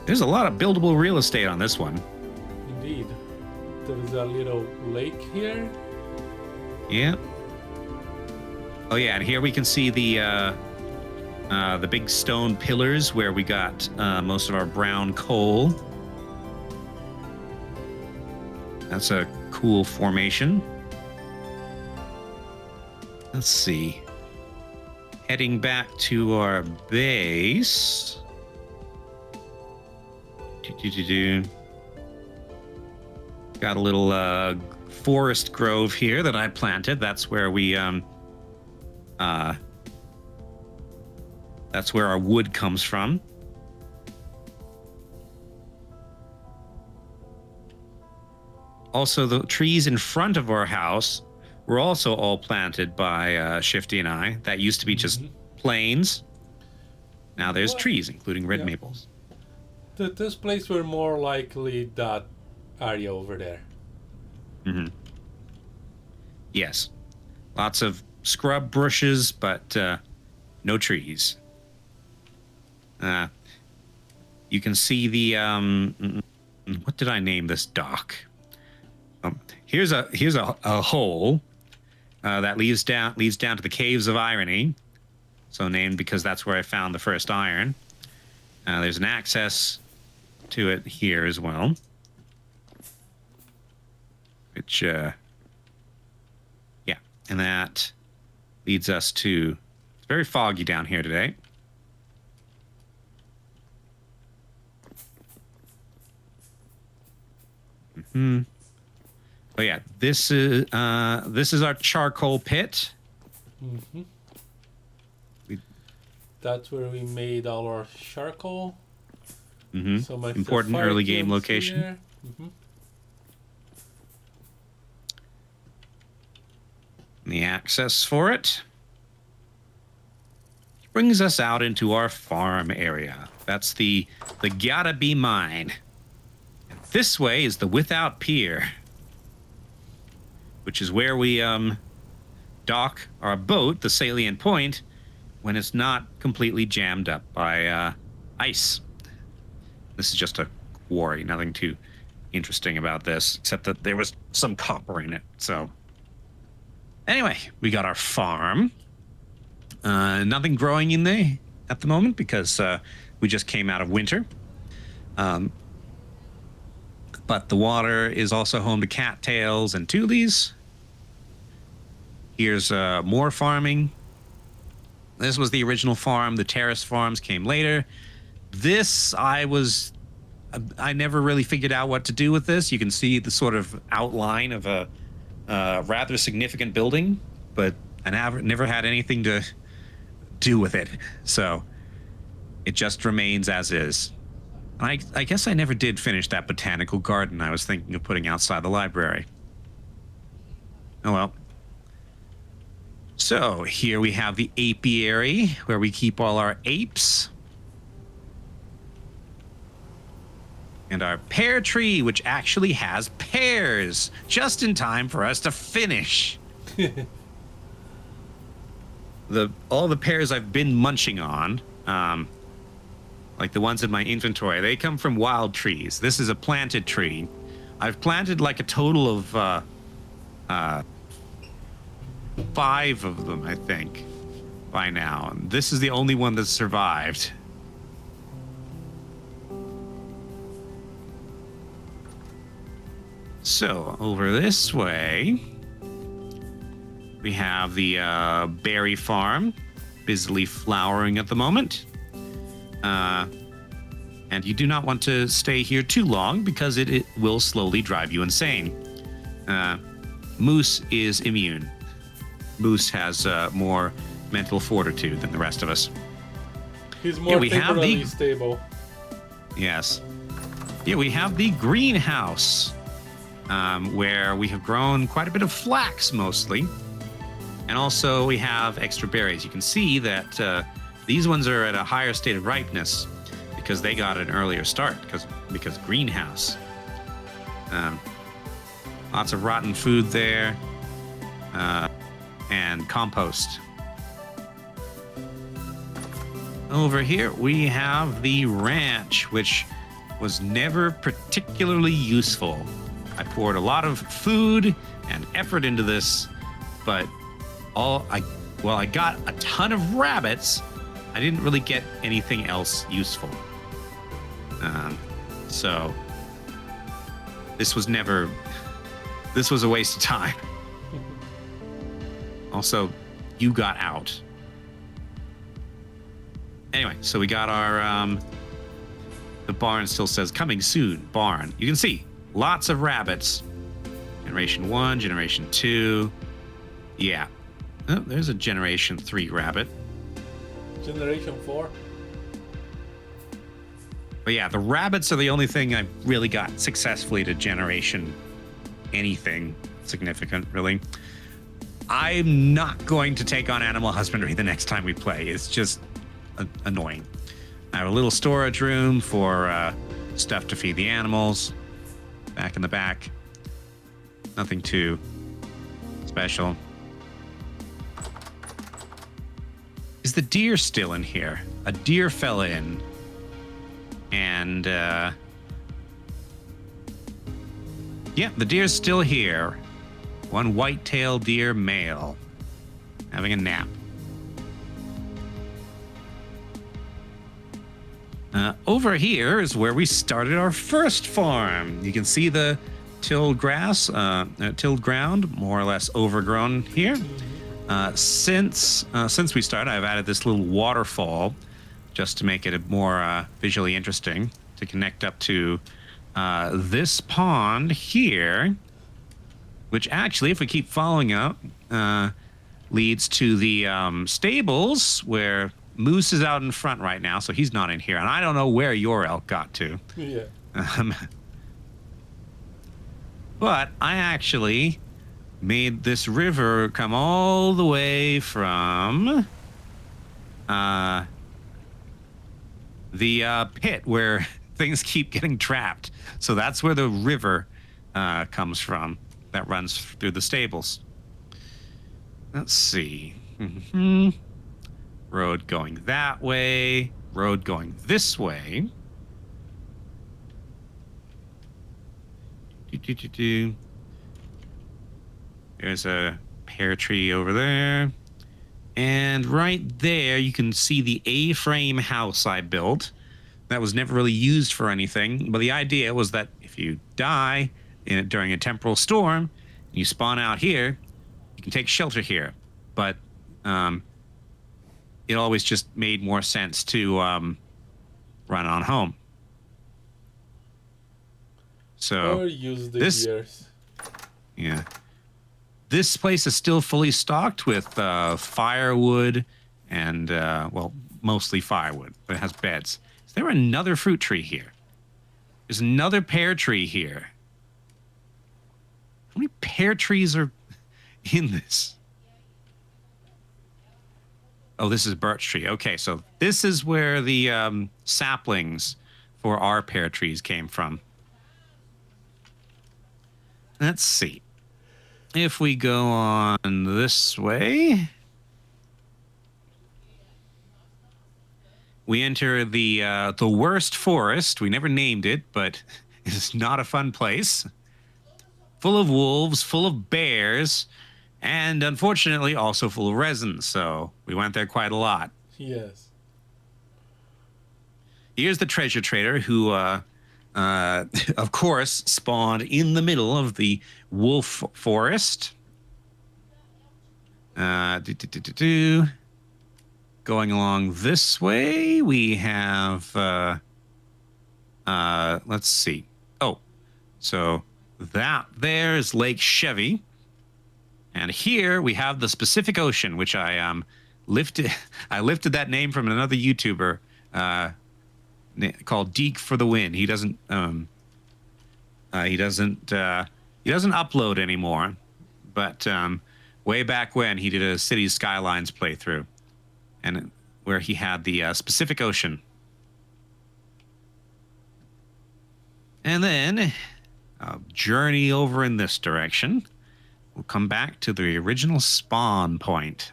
There's a lot of buildable real estate on this one. Indeed. There's a little lake here. Yeah. Oh yeah, and here we can see the big stone pillars where we got most of our brown coal. That's a cool formation. Let's see. Heading back to our base. Got a little forest grove here that I planted. That's where we that's where our wood comes from. Also, the trees in front of our house were also all planted by Shifty and I. That used to be just plains. Now there's trees, including red maples. This place were more likely that area over there. Mm-hmm. Yes. Lots of scrub bushes, but no trees. You can see the what did I name this dock? Here's a hole that leads down to the Caves of Irony, so named because that's where I found the first iron. There's an access to it here as well, which yeah, and that leads us to. It's very foggy down here today. Mm-hmm. Oh yeah, this is our charcoal pit. Mm-hmm. That's where we made all our charcoal. Mm-hmm. So my important early game location. Mm-hmm. The access for it brings us out into our farm area. That's the Gotta Be Mine. And this way is the Without Pier, which is where we dock our boat, the salient point, when it's not completely jammed up by ice. This is just a quarry, nothing too interesting about this, except that there was some copper in it. So anyway, we got our farm. Nothing growing in there at the moment because we just came out of winter. But the water is also home to cattails and tules. Here's more farming. This was the original farm. The terrace farms came later. This, I never really figured out what to do with this. You can see the sort of outline of a rather significant building, but I never had anything to do with it. So it just remains as is. I guess I never did finish that botanical garden I was thinking of putting outside the library. Oh well. So here we have the apiary where we keep all our apes. And our pear tree, which actually has pears, just in time for us to finish. All the pears I've been munching on, like the ones in my inventory, they come from wild trees. This is a planted tree. I've planted like a total of 5 of them, I think, by now. And this is the only one that's survived. So, over this way, we have the berry farm, busily flowering at the moment. And you do not want to stay here too long because it will slowly drive you insane. Moose is immune. Moose has more mental fortitude than the rest of us. He's more temporally stable. Yes. Here we have the greenhouse. Where we have grown quite a bit of flax mostly. And also we have extra berries. You can see that these ones are at a higher state of ripeness because they got an earlier start because greenhouse. Lots of rotten food there and compost. Over here we have the ranch, which was never particularly useful. I poured a lot of food and effort into this, but I got a ton of rabbits. I didn't really get anything else useful. So this was never This was a waste of time. Also, you got out. Anyway, so we got our, the barn still says coming soon, barn. You can see lots of rabbits. Generation 1, Generation 2. Yeah. Oh, there's a Generation 3 rabbit. Generation 4. But yeah, the rabbits are the only thing I really got successfully to generation anything significant, really. I'm not going to take on animal husbandry the next time we play. It's just annoying. I have a little storage room for stuff to feed the animals. Back in the back. Nothing too special. Is the deer still in here? A deer fell in. And, yeah, the deer's still here. One white-tailed deer male. Having a nap. Over here is where we started our first farm. You can see the tilled grass, tilled ground, more or less overgrown here. Since we started, I've added this little waterfall just to make it more visually interesting to connect up to this pond here, which actually, if we keep following up, leads to the stables where Moose is out in front right now, so he's not in here. And I don't know where your elk got to. Yeah. But I actually made this river come all the way from the pit where things keep getting trapped. So that's where the river comes from that runs through the stables. Let's see. Road going that way. Road going this way. There's a pear tree over there. And right there, you can see the A-frame house I built. That was never really used for anything. But the idea was that if you die during a temporal storm, you spawn out here, you can take shelter here. But it always just made more sense to run on home. So or use the this, gears. Yeah. This place is still fully stocked with firewood and, well, mostly firewood, but it has beds. Is there another fruit tree here? There's another pear tree here. How many pear trees are in this? Oh, this is birch tree. Okay, so this is where the saplings for our pear trees came from. Let's see. If we go on this way, we enter the worst forest. We never named it, but it's not a fun place. Full of wolves, full of bears, and unfortunately also full of resin. So we went there quite a lot. Yes. Here's the treasure trader who, of course, spawned in the middle of the wolf forest. Going along this way, we have, let's see. Oh, so that there is Lake Chevy. And here we have the Pacific Ocean, which I lifted. I lifted that name from another YouTuber called Deke for the Win. He doesn't upload anymore, but way back when he did a Cities Skylines playthrough, and where he had the Pacific Ocean. And then journey over in this direction. We'll come back to the original spawn point.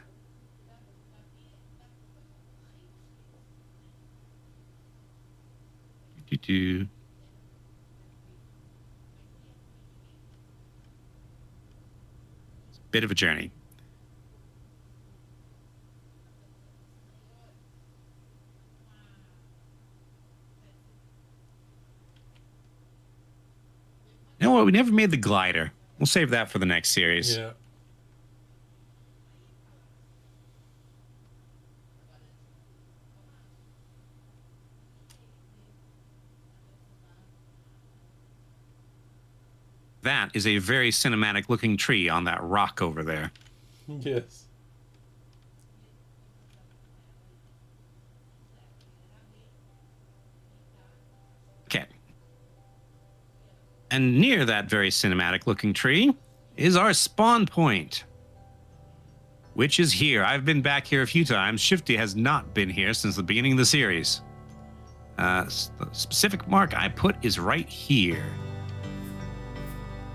It's a bit of a journey. You know what? We never made the glider. We'll save that for the next series. Yeah. That is a very cinematic looking tree on that rock over there. Yes. Okay. And near that very cinematic looking tree is our spawn point, which is here. I've been back here a few times. Shifty has not been here since the beginning of the series. The specific mark I put is right here.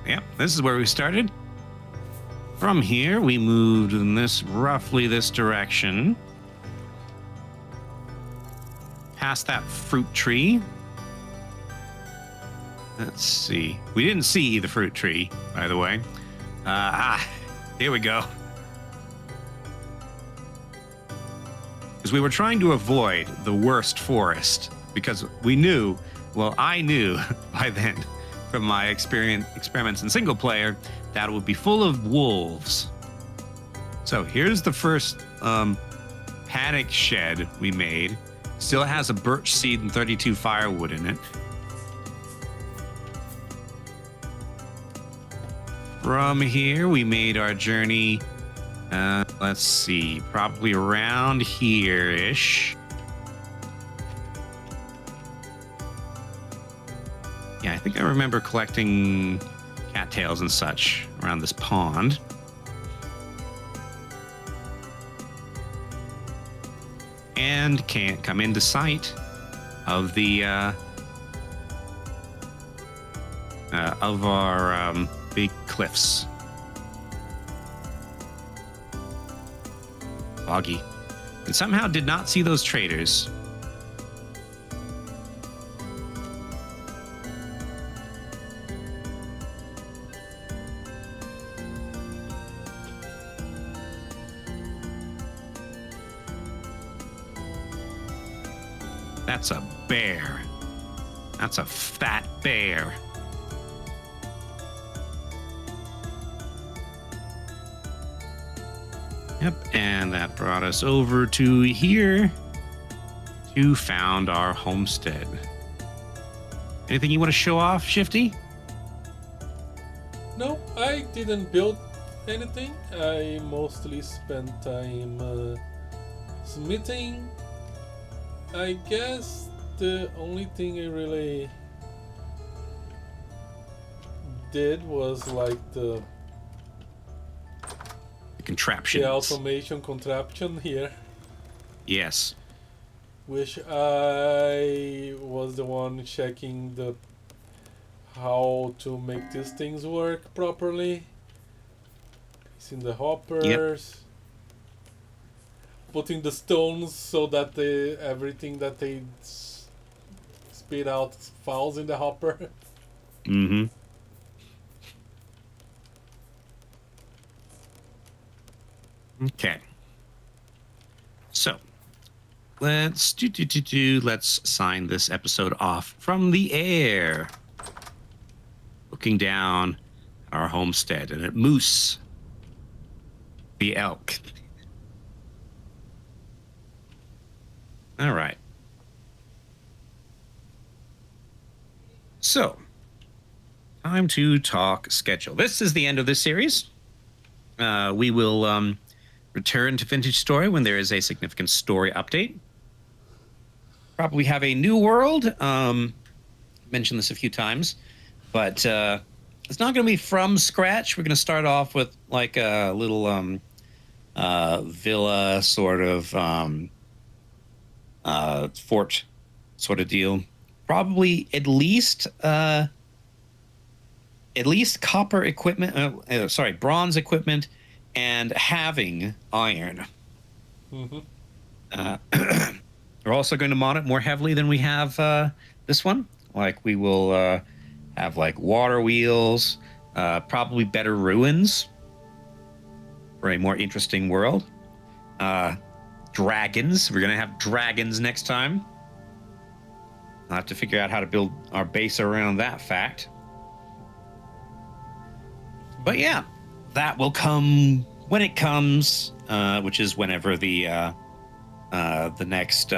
Yep, this is where we started. From here, we moved in roughly this direction. Past that fruit tree. Let's see. We didn't see the fruit tree, by the way. Here we go. Because we were trying to avoid the worst forest. Because we knew, well, I knew by then from my experiments in single player that it would be full of wolves. So here's the first panic shed we made. Still has a birch seed and 32 firewood in it. From here, we made our journey, let's see, probably around here-ish. Yeah, I think I remember collecting cattails and such around this pond. And can't come into sight of the of our big cliffs. Foggy. And somehow did not see those traders. That's a bear. That's a fat bear. Yep, and that brought us over to here to found our homestead. Anything you want to show off, Shifty? No, I didn't build anything. I mostly spent time smithing. I guess the only thing I really did was like the contraptions. The automation contraption here. Yes. Which I was the one checking how to make these things work properly. Placing the hoppers. Yep. Putting the stones so that everything that they spit out falls in the hopper. Mm-hmm. Okay. So, let's let's sign this episode off from the air. Looking down our homestead and at Moose, the elk. All right. So, time to talk schedule. This is the end of this series. We will return to Vintage Story when there is a significant story update. Probably have a new world. Mentioned this a few times, but it's not going to be from scratch. We're going to start off with like a little villa sort of fort sort of deal. Probably at least copper equipment. Bronze equipment, and having iron. Mm-hmm. We're also going to mod it more heavily than we have this one. Like we will have like water wheels, probably better ruins for a more interesting world. Dragons. We're going to have dragons next time. I'll have to figure out how to build our base around that fact. But yeah, that will come when it comes, which is whenever the next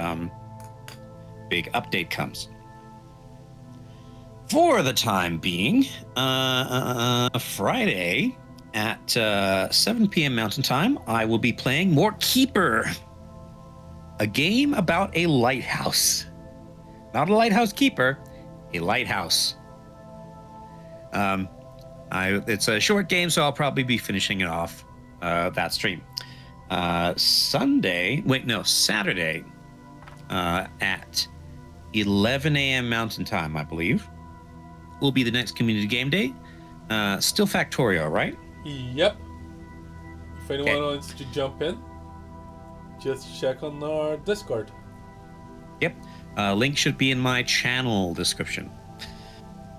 big update comes. For the time being, Friday at 7 p.m. Mountain Time, I will be playing more Keeper, a game about a lighthouse. Not a lighthouse keeper, a lighthouse. It's a short game, so I'll probably be finishing it off that stream. Saturday at 11 a.m. Mountain Time, I believe, will be the next community game day. Still Factorio, right? Yep. If anyone wants to jump in, just check on our Discord. Yep. Link should be in my channel description.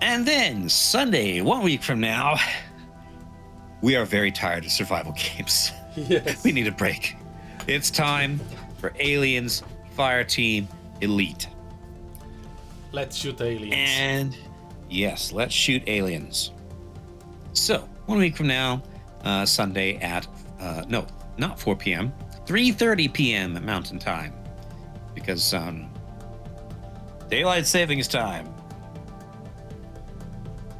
And then Sunday, 1 week from now, we are very tired of survival games. Yes. We need a break. It's time for Aliens Fireteam Elite. Let's shoot aliens. And yes, let's shoot aliens. So, 1 week from now, Sunday at, no, not 4 p.m., 3:30 p.m. Mountain Time. Because, daylight savings time.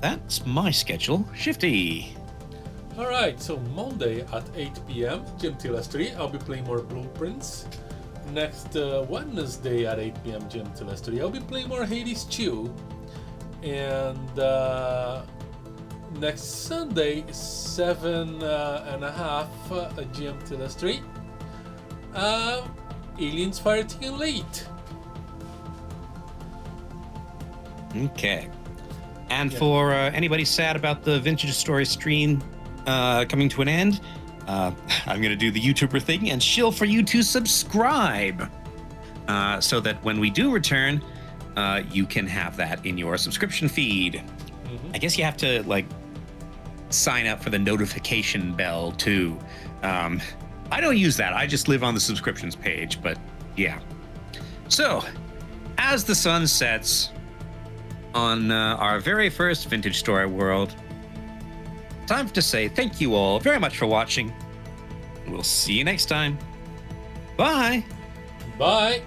That's my schedule. Shifty. Alright, so Monday at 8 p.m., Jim Tillis 3, I'll be playing more Blueprints. Next Wednesday at 8 p.m., Jim Tillis 3, I'll be playing more Hades 2. And next Sunday, 7:30, Jim Tillis 3, Aliens Fireteam Elite. Okay. And for anybody sad about the Vintage Story stream coming to an end, I'm going to do the YouTuber thing and shill for you to subscribe so that when we do return, you can have that in your subscription feed. Mm-hmm. I guess you have to sign up for the notification bell too. I don't use that. I just live on the subscriptions page, but yeah. So, as the sun sets on our very first Vintage Story world, time to say thank you all very much for watching. We'll see you next time. Bye. Bye.